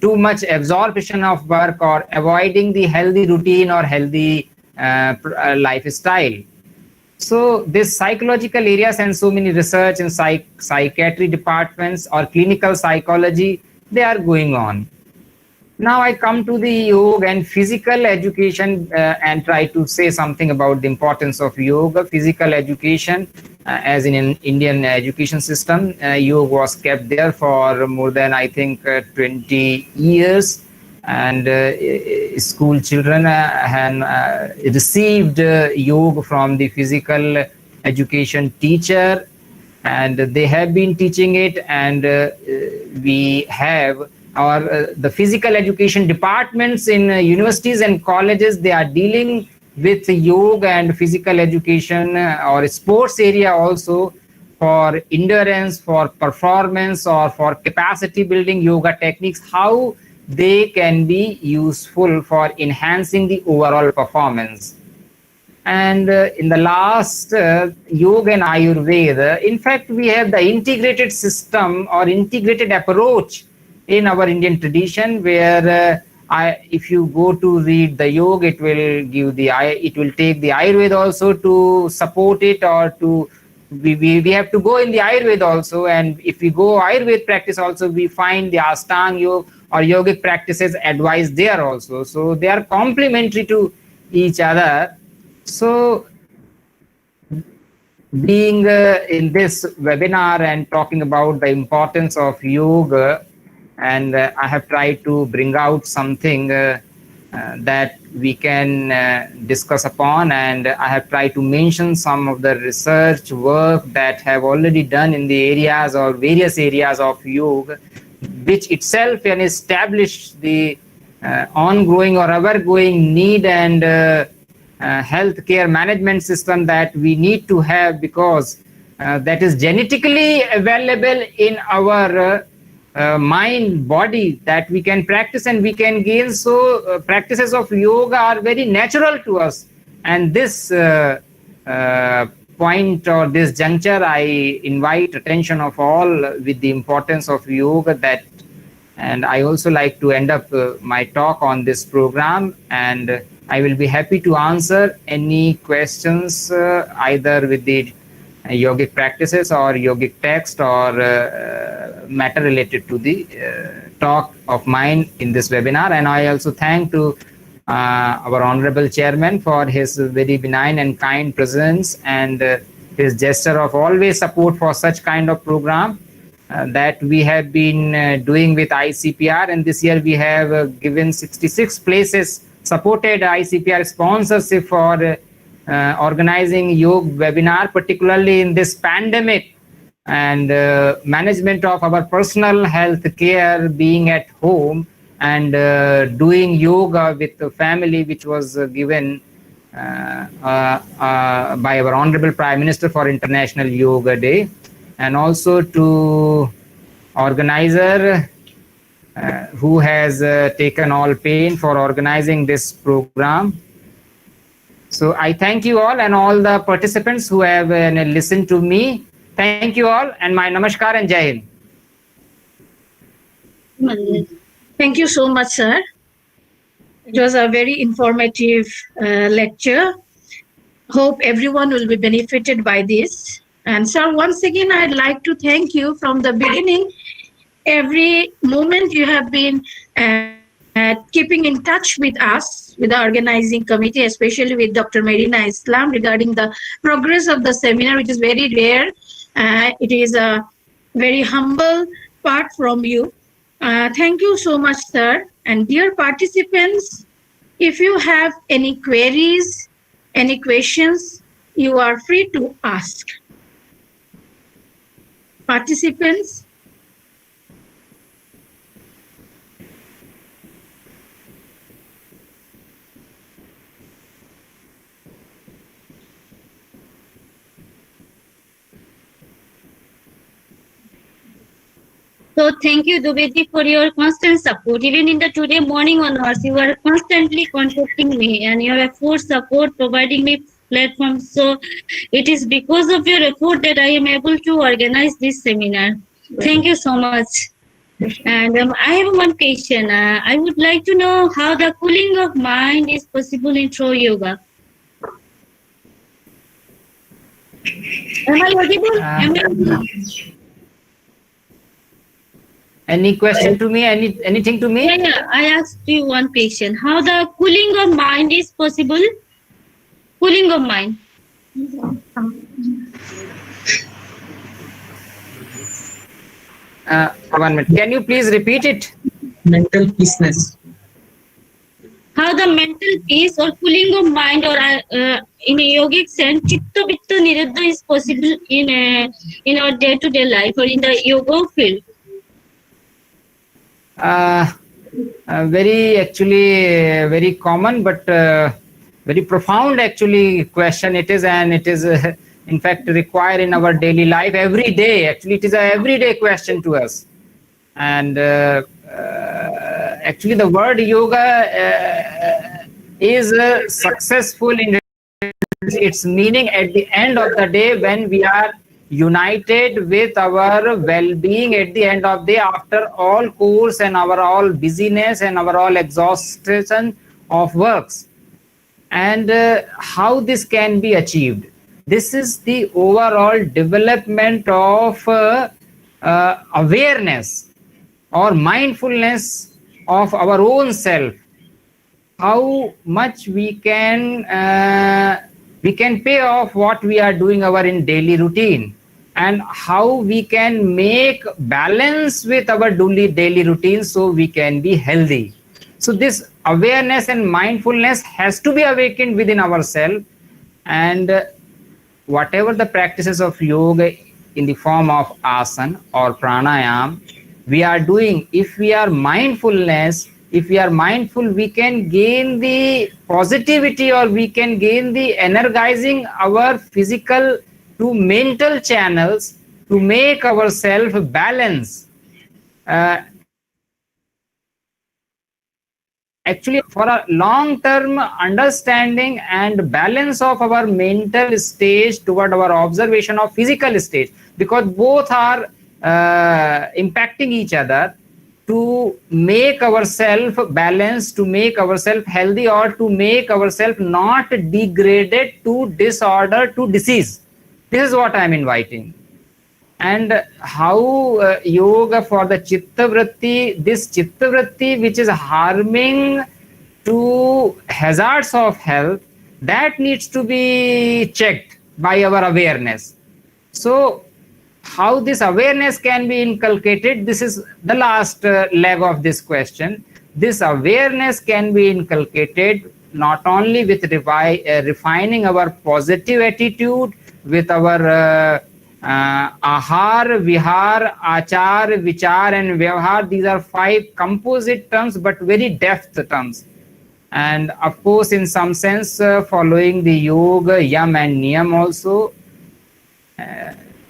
too much absorption of work, or avoiding the healthy routine or healthy lifestyle. So this psychological areas and so many research in psychiatry departments or clinical psychology, they are going on. Now I come to the yoga and physical education and try to say something about the importance of yoga. Physical education, as in an Indian education system, yoga was kept there for more than, I think, 20 years. And school children received yoga from the physical education teacher, and they have been teaching it, and we have the physical education departments in universities and colleges, they are dealing with yoga and physical education or sports area also, for endurance, for performance, or for capacity building yoga techniques, how they can be useful for enhancing the overall performance. And in the last, yoga and Ayurveda, in fact, we have the integrated system or integrated approach in our Indian tradition, where if you go to read the yoga, it will give it will take the Ayurveda also to support it, or to we have to go in the Ayurveda also. And if we go Ayurveda practice also, we find the Ashtanga yoga or yogic practices advised there also. So they are complementary to each other. So being in this webinar and talking about the importance of yoga, and I have tried to bring out something that we can discuss upon, and I have tried to mention some of the research work that have already done in the areas or various areas of yoga, which itself can establish the ongoing or ever-going need and healthcare management system that we need to have, because that is genetically available in our mind, body, that we can practice and we can gain. So practices of yoga are very natural to us. And this point or this juncture, I invite attention of all with the importance of yoga. And I also like to end up my talk on this program, and I will be happy to answer any questions either with the yogic practices or yogic text or matter related to the talk of mine in this webinar. And I also thank to our honorable chairman for his very benign and kind presence and his gesture of always support for such kind of program that we have been doing with ICPR. And this year we have given 66 places, supported ICPR sponsorship for organizing yoga webinar, particularly in this pandemic, and management of our personal health care, being at home and doing yoga with the family, which was given by our Honorable Prime Minister for International Yoga Day. And also to organizer who has taken all pain for organizing this program. So I thank you all and all the participants who have listened to me. Thank you all, and my namaskar and jai Hind. Thank you so much, sir. It was a very informative lecture. Hope everyone will be benefited by this. And sir, once again, I'd like to thank you from the beginning. Every moment you have been keeping in touch with us, with the organizing committee, especially with Dr. Marina Islam regarding the progress of the seminar, which is very rare. It is a very humble part from you. Thank you so much, sir. And dear participants, if you have any queries, any questions, you are free to ask. Participants, So thank you, Dubey, for your constant support. Even in the today morning onwards, you are constantly contacting me, and your effort, support, providing me platform. So it is because of your effort that I am able to organize this seminar. Thank you so much. And I have one question. I would like to know how the cooling of mind is possible in through yoga. Am I audible? Any question to me? Anything to me? Yeah. I asked you one question. How the cooling of mind is possible? Cooling of mind. 1 minute. Can you please repeat it? Mental peaceness. How the mental peace or cooling of mind, or in a yogic sense, chitta vitta niruddha is possible in our day-to-day life or in the yoga field? Very common, but very profound actually question it is, and it is in fact required in our daily life every day. Actually, it is a everyday question to us. And actually the word yoga is successful in its meaning at the end of the day when we are united with our well-being at the end of the day, after all course and our all busyness and our all exhaustion of works. And how this can be achieved? This is the overall development of awareness or mindfulness of our own self. How much we can pay off what we are doing our in daily routine, and how we can make balance with our daily routine so we can be healthy. So this awareness and mindfulness has to be awakened within ourselves, and whatever the practices of yoga in the form of asana or pranayam we are doing, if we are mindfulness, if we are mindful, we can gain the positivity, or we can gain the energizing our physical to mental channels to make ourselves balance. Actually, for a long-term understanding and balance of our mental stage toward our observation of physical stage, because both are impacting each other, to make ourselves balanced, to make ourselves healthy, or to make ourselves not degraded to disorder, to disease. This is what I am inviting. And how yoga for the chitta vritti, this chitta vritti which is harming to hazards of health, that needs to be checked by our awareness. So how this awareness can be inculcated, this is the last leg of this question. This awareness can be inculcated not only with refining our positive attitude, with our ahar, vihar, achar, vichar and vyavhar. These are 5 composite terms but very depth terms. And of course, in some sense, following the yoga, yam and niyam also.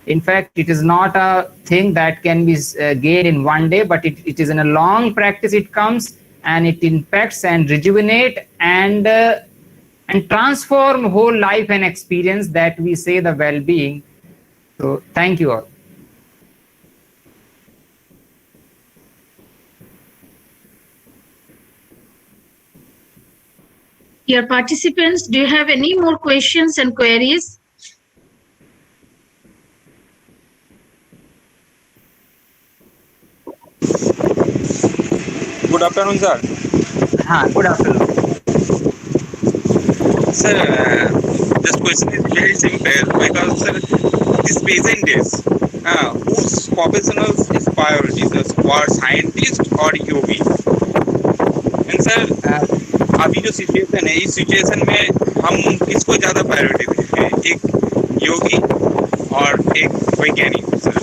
In fact, it is not a thing that can be gained in one day, but it is in a long practice it comes, and it impacts and rejuvenate and transform whole life and experience, that we say the well-being. So thank you all. Dear participants, do you have any more questions and queries? Good afternoon, sir. Good afternoon. Sir, this question is very simple because, sir, these present days, whose professionals is priority, or scientist or yogi? And sir, अभी जो situation है, इस situation में हम किसको ज्यादा priority देते हैं, एक योगी और एक वैज्ञानिक? Sir,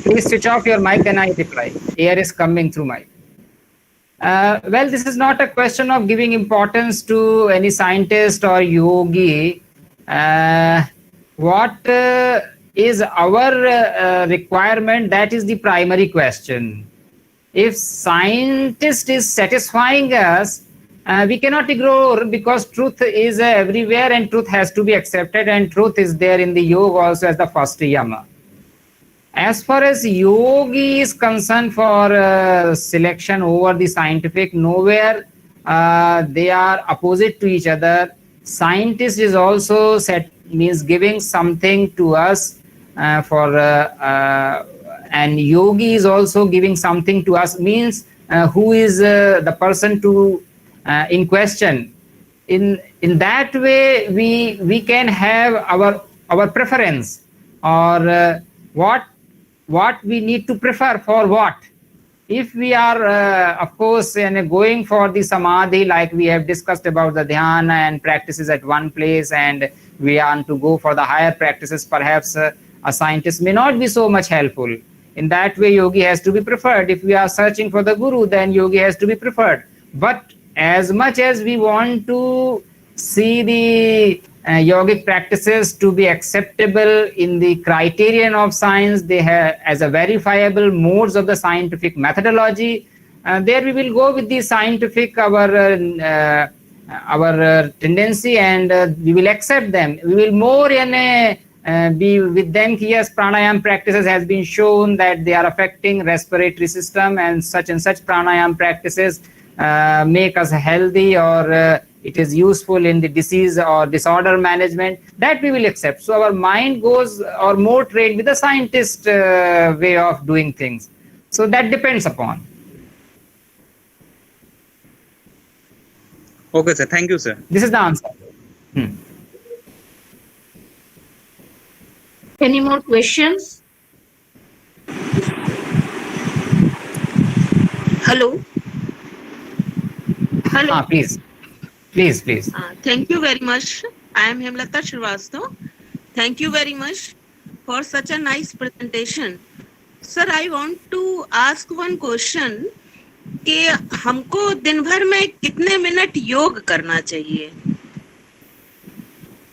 please switch off your mic and I reply. Air is coming through mic. Well, this is not a question of giving importance to any scientist or yogi. What is our requirement? That is the primary question. If scientist is satisfying us, we cannot ignore, because truth is everywhere and truth has to be accepted, and truth is there in the yoga also as the first yama. As far as yogi is concerned, for selection over the scientific, nowhere they are opposite to each other. Scientist is also means giving something to us and yogi is also giving something to us, means who is the person to in question. In that way, we can have our preference, or what we need to prefer for what. If we are, of course, going for the samadhi, like we have discussed about the dhyana and practices at one place, and we want to go for the higher practices, perhaps a scientist may not be so much helpful. In that way, yogi has to be preferred. If we are searching for the guru, then yogi has to be preferred. But as much as we want to see the yogic practices to be acceptable in the criterion of science, they have as a verifiable modes of the scientific methodology, there we will go with the scientific, our our tendency, and we will accept them. We will more be with them. Yes, pranayam practices has been shown that they are affecting respiratory system, and such pranayam practices make us healthy, or it is useful in the disease or disorder management. That we will accept. So our mind goes or more trained with the scientist way of doing things. So that depends upon. Okay, sir. Thank you, sir. This is the answer. Any more questions? Hello. Hello. Please. Thank you very much. I am Hemlata Srivastava. Thank you very much for such a nice presentation. Sir, I want to ask one question कि हमको दिन भर में कितने minute योग करना चाहिए?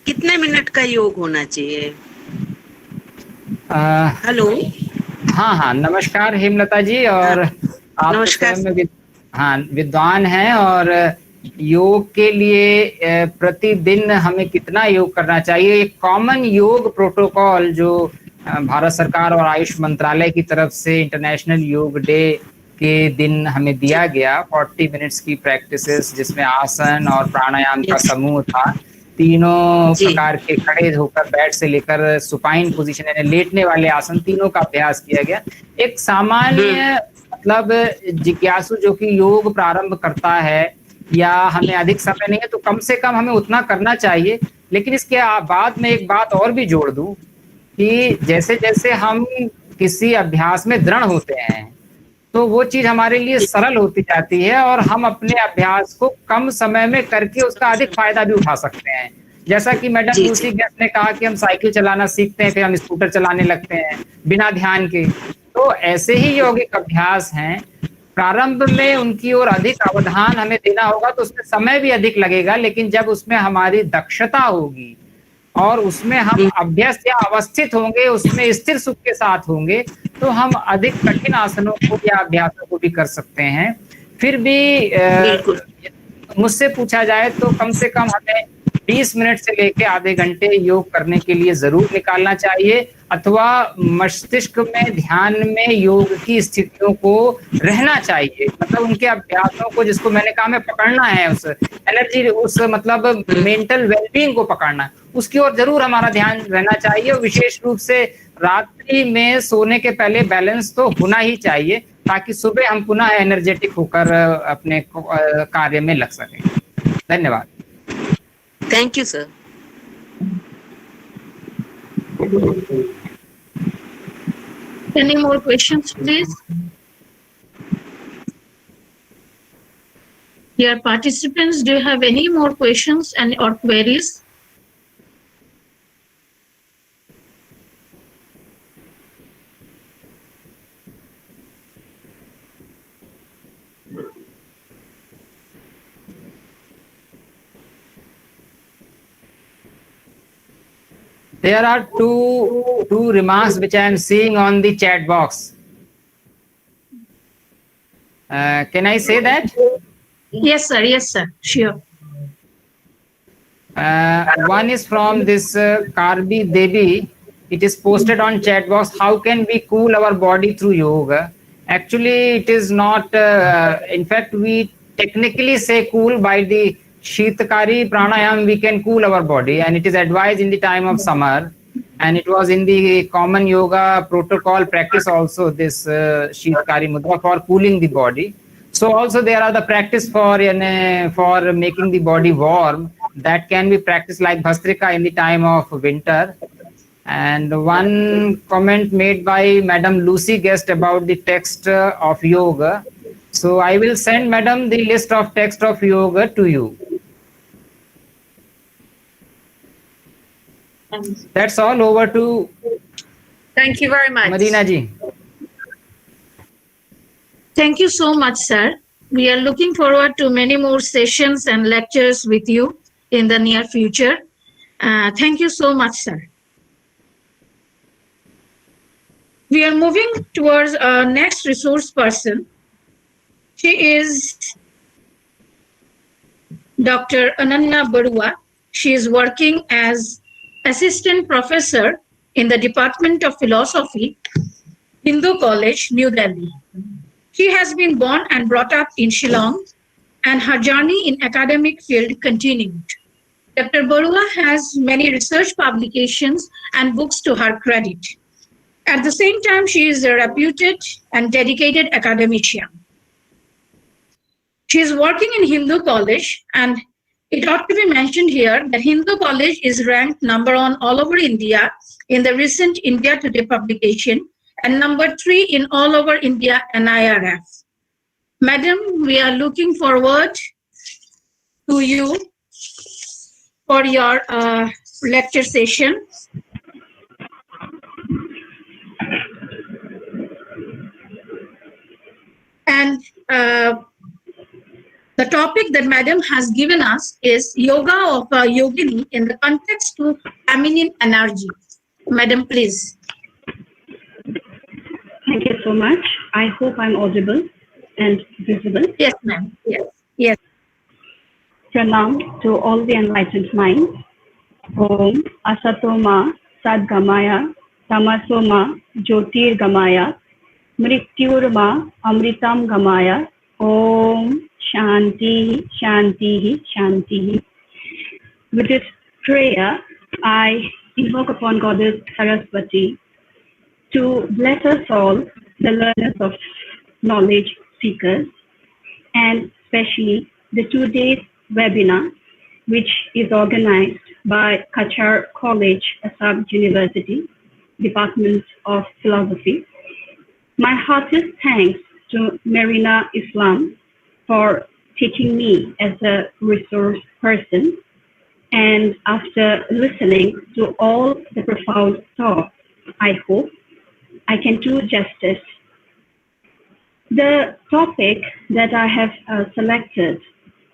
कितने मिनट का योग होना चाहिए? हेलो. हाँ, नमस्कार हेमलता जी, और आप विद्वान हैं, और योग के लिए प्रतिदिन हमें कितना योग करना चाहिए? एक कॉमन योग प्रोटोकॉल जो भारत सरकार और आयुष मंत्रालय की तरफ से इंटरनेशनल योग डे के दिन हमें दिया गया, 40 मिनट्स की प्रैक्टिसेस, जिसमें आसन और प्राणायाम का समूह था। तीनों प्रकार के खड़े होकर, बैठ से लेकर सुपाइन पोजीशन यानी लेटने वाले आसन, तीनों का अभ्यास किया गया। एक सामान्य मतलब जिज्ञासु जो कि योग प्रारंभ करता है, या हमें अधिक समय नहीं है, तो कम से कम हमें उतना करना चाहिए। लेकिन इसके बाद में एक बात और भी जोड़ दूं कि जैसे जैसे हम किसी अभ्यास में दृढ़ होते हैं, तो वो चीज हमारे लिए सरल होती जाती है, और हम अपने अभ्यास को कम समय में करके उसका अधिक फायदा भी उठा सकते हैं। जैसा कि मैडम लूसी गेस्ट ने कहा कि हम साइकिल चलाना सीखते हैं, फिर हम स्कूटर चलाने लगते हैं बिना ध्यान के। तो ऐसे ही यौगिक अभ्यास हैं, प्रारंभ में उनकी ओर अधिक अवधान हमें देना होगा, तो उसमें समय भी अधिक लगेगा, लेकिन जब उसमें हमारी दक्षता होगी और उसमें हम अभ्यस्त या अवस्थित होंगे, उसमें स्थिर सुख के साथ होंगे, तो हम अधिक कठिन आसनों को या अभ्यासों को भी कर सकते हैं। फिर भी मुझसे पूछा जाए तो कम से कम हमें 20 मिनट से लेकर आधे घंटे योग करने के लिए जरूर निकालना चाहिए, अथवा मस्तिष्क में ध्यान में योग की स्थितियों को रहना चाहिए, मतलब उनके अभ्यासों को, जिसको मैंने कहा हमें पकड़ना है, उस एनर्जी, उस मतलब मेंटल वेलबींग को पकड़ना, उसकी ओर जरूर हमारा ध्यान रहना चाहिए। और विशेष रूप से रात्रि में सोने के पहले बैलेंस तो होना ही चाहिए, ताकि सुबह हम पुनः एनर्जेटिक होकर अपने कार्य में लग सकें। धन्यवाद। Thank you, sir. Any more questions, please? Dear participants, do you have any more questions or queries? There are two remarks which I am seeing on the chat box. Can I say that? Yes, sir. Yes, sir. Sure. One is from this Karbi Devi. It is posted on chat box. How can we cool our body through yoga? Actually, it is not. In fact, we technically say cool by the Shitakari pranayam. We can cool our body, and it is advised in the time of summer. And it was in the common yoga protocol practice also, this Shitakari mudra for cooling the body. So also there are the practice for making the body warm, that can be practiced like Bhastrika in the time of winter. And one comment made by Madam Lucy Guest about the text of yoga. So I will send Madam the list of text of yoga to you. That's all. Over to. Thank you very much. Marina ji. Thank you so much, sir. We are looking forward to many more sessions and lectures with you in the near future. Thank you so much, sir. We are moving towards our next resource person. She is Dr. Ananya Barua. She is working as assistant professor in the Department of Philosophy, Hindu College, New Delhi. She has been born and brought up in Shillong, and her journey in academic field continued. Dr. Barua has many research publications and books to her credit. At the same time, she is a reputed and dedicated academician. She is working in Hindu College, and it ought to be mentioned here that Hindu College is ranked number 1 all over India in the recent India Today publication and number 3 in all over India NIRF. Madam, we are looking forward to you for your lecture session. And the topic that Madam has given us is Yoga of a Yogini in the context to feminine energy. Madam, please. Thank you so much. I hope I'm audible and visible. Yes, ma'am. Yes. Yes. Pranam to all the enlightened minds. Om Asatoma Sadgamaya Tamasoma Jyotir Gamaya Mrityurma Amritam Gamaya. Om Shanti Shanti Shanti. With this prayer, I invoke upon Goddess Saraswati to bless us all, the learners of knowledge seekers, and especially the 2 days webinar, which is organized by Kachar College, Assam University, Department of Philosophy. My heartiest thanks to Marina Islam for taking me as a resource person, and after listening to all the profound thoughts, I hope I can do justice. The topic that I have selected,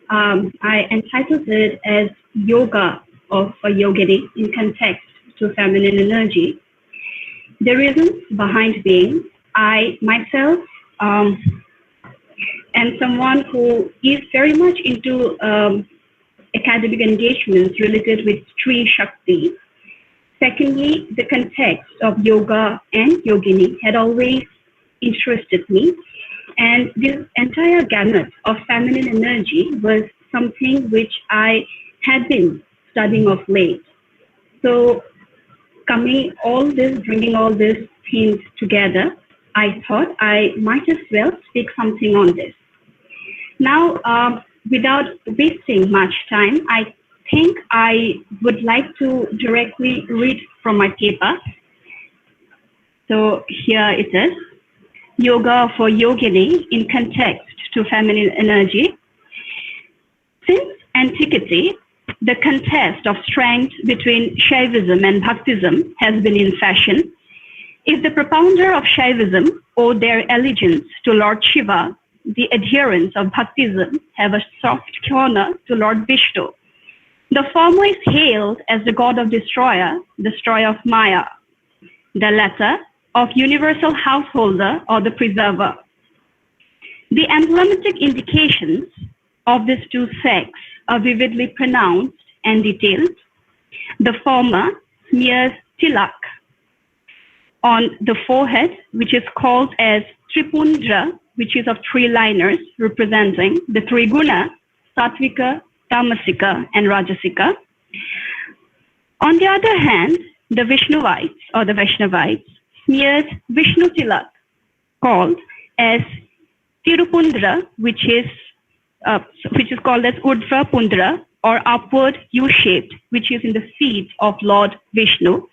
I entitled it as Yoga of a Yogini in context to feminine energy. The reasons behind being, I myself am someone who is very much into academic engagements related with Sri Shakti. Secondly, the context of yoga and yogini had always interested me, and this entire gamut of feminine energy was something which I had been studying of late. So bringing all these things together, I thought I might as well speak something on this. Now, without wasting much time, I think I would like to directly read from my paper. So here it is. Yoga for Yogini in context to feminine energy. Since antiquity, the contest of strength between Shaivism and Bhaktism has been in fashion. If the propounder of Shaivism owe their allegiance to Lord Shiva, the adherents of Bhaktism have a soft corner to Lord Vishnu. The former is hailed as the god of destroyer of Maya. The latter of universal householder or the preserver. The emblematic indications of these two sects are vividly pronounced and detailed. The former smears tilak on the forehead, which is called as Tripundra, which is of 3 liners representing the 3 guna, Sattvika, Tamasika, and Rajasika. On the other hand, the Vishnuvites or the Vaishnavites smeared Vishnu tilak, called as Tirupundra, which is called as Urdhva Pundra, or upward U-shaped, which is in the feet of Lord Vishnu.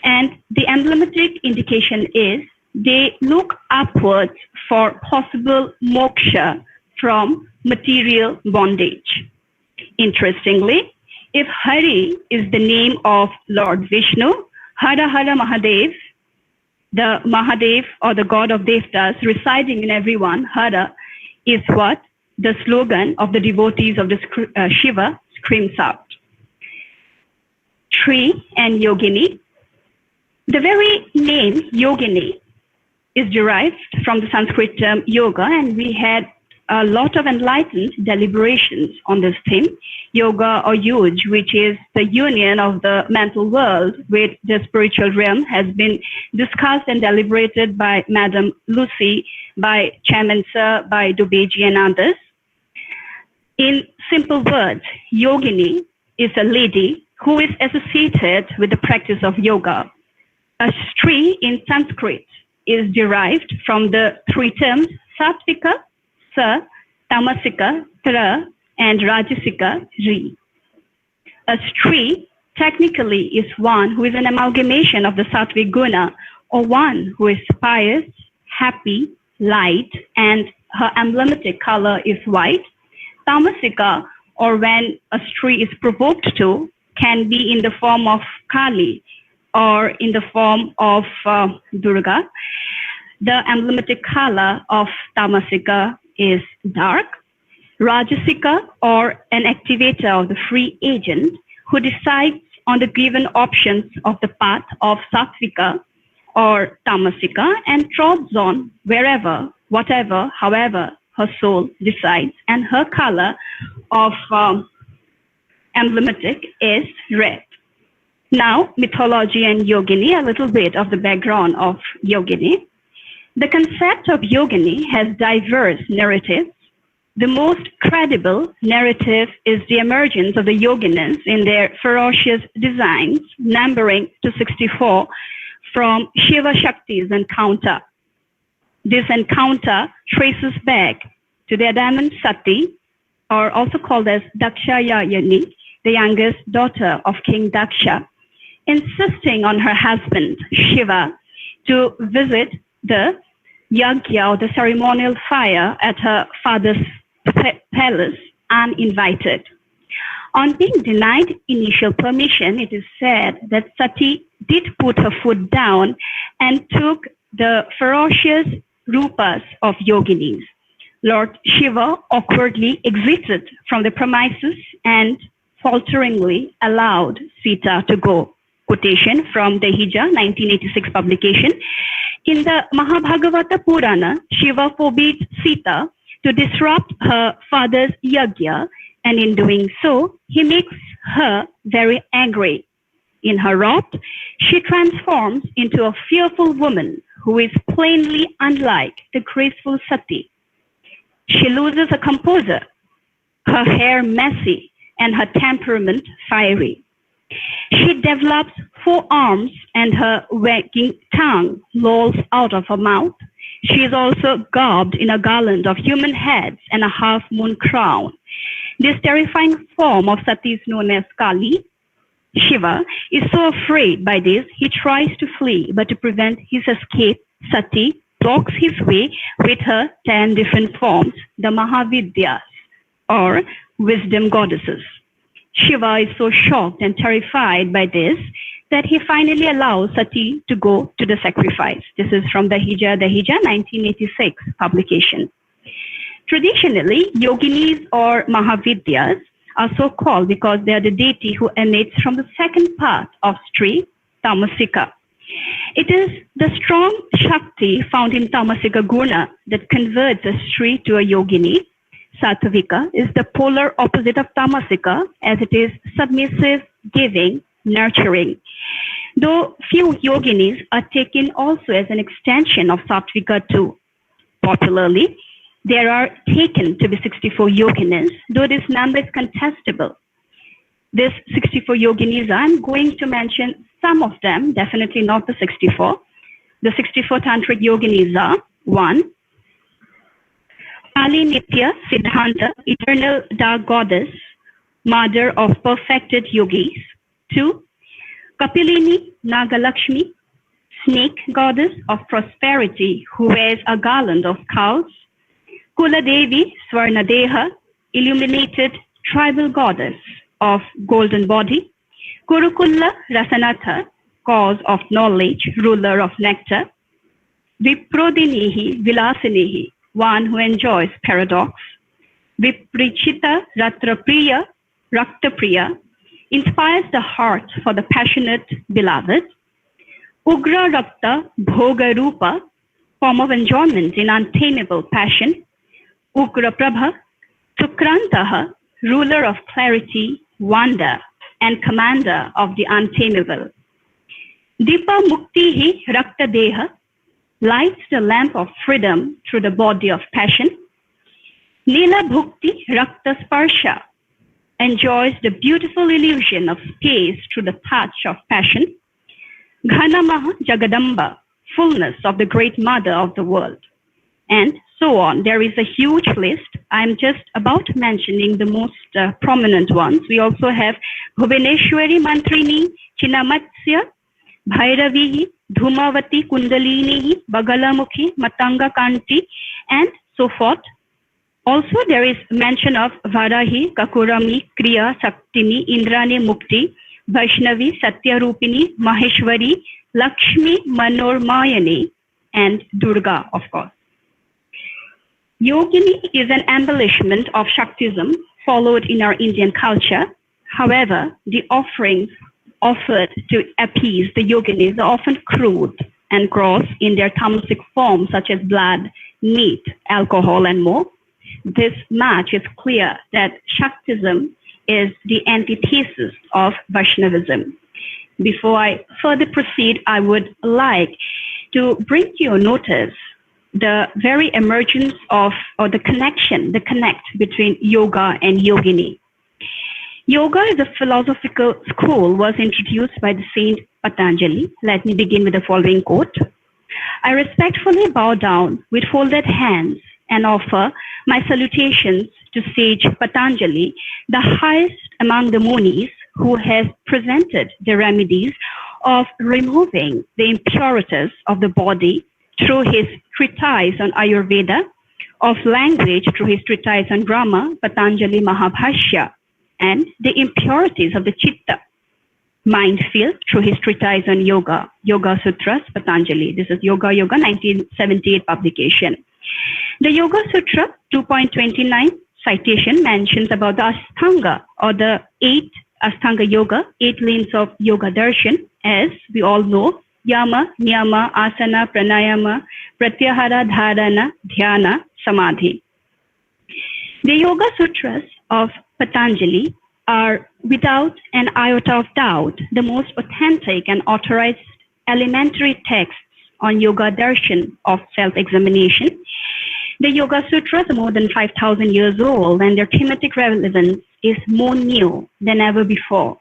And the emblematic indication is they look upwards for possible moksha from material bondage. Interestingly, if Hari is the name of Lord Vishnu, Hara Hara Mahadev, the Mahadev or the god of Devtas residing in everyone, Hara, is what the slogan of the devotees of the Shiva screams out. Shri and Yogini. The very name Yogini is derived from the Sanskrit term yoga, and we had a lot of enlightened deliberations on this theme, yoga or yuj, which is the union of the mental world with the spiritual realm, has been discussed and deliberated by Madam Lucy, by Chairman Sir, by Dubey and others. In simple words, yogini is a lady who is associated with the practice of yoga. A Stree in Sanskrit is derived from the three terms Sattvika, Sa, Tamasika, Tra, and Rajasika, Ri. A Stree technically is one who is an amalgamation of the Sattvic guna, or one who is pious, happy, light, and her emblematic color is white. Tamasika, or when a Stree is provoked to, can be in the form of Kali or in the form of Durga. The emblematic color of Tamasika is dark. Rajasika, or an activator of the free agent who decides on the given options of the path of Sattvika or Tamasika and trods on wherever, whatever, however her soul decides, and her color of emblematic is red. Now, mythology and yogini, a little bit of the background of yogini. The concept of yogini has diverse narratives. The most credible narrative is the emergence of the yoginis in their ferocious designs, numbering to 64 from Shiva Shakti's encounter. This encounter traces back to their diamond Sati, or also called as Dakshayayani, the youngest daughter of King Daksha, insisting on her husband, Shiva, to visit the yagya, or the ceremonial fire, at her father's palace uninvited. On being denied initial permission, it is said that Sati did put her foot down and took the ferocious rupas of yoginis. Lord Shiva awkwardly exited from the premises and falteringly allowed Sita to go. Quotation from the Hija 1986 publication. In the Mahabhagavata Purana, Shiva forbids Sita to disrupt her father's yagya, and in doing so, he makes her very angry. In her wrath, she transforms into a fearful woman who is plainly unlike the graceful Sati. She loses her composure, her hair messy, and her temperament fiery. She develops 4 arms and her wagging tongue lolls out of her mouth. She is also garbed in a garland of human heads and a half-moon crown. This terrifying form of Sati is known as Kali. Shiva is so afraid by this, he tries to flee, but to prevent his escape, Sati blocks his way with her 10 different forms, the Mahavidyas, or wisdom goddesses. Shiva is so shocked and terrified by this that he finally allows Sati to go to the sacrifice. This is from the Hija 1986 publication. Traditionally, yoginis or Mahavidyas are so called because they are the deity who emanates from the second part of Stree, Tamasika. It is the strong Shakti found in Tamasika Guna that converts a Stree to a yogini. Sattvika is the polar opposite of Tamasika, as it is submissive, giving, nurturing. Though few yoginis are taken also as an extension of Sattvika too. Popularly, there are taken to be 64 yoginis, though this number is contestable. This 64 yoginis, I'm going to mention some of them, definitely not the 64. The 64 tantric yoginis are: 1. Kali Nitya Siddhanta, eternal dark goddess, mother of perfected yogis. 2. Kapilini Nagalakshmi, snake goddess of prosperity who wears a garland of cows. Kuladevi Swarnadeha, illuminated tribal goddess of golden body. Kurukulla Rasanatha, cause of knowledge, ruler of nectar. Viprodinihi Vilasinihi, one who enjoys paradox. Viprichita Ratrapriya, Raktapriya, inspires the heart for the passionate beloved. Ugra Rakta Bhoga Rupa, form of enjoyment in untamable passion. Ugraprabha, Sukrantaha, ruler of clarity, wonder, and commander of the untamable. Dipa Muktihi Rakta Deha, lights the lamp of freedom through the body of passion. Nila Bhukti Rakta Sparsha, enjoys the beautiful illusion of space through the touch of passion. Ghanamaha Jagadamba, fullness of the great mother of the world. And so on. There is a huge list. I'm just about mentioning the most prominent ones. We also have Bhuvaneshwari Mantrini, Chinamatsya, Bhairavihi, Dhumavati Kundalini, Bagalamukhi, Matanga Kanti, and so forth. Also, there is mention of Varahi, Kakurami, Kriya, Saktini, Indrani, Mukti, Vaishnavi, Satyarupini, Maheshwari, Lakshmi, Manormayani, and Durga, of course. Yogini is an embellishment of Shaktism followed in our Indian culture. However, the offerings offered to appease the yoginis are often crude and gross in their tamasic form, such as blood, meat, alcohol, and more. This much is clear that Shaktism is the antithesis of Vaishnavism. Before I further proceed, I would like to bring to your notice the very emergence of, or the connect between yoga and yogini. Yoga as a philosophical school was introduced by the Saint Patanjali. Let me begin with the following quote. I respectfully bow down with folded hands and offer my salutations to sage Patanjali, the highest among the munis, who has presented the remedies of removing the impurities of the body through his treatise on Ayurveda, of language through his treatise on grammar, Patanjali Mahabhashya, and the impurities of the chitta, mind field, through his treatise on yoga, Yoga Sutras, Patanjali. This is Yoga 1978 publication. The Yoga Sutra 2.29 citation mentions about the Ashtanga, or the 8 Ashtanga Yoga, 8 lanes of Yoga Darshan, as we all know: Yama, Niyama, Asana, Pranayama, Pratyahara, Dharana, Dhyana, Samadhi. The Yoga Sutras of Patanjali are, without an iota of doubt, the most authentic and authorized elementary texts on Yoga Darshan of self-examination. The Yoga Sutras are more than 5,000 years old, and their thematic relevance is more new than ever before.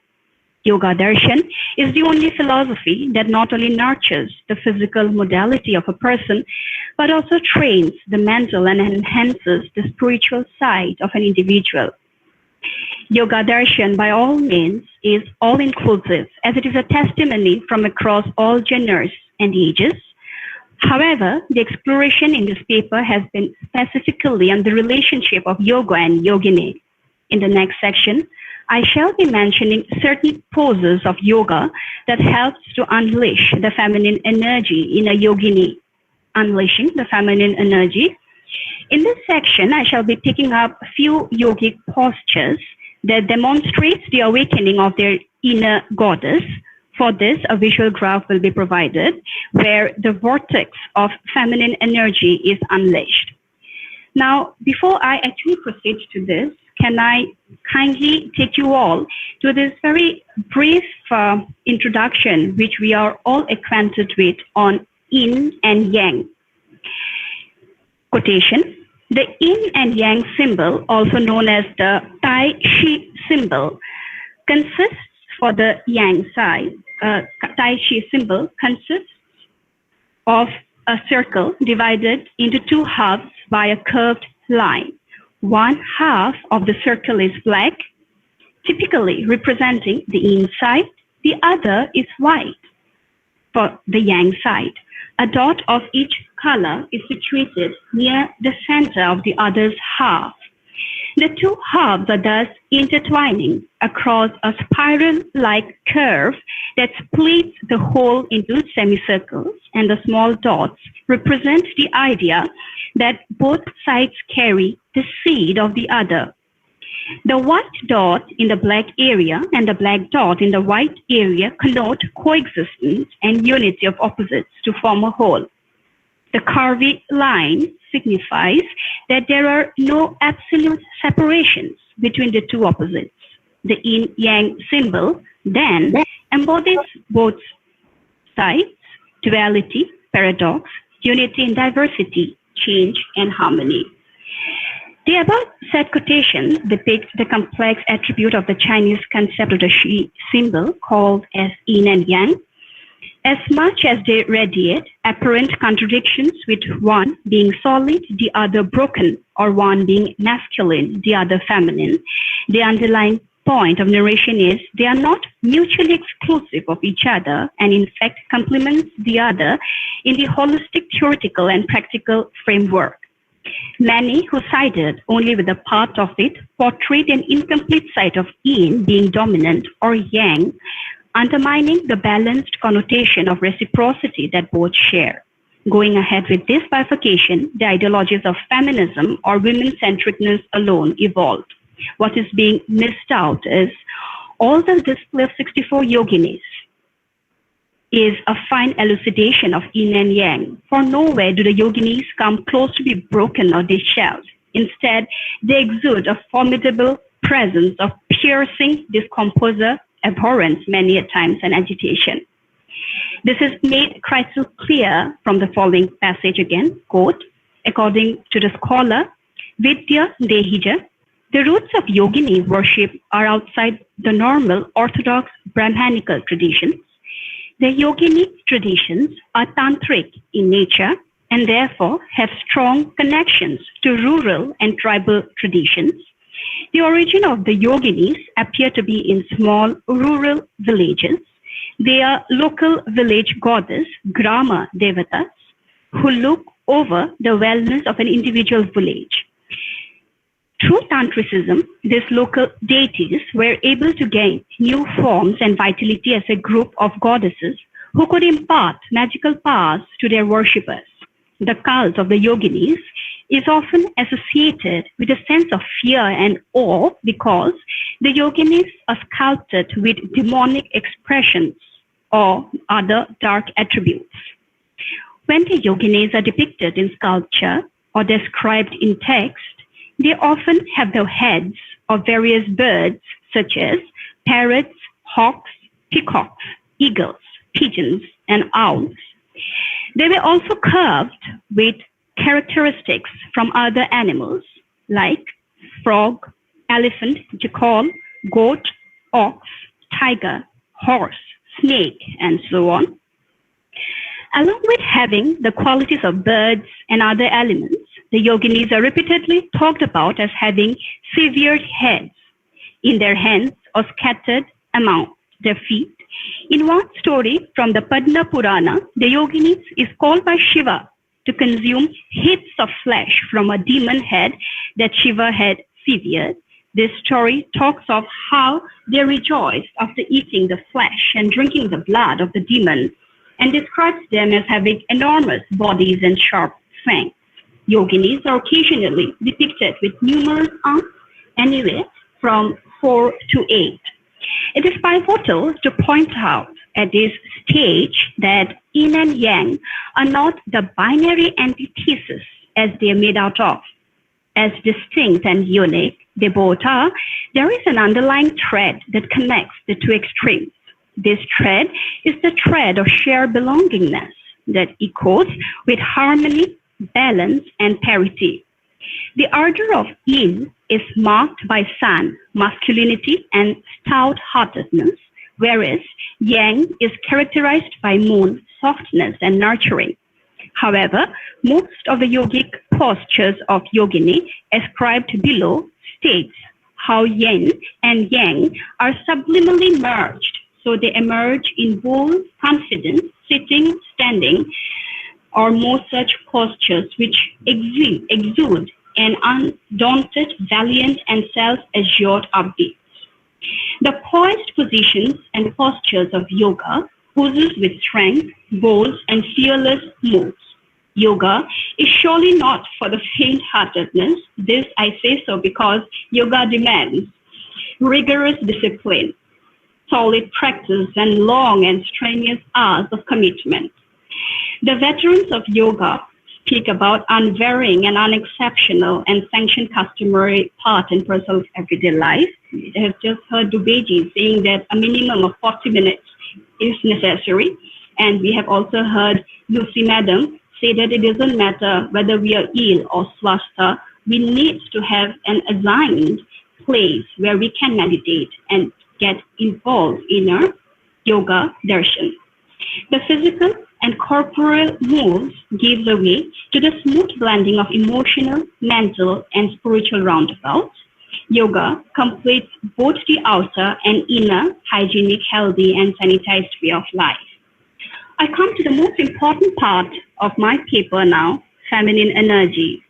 Yoga Darshan is the only philosophy that not only nurtures the physical modality of a person, but also trains the mental and enhances the spiritual side of an individual. Yoga Darshan, by all means, is all-inclusive, as it is a testimony from across all genders and ages. However, the exploration in this paper has been specifically on the relationship of yoga and yogini. In the next section, I shall be mentioning certain poses of yoga that helps to unleash the feminine energy in a yogini, unleashing the feminine energy. In this section, I shall be picking up a few yogic postures that demonstrates the awakening of their inner goddess. For this, a visual graph will be provided where the vortex of feminine energy is unleashed. Now, before I actually proceed to this, can I kindly take you all to this very brief introduction, which we are all acquainted with, on yin and yang. Quotation: the yin and yang symbol, also known as the Tai Chi symbol, consists for the yang side. Tai Chi symbol consists of a circle divided into two halves by a curved line. One half of the circle is black, typically representing the yin side. The other is white for the yang side. A dot of each color is situated near the center of the other's half. The two halves are thus intertwining across a spiral-like curve that splits the whole into semicircles, and the small dots represent the idea that both sides carry the seed of the other. The white dot in the black area and the black dot in the white area connote coexistence and unity of opposites to form a whole. The curvy line signifies that there are no absolute separations between the two opposites. The yin-yang symbol then embodies both sides, duality, paradox, unity and diversity, change and harmony. The above said quotation depicts the complex attribute of the Chinese concept of the Shi symbol called as yin and yang, as much as they radiate apparent contradictions, with one being solid, the other broken, or one being masculine, the other feminine. The underlying point of narration is they are not mutually exclusive of each other and in fact complements the other in the holistic theoretical and practical framework. Many who sided only with a part of it portrayed an incomplete side of yin being dominant or yang, undermining the balanced connotation of reciprocity that both share. Going ahead with this bifurcation, the ideologies of feminism or women-centricness alone evolved. What is being missed out is all the display of 64 yoginis is a fine elucidation of yin and yang, for nowhere do the yoginis come close to be broken or disheveled. Instead, they exude a formidable presence of piercing discomposer, abhorrence many a times, and agitation. This is made crystal clear from the following passage again, quote, according to the scholar Vidya Dehija, the roots of yogini worship are outside the normal orthodox Brahmanical traditions. The yogini traditions are tantric in nature and therefore have strong connections to rural and tribal traditions. The origin of the yoginis appear to be in small rural villages. They are local village goddess, grama devatas, who look over the wellness of an individual village. Through Tantricism, these local deities were able to gain new forms and vitality as a group of goddesses who could impart magical powers to their worshippers. The cult of the yoginis is often associated with a sense of fear and awe because the yoginis are sculpted with demonic expressions or other dark attributes. When the yoginis are depicted in sculpture or described in text, they often have the heads of various birds such as parrots, hawks, peacocks, eagles, pigeons, and owls. They were also carved with characteristics from other animals like frog, elephant, jackal, goat, ox, tiger, horse, snake, and so on. Along with having the qualities of birds and other elements, the yoginis are repeatedly talked about as having severed heads in their hands or scattered among their feet. In one story from the Padma Purana, the yoginis is called by Shiva to consume heaps of flesh from a demon head that Shiva had severed. This story talks of how they rejoiced after eating the flesh and drinking the blood of the demon, and describes them as having enormous bodies and sharp fangs. Yoginis are occasionally depicted with numerous arms, anywhere from 4 to 8. It is pivotal to point out at this stage that yin and yang are not the binary antithesis as they are made out of. As distinct and unique they both are, there is an underlying thread that connects the two extremes. This thread is the thread of shared belongingness that echoes with harmony, balance, and parity. The ardor of yin is marked by sun, masculinity, and stout-heartedness, whereas yang is characterized by moon, softness, and nurturing. However, most of the yogic postures of yogini ascribed below states how yin and yang are subliminally merged, so they emerge in bold confidence, sitting, standing, or more such postures which exude an undaunted, valiant, and self-assured upbeat. The poised positions and postures of yoga oozes with strength, bold, and fearless moves. Yoga is surely not for the faint-heartedness. This I say so because yoga demands rigorous discipline, solid practice, and long and strenuous hours of commitment. The veterans of yoga speak about unvarying and unexceptional and sanctioned customary part and parcel of everyday life. I have just heard Dubey saying that a minimum of 40 minutes is necessary. And we have also heard Lucy Madam say that it doesn't matter whether we are ill or swasta, we need to have an assigned place where we can meditate and get involved in our yoga darshan. The physical and corporeal moves gives way to the smooth blending of emotional, mental, and spiritual roundabouts. Yoga completes both the outer and inner hygienic, healthy, and sanitized way of life. I come to the most important part of my paper now, feminine energy.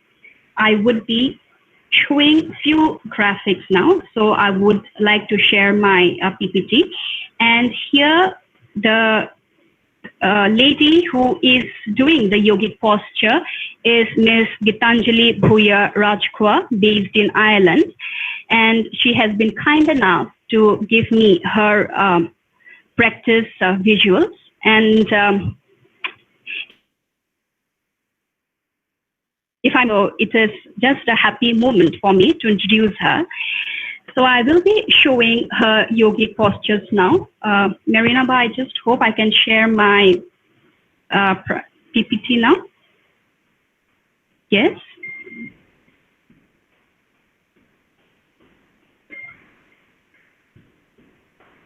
I would be showing few graphics now, so I would like to share my PPT. And here the lady who is doing the yogic posture is Ms. Gitanjali Bhuya Rajkwa, based in Ireland. And she has been kind enough to give me her practice visuals. And if I know, it is just a happy moment for me to introduce her. So I will be showing her yogic postures now. Marina, I just hope I can share my PPT now. Yes.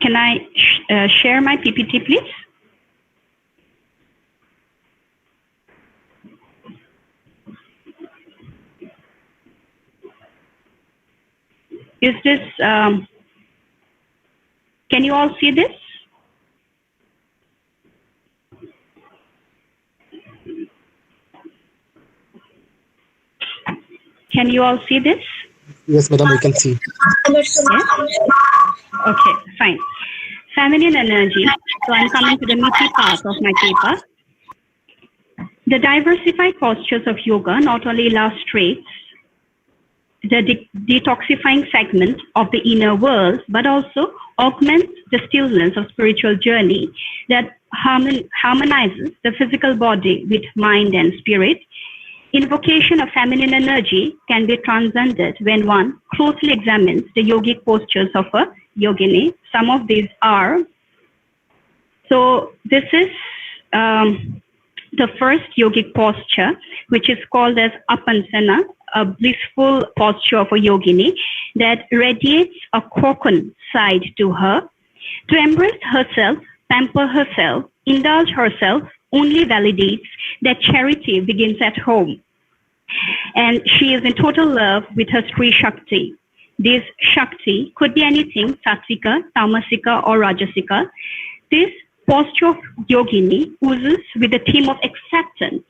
Can I share my PPT, please? Is this, can you all see this? Can you all see this? Yes, madam, we can see. Yes? Okay, fine. Feminine energy. So I'm coming to the meaty part of my paper. The diversified postures of yoga not only illustrates the detoxifying segment of the inner world, but also augments the stillness of spiritual journey that harmonizes the physical body with mind and spirit. Invocation of feminine energy can be transcended when one closely examines the yogic postures of a yogini. Some of these are, so this is the first yogic posture, which is called as Apansana, a blissful posture of a yogini that radiates a cocoon side to her. To embrace herself, pamper herself, indulge herself only validates that charity begins at home. And she is in total love with her Sri Shakti. This Shakti could be anything, Satvika, Tamasika, or Rajasika. This posture of yogini oozes with the theme of acceptance,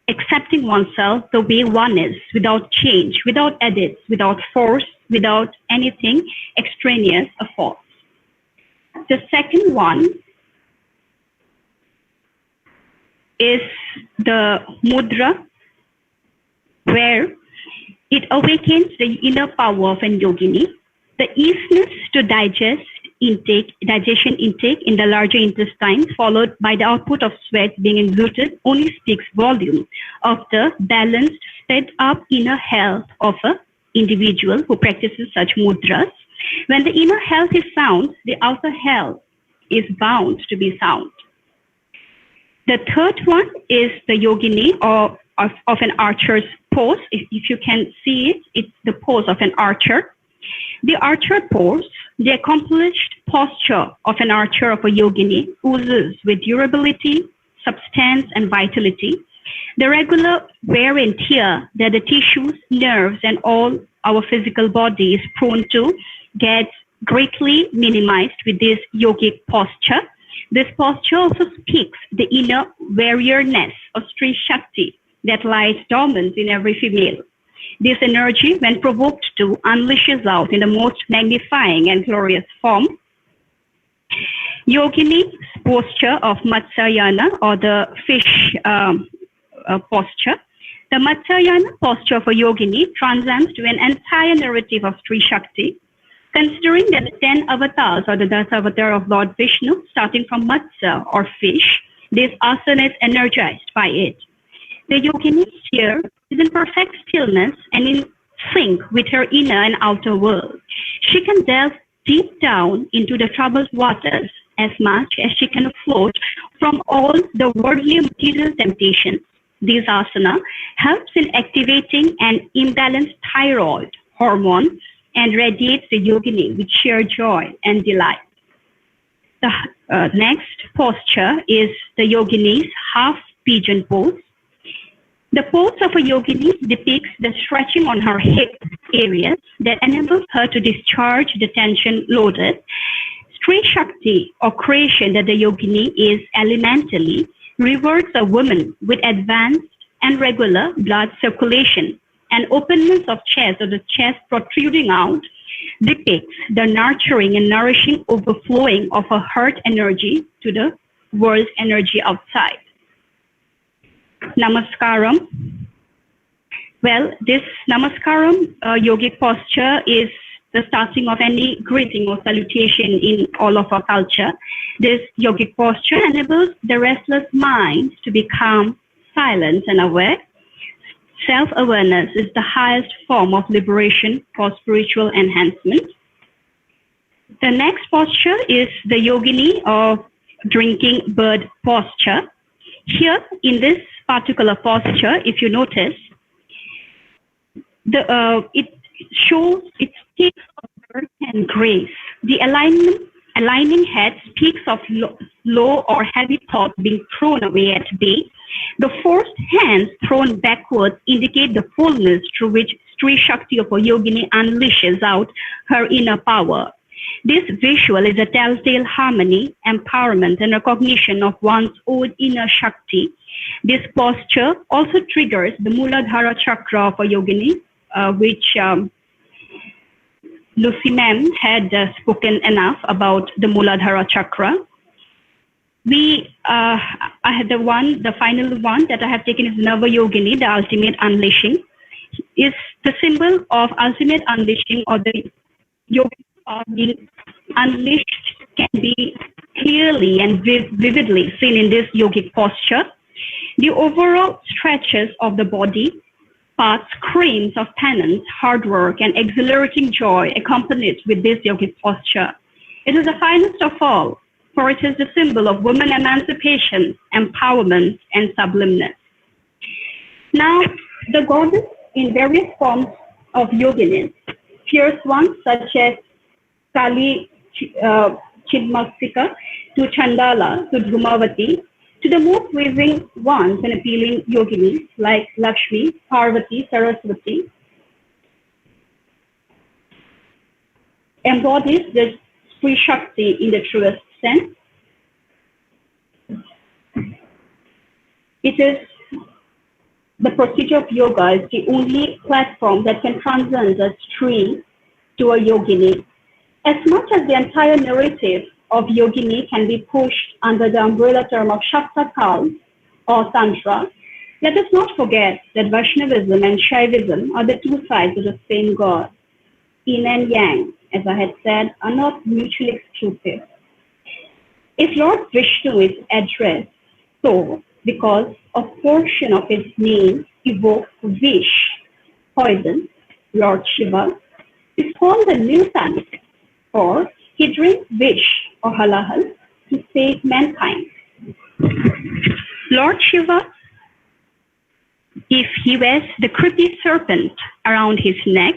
accepting oneself the way one is, without change, without edits, without force, without anything extraneous or false. The second one is the mudra, where it awakens the inner power of an yogini. The easiness to digestion intake in the larger intestine, followed by the output of sweat being exuded, only speaks volume of the balanced, fed up inner health of an individual who practices such mudras. When the inner health is sound, the outer health is bound to be sound. The third one is the yogini of an archer's pose. If you can see it, it's the pose of an archer. The archer pose, the accomplished posture of an archer of a yogini, oozes with durability, substance, and vitality. The regular wear and tear that the tissues, nerves, and all our physical body is prone to gets greatly minimized with this yogic posture. This posture also speaks the inner warriorness of Sri Shakti that lies dormant in every female. This energy, when provoked to, unleashes out in the most magnifying and glorious form. Yogini's posture of Matsyayana, or the fish posture. The Matsyayana posture of a yogini transcends to an entire narrative of Sri Shakti, considering that the 10 avatars, or the 10 avatar of Lord Vishnu, starting from Matsya or fish, this asana is energized by it. The yogini here is in perfect stillness and in sync with her inner and outer world. She can delve deep down into the troubled waters as much as she can float from all the worldly material temptations. This asana helps in activating an imbalanced thyroid hormone and radiates the yogini with sheer joy and delight. The next posture is the yogini's half pigeon pose. The pose of a yogini depicts the stretching on her hip areas that enables her to discharge the tension loaded. Stree Shakti, or creation that the yogini is elementally, rewards a woman with advanced and regular blood circulation. And openness of chest, or the chest protruding out, depicts the nurturing and nourishing overflowing of her heart energy to the world energy outside. Namaskaram. Well, this Namaskaram yogic posture is the starting of any greeting or salutation in all of our culture. This yogic posture enables the restless mind to become silent and aware. Self-awareness is the highest form of liberation for spiritual enhancement. The next posture is the yogini of drinking bird posture. Here, in this particular posture, if you notice, it shows its speaks of birth and grace. The aligning head speaks of low or heavy thoughts being thrown away at bay. The forced hands thrown backwards indicate the fullness through which Stree Shakti of a yogini unleashes out her inner power. This visual is a telltale harmony, empowerment, and recognition of one's own inner Shakti. This posture also triggers the Muladhara chakra of a yogini, which Lucy ma'am had spoken enough about the Muladhara chakra. I had the final one that I have taken is Nava Yogini, the ultimate unleashing, is the symbol of ultimate unleashing, or the yogini of being unleashed can be clearly and vividly seen in this yogic posture. The overall stretches of the body, parts, screams of penance, hard work, and exhilarating joy accompanied with this yogic posture. It is the finest of all, for it is the symbol of woman emancipation, empowerment, and sublimeness. Now, the goddess in various forms of yoginis, fierce ones such as Kali Chidmastika, to Chandala, to Dhumavati, to the most pleasing ones and appealing yoginis like Lakshmi, Parvati, Saraswati, embodies the Stree Shakti in the truest sense. It is the procedure of yoga is the only platform that can transcend a Stree to a yogini. As much as the entire narrative of yogini can be pushed under the umbrella term of Shaktakal or Tantra, let us not forget that Vaishnavism and Shaivism are the two sides of the same God. Yin and Yang, as I had said, are not mutually exclusive. If Lord Vishnu is addressed so because a portion of his name evokes vish, poison, Lord Shiva is called the Nilsant, or he drinks vish or halahal to save mankind. Lord Shiva, if he wears the creepy serpent around his neck,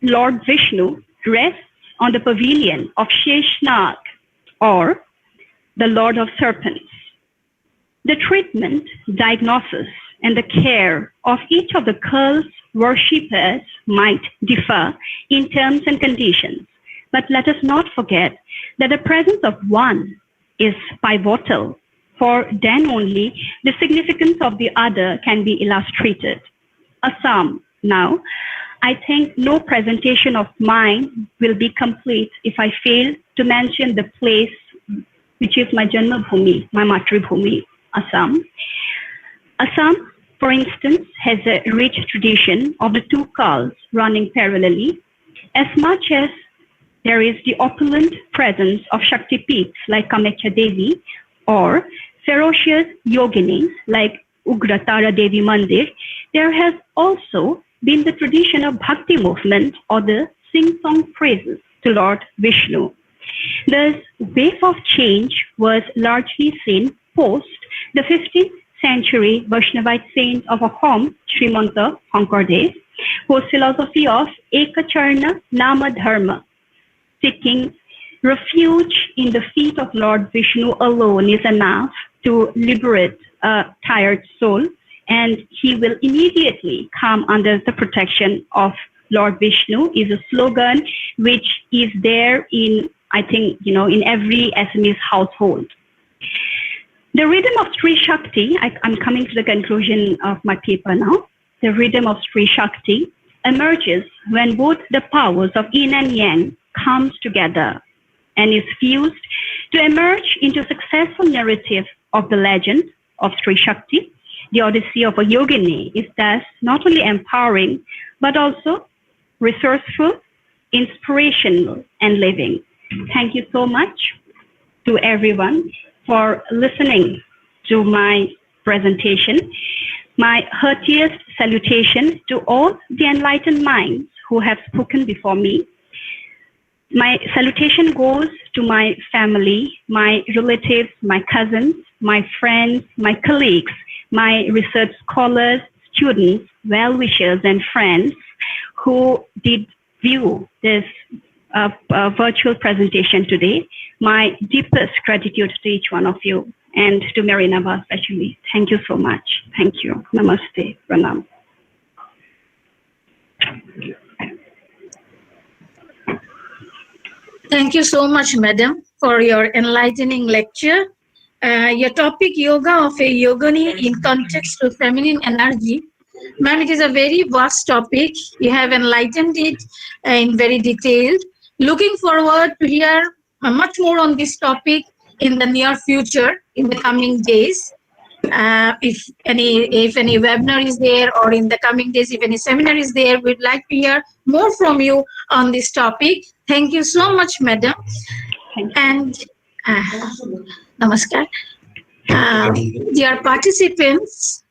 Lord Vishnu rests on the pavilion of Sheshnag, or the Lord of Serpents. The treatment, diagnosis, and the care of each of the cult's worshippers might differ in terms and conditions, but let us not forget that the presence of one is pivotal, for then only the significance of the other can be illustrated. Assam. Now, I think no presentation of mine will be complete if I fail to mention the place which is my Janma Bhumi, my Matribhumi, Assam. Assam, for instance, has a rich tradition of the two cults running parallelly. As much as there is the opulent presence of Shakti peaks like Kamakhya Devi, or ferocious yoginis like Ugratara Devi Mandir, there has also been the tradition of Bhakti movement or the sing-song praises to Lord Vishnu. This wave of change was largely seen post the 15th century Vaishnavite saint of Assam, Srimanta Shankardev, whose philosophy of Ekacharna Nama Dharma, seeking refuge in the feet of Lord Vishnu alone is enough to liberate a tired soul, and he will immediately come under the protection of Lord Vishnu is a slogan which is there in, I think, in every Assamese household. The rhythm of Sri Shakti, I'm coming to the conclusion of my paper now. The rhythm of Sri Shakti emerges when both the powers of yin and yang comes together and is fused to emerge into a successful narrative of the legend of Sri Shakti. The Odyssey of a Yogini is thus not only empowering, but also resourceful, inspirational, and living. Thank you so much to everyone for listening to my presentation. My heartiest salutation to all the enlightened minds who have spoken before me. My salutation goes to my family, my relatives, my cousins, my friends, my colleagues, my research scholars, students, well-wishers, and friends who did view this virtual presentation today. My deepest gratitude to each one of you, and to Marinava especially. Thank you so much. Thank you. Namaste. Pranam. Thank you so much, madam, for your enlightening lecture. Your topic, yoga of a yogini in context to feminine energy. Ma'am, it is a very vast topic. You have enlightened it in very detailed. Looking forward to hear much more on this topic in the near future, in the coming days. If any webinar is there, or in the coming days, if any seminar is there, we'd like to hear more from you on this topic. Thank you so much, madam. And namaskar. Dear participants,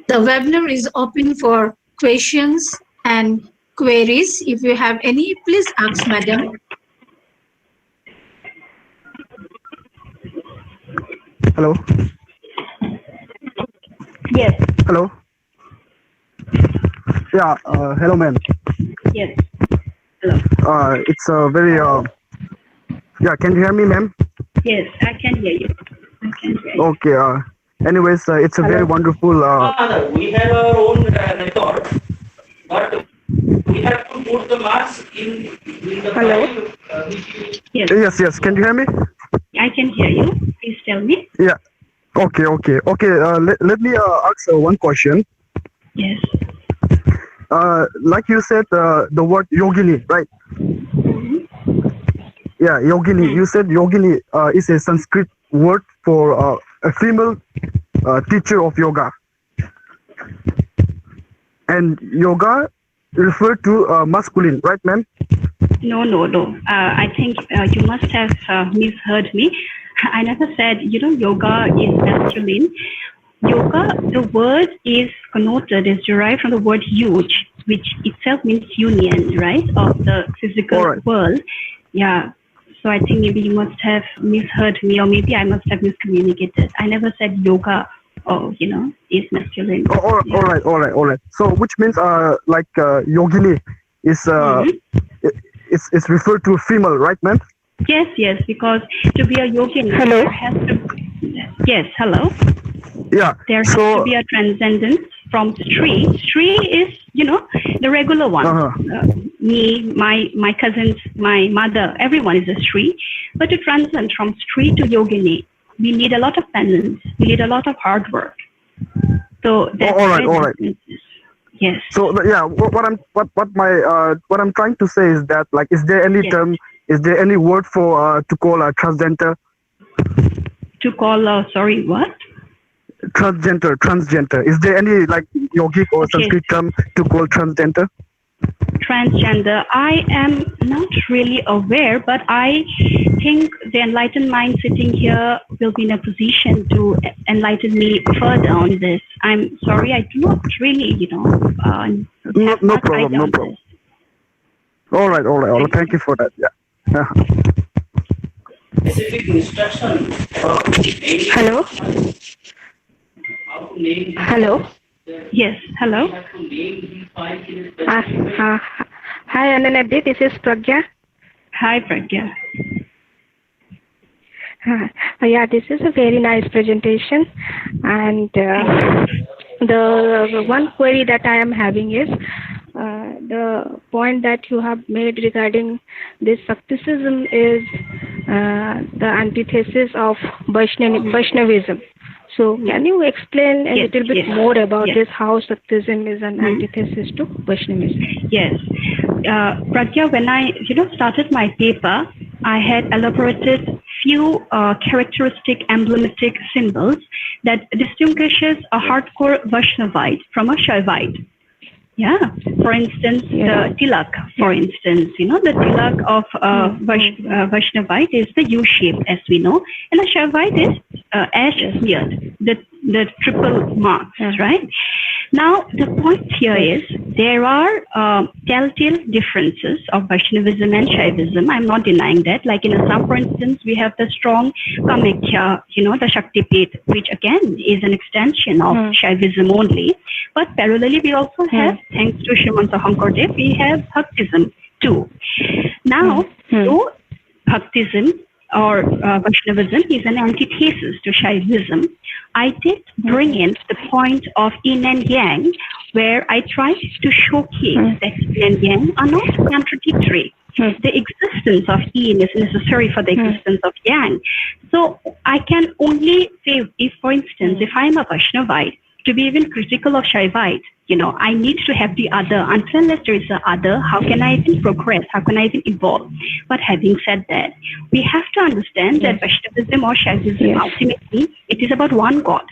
the webinar is open for questions and queries. If you have any, please ask, madam. Hello. Yes. Hello. Yeah. Hello, ma'am. Yes. Hello. It's a very. Yeah. Can you hear me, ma'am? Yes, I can hear you. I can hear you. Okay. Anyways, it's a very wonderful. We have our own record, but we have to put the marks in the Hello. Yes. Yes. Can you hear me? I can hear you. Please tell me. Yeah. Okay. Let me ask one question. Yes. Like you said, the word yogini, right? Yeah, yogini. You said yogini is a Sanskrit word for a female teacher of yoga. And yoga referred to masculine, right, ma'am? No. I think you must have misheard me. I never said, yoga is masculine. Yoga, the word is connoted, is derived from the word yuj, which itself means union, right, of the physical world. Yeah. So I think maybe you must have misheard me, or maybe I must have miscommunicated. I never said yoga, is masculine. All right. So which means yogini is it's referred to female, right, ma'am? Yes, because to be a yogini, there has to. Yes, hello. Yeah. There has to be a transcendence from Sri. Sri is, the regular one. Me, my cousins, my mother, everyone is a Sri. But to transcend from Sri to yogini, we need a lot of penance. We need a lot of hard work. So that's all right. Yes. So what I'm trying to say is that, like, is there any term? Is there any word for to call a transgender? To call sorry, what? Transgender. Is there any yogic or Sanskrit term to call transgender? transgender, I am not really aware, but I think the enlightened mind sitting here will be in a position to enlighten me further on this. I'm sorry, I do not really, No problem, no problem. All right. Thank you for that. Yeah. Specific instruction for naming. Hello? How to name. Hello? Yes, hello? Hi, Ananadi. This is Pragya. Hi, Pragya. Yeah, this is a very nice presentation. And the one query that I am having is the point that you have made regarding this Shakticism is the antithesis of Vaishnavism. So can you explain a little bit more about this, how Shaktism is an antithesis to Vaishnavism? Yes. Pragya, when I started my paper, I had elaborated few characteristic emblematic symbols that distinguishes a hardcore Vaishnavite from a Shaivite. Yeah. For instance, the tilak, for instance, the tilak of Vaishnavite is the U shape, as we know, and a Shaivite is ash smeared, the triple marks, right? Now, the point here is there are telltale differences of Vaishnavism and Shaivism. I'm not denying that. Like in Assam, for instance, we have the strong Kamakhya, the Shaktipat, which again is an extension of Shaivism only. But parallelly, we also have, thanks to Srimant Sahamkardev, we have Bhaktism too. Now, though Bhaktism or Vaishnavism is an antithesis to Shaivism, I did bring in the point of yin and yang, where I tried to showcase that yin and yang are not contradictory. The existence of yin is necessary for the existence of yang. So I can only say, if, for instance, if I'm a Vaishnavite, to be even critical of Shaivite, I need to have the other. Until unless there is the other, how can I even progress? How can I even evolve? But having said that, we have to understand that Vaishnavism or Shaivism, ultimately, it is about one God.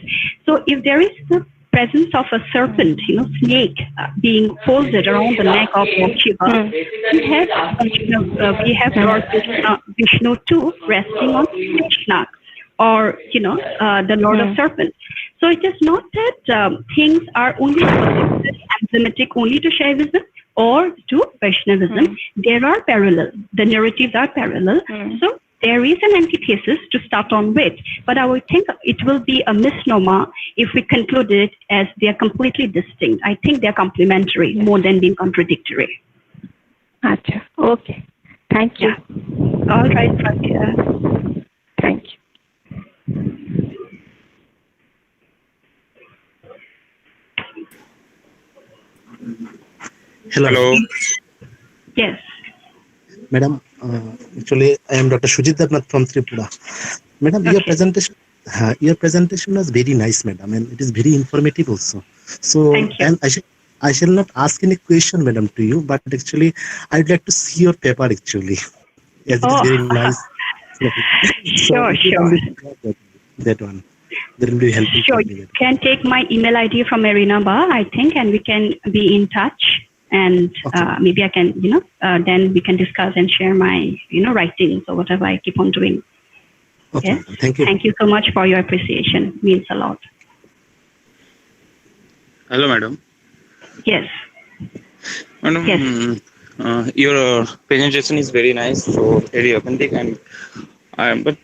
So if there is the presence of a serpent, snake being folded around the neck of Lord Shiva, we have Lord Vishnu too resting on Krishna, or the Lord of Serpents. So it is not that things are only emblematic only to Shaivism or to Vaishnavism. There are parallel. The narratives are parallel. So there is an antithesis to start on with. But I would think it will be a misnomer if we conclude it as they are completely distinct. I think they are complementary more than being contradictory. Achha. Okay. Thank you. Yeah. All right, Pragya. Thank you. Hello. Yes. Madam, actually, I am Dr. Sujit Debnath from Tripura. Madam, your presentation was very nice, madam, and it is very informative also. So, thank you. And I shall not ask any question, madam, to you, but actually, I would like to see your paper actually, as it is very nice. Sure. That one. That will be helpful. Sure. You can take my email ID from Marina Ba, I think, and we can be in touch. And maybe I can, then we can discuss and share my, writings or whatever I keep on doing. Okay. Yes? Thank you. Thank you so much for your appreciation. It means a lot. Hello, madam. Yes. Madam, yes. Your presentation is very nice, so very authentic, and but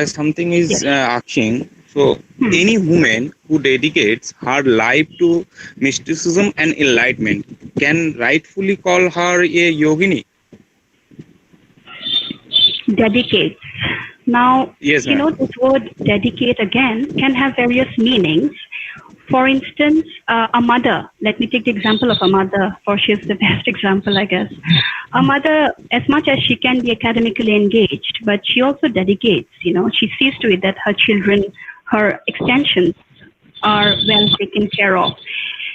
something is asking. So, any woman who dedicates her life to mysticism and enlightenment can rightfully call her a yogini? Dedicate. Now, yes, this word dedicate again can have various meanings. For instance, a mother, let me take the example of a mother, for she's the best example, I guess. A mother, as much as she can be academically engaged, but she also dedicates, she sees to it that her children, her extensions are well taken care of.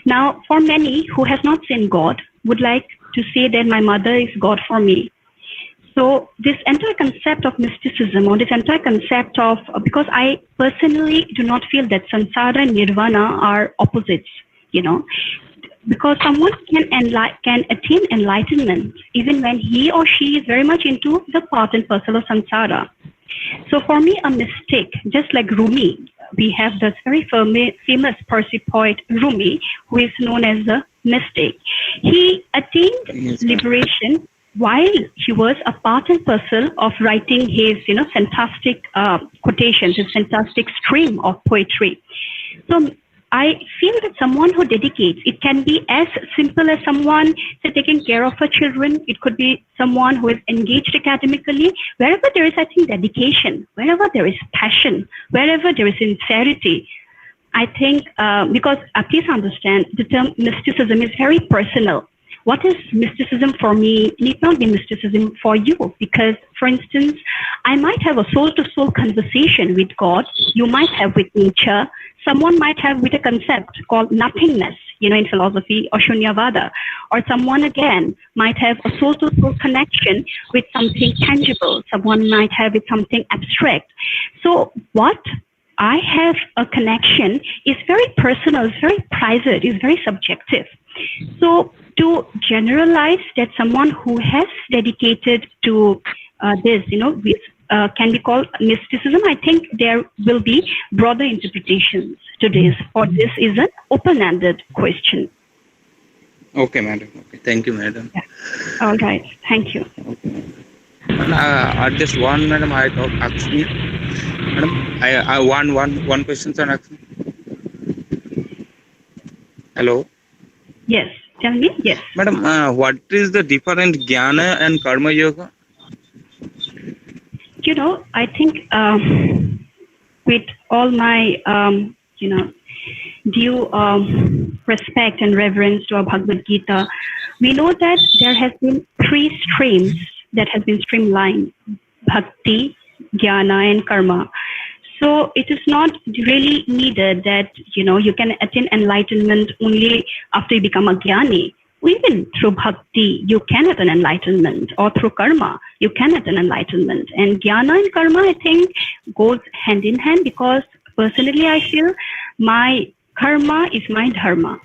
Now, for many who has not seen God, would like to say that my mother is God for me. So this entire concept of mysticism, or this entire concept of, because I personally do not feel that samsara and nirvana are opposites, because someone can attain enlightenment even when he or she is very much into the part and parcel of samsara. So for me, a mystic, just like Rumi, we have this very famous Parsi poet Rumi, who is known as a mystic. He attained liberation while he was a part and parcel of writing his, fantastic quotations, his fantastic stream of poetry. So I feel that someone who dedicates, it can be as simple as someone taking care of her children. It could be someone who is engaged academically. Wherever there is, I think, dedication, wherever there is passion, wherever there is sincerity, I think, because please understand, the term mysticism is very personal. What is mysticism for me need not be mysticism for you, because, for instance, I might have a soul-to-soul conversation with God. You might have with nature. Someone might have with a concept called nothingness, in philosophy, or Shunyavada. Or someone, again, might have a soul-to-soul connection with something tangible. Someone might have with something abstract. So what I have a connection is very personal, it's very private, it's very subjective. So to generalize that someone who has dedicated to this, can be called mysticism, I think there will be broader interpretations to this, or this is an open-ended question. Okay, madam. Okay, thank you, madam. Yeah. All right, thank you. Just one, madam, I thought actually, madam, I one question, sir. Actually. Hello. Yes, tell me. Yes. Madam, what is the difference jnana and karma yoga? I think with all my, due respect and reverence to our Bhagavad Gita, we know that there has been 3 streams that has been streamlined: bhakti, jnana, and karma. So it is not really needed that, you can attain enlightenment only after you become a jnani. Even through bhakti, you can attain enlightenment, or through karma, you can attain enlightenment. And jnana and karma, I think, goes hand in hand, because personally, I feel my karma is my dharma.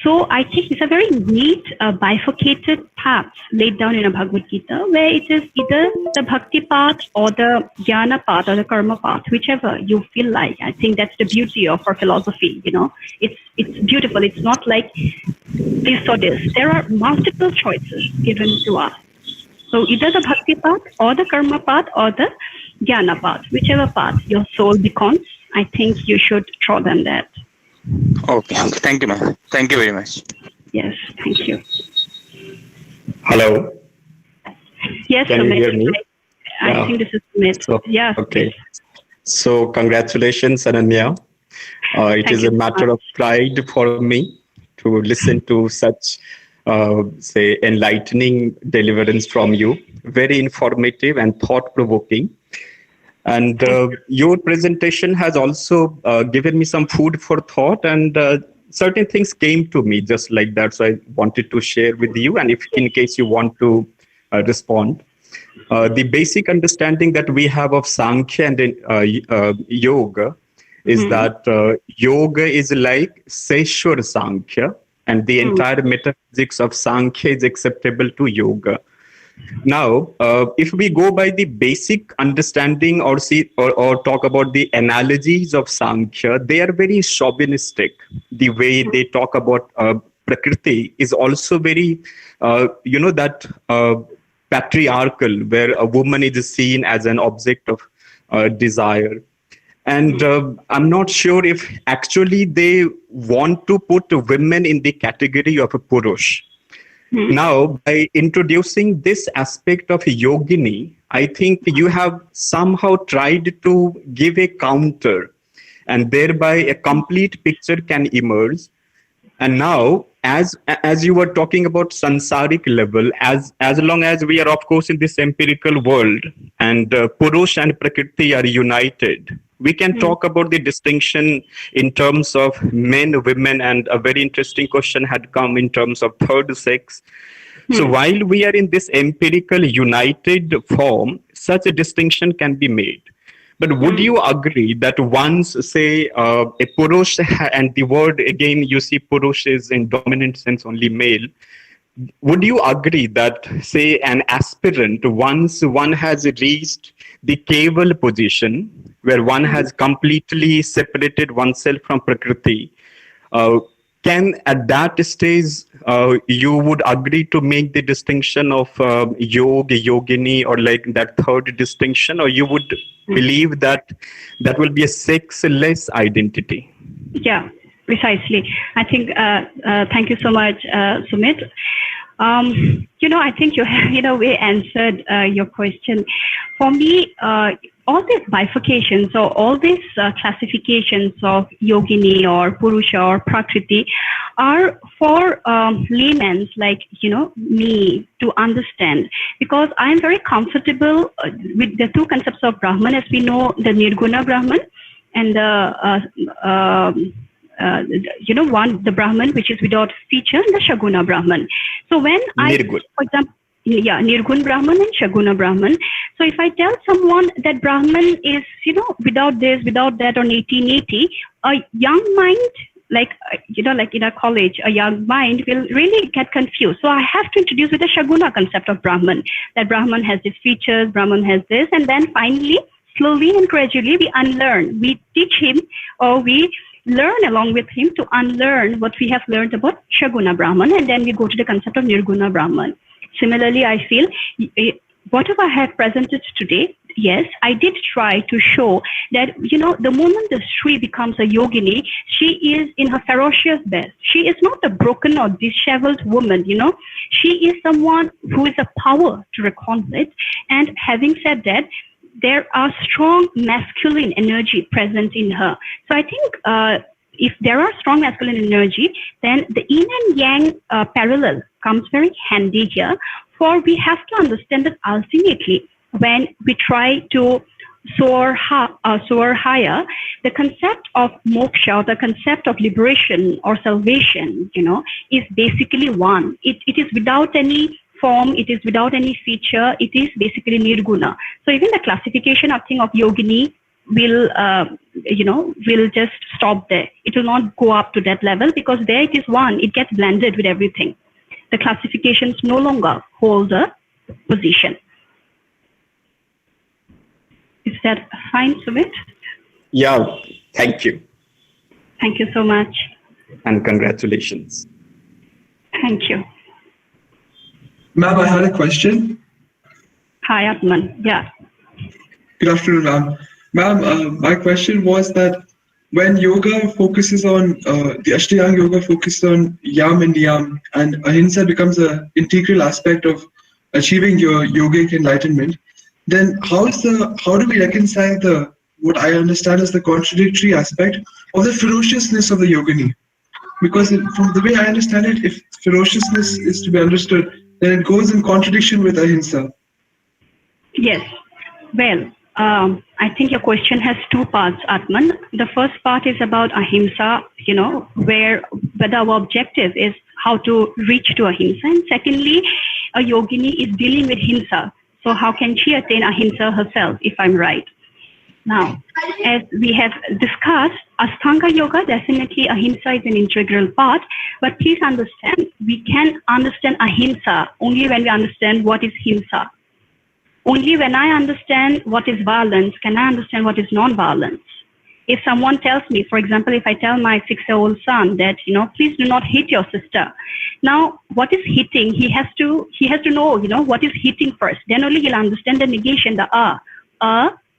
So I think it's a very neat bifurcated path laid down in a Bhagavad Gita, where it is either the bhakti path or the jnana path or the karma path, whichever you feel like. I think that's the beauty of our philosophy. It's beautiful. It's not like this or this. There are multiple choices given to us. So either the bhakti path or the karma path or the jnana path, whichever path your soul becomes, I think you should draw them that. Okay. Thank you, ma'am. Thank you very much. Yes, thank you. Hello. Yes, Can Sumit. you hear me? I think this is Sumit. So, Yeah. okay. So congratulations, Ananya. It is a matter of pride for me to listen to such, say, enlightening deliverance from you. Very informative and thought-provoking. And your presentation has also given me some food for thought, and certain things came to me just like that. So I wanted to share with you, and if in case you want to respond. The basic understanding that we have of Sankhya and yoga is that yoga is like Seshwar Sankhya, and the entire metaphysics of Sankhya is acceptable to yoga. Now, if we go by the basic understanding or talk about the analogies of Sankhya, they are very chauvinistic. The way they talk about Prakriti is also very, patriarchal, where a woman is seen as an object of desire. And I'm not sure if actually they want to put women in the category of a Purush. Now, by introducing this aspect of yogini, I think you have somehow tried to give a counter, and thereby a complete picture can emerge. And now, as you were talking about sansaric level, as long as we are, of course, in this empirical world, and Purush and Prakriti are united, we can talk about the distinction in terms of men, women, and a very interesting question had come in terms of third sex. So while we are in this empirical united form, such a distinction can be made. But would you agree that once, say, a Purush, and the word again, you see Purush is in dominant sense only male, would you agree that, say, an aspirant, once one has reached the Keval position, where one has completely separated oneself from Prakriti, can at that stage you would agree to make the distinction of yoga, yogini, or like that third distinction, or you would believe that that will be a sexless identity? Yeah, precisely. I think, thank you so much, Sumit. I think you have, in a way, answered your question. For me, all these bifurcations or all these classifications of yogini or purusha or prakriti are for laymen like, me to understand, because I am very comfortable with the two concepts of Brahman. As we know, the Nirguna Brahman and the the Brahman which is without feature, and the Shaguna Brahman. So when Nirgun. for example, Nirgun Brahman and Shaguna Brahman. So if I tell someone that Brahman is, without this, without that, on 1880, a young mind, like in a college, a young mind will really get confused. So I have to introduce with the Shaguna concept of Brahman, that Brahman has these features, Brahman has this, and then finally, slowly and gradually, we unlearn. We teach him, or we learn along with him to unlearn what we have learned about Shaguna Brahman, and then we go to the concept of Nirguna Brahman. Similarly, I feel whatever I have presented today, yes, I did try to show that, the moment the Sri becomes a yogini, she is in her ferocious best. She is not a broken or disheveled woman, She is someone who is a power to reckon with. And having said that, there are strong masculine energy present in her. So I think if there are strong masculine energy, then the yin and yang parallel comes very handy here. For we have to understand that ultimately, when we try to soar higher, the concept of moksha, or the concept of liberation or salvation, is basically one. It is without any form, it is without any feature, it is basically nirguna. So even the classification of yogini will just stop there. It will not go up to that level, because there it is one, it gets blended with everything. The classifications no longer hold a position. Is that fine, Sumit? Yeah, thank you. Thank you so much. And congratulations. Thank you. Ma'am, I had a question. Hi, Atman. Yeah. Good afternoon, ma'am. Ma'am, my question was that when yoga focuses on, the Ashtanga yoga focuses on yam and niyam, and ahimsa becomes an integral aspect of achieving your yogic enlightenment, then how do we reconcile what I understand as the contradictory aspect of the ferociousness of the yogini? Because from the way I understand it, if ferociousness is to be understood, then it goes in contradiction with ahimsa. Yes. Well, I think your question has two parts, Atman. The first part is about ahimsa, whether our objective is how to reach to ahimsa. And secondly, a yogini is dealing with himsa. So how can she attain ahimsa herself, if I'm right? Now, as we have discussed, Ashtanga yoga, definitely ahimsa is an integral part, but please understand, we can understand ahimsa only when we understand what is himsa. Only when I understand what is violence can I understand what is non-violence. If someone tells me, for example, if I tell my 6-year-old son that, please do not hit your sister. Now, what is hitting? He has to know, what is hitting first. Then only he'll understand the negation, the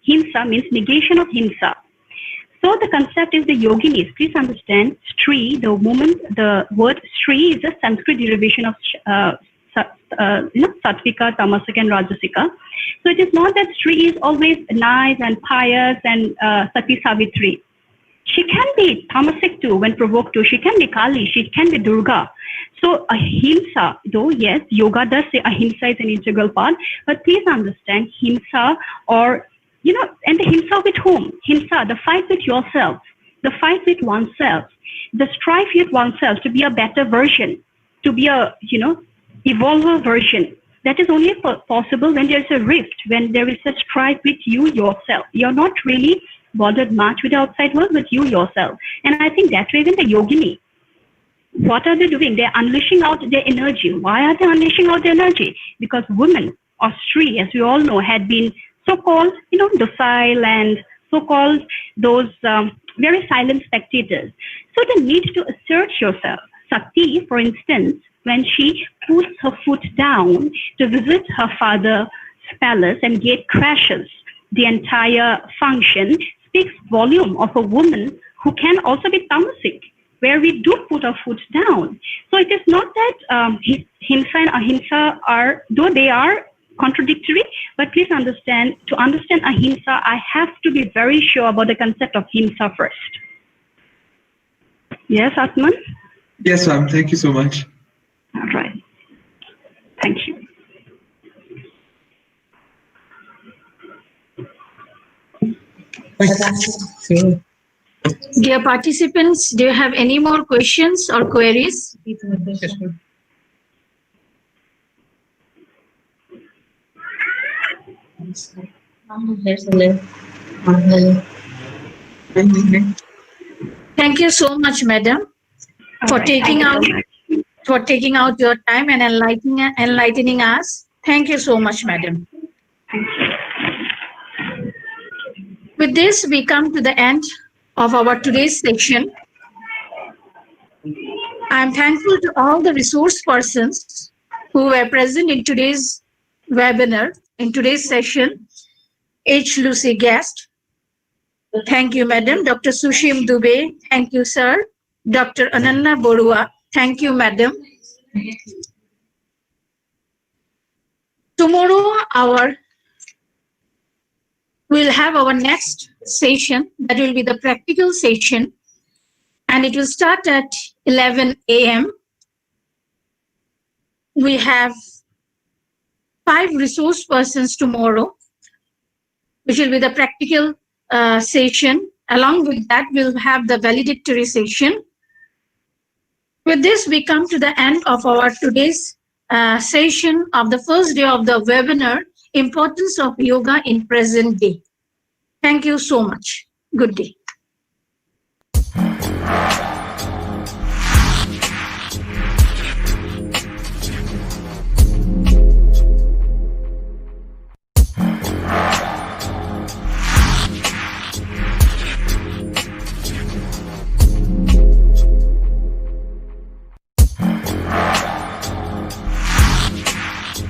himsa means negation of himsa. So the concept is the yoginis. Please understand, Stri, the word Stri is a Sanskrit derivation of Sattvika, Tamasika, and Rajasika. So it is not that Stri is always nice and pious and Sati Savitri. She can be tamasic too when provoked too. She can be Kali. She can be Durga. So ahimsa, though yes, yoga does say ahimsa is an integral part, but please understand himsa, or and the himsa with whom? Himsa, the fight with yourself, the fight with oneself, the strife with oneself to be a better version, to be a evolver version. that is only possible when there's a rift, when there is a strife with you yourself. You're not really bothered much with the outside world, but you yourself. And I think that way, even the yogini, what are they doing? They're unleashing out their energy. Why are they unleashing out their energy? Because women, or Sri, as we all know, had been so-called, docile and so-called those very silent spectators. So the need to assert yourself. Sakti, for instance, when she puts her foot down to visit her father's palace and gate crashes the entire function, speaks volume of a woman who can also be tamasic, where we do put our foot down. So it is not that himsa and ahimsa are, though they are contradictory, but please understand, to understand ahimsa, I have to be very sure about the concept of himsa first. Yes, Atman? Yes, ma'am. Thank you so much. All right. Thank you. Dear participants, do you have any more questions or queries? Thank you so much, madam, for taking out your time and enlightening us. Thank you so much, madam. With this, we come to the end of our today's section. I am thankful to all the resource persons who were present in today's webinar, in today's session. H. Lucy Guest. Thank you, madam. Dr. Sushim Dubey. Thank you, sir. Dr. Ananna Borua. Thank you, madam. Tomorrow, we'll have our next session. That will be the practical session. And it will start at 11 a.m. We have 5 resource persons tomorrow, which will be the practical session. Along with that, we'll have the valedictory session. With this, we come to the end of our today's session of the first day of the webinar, Importance of Yoga in Present Day. Thank you so much. Good day.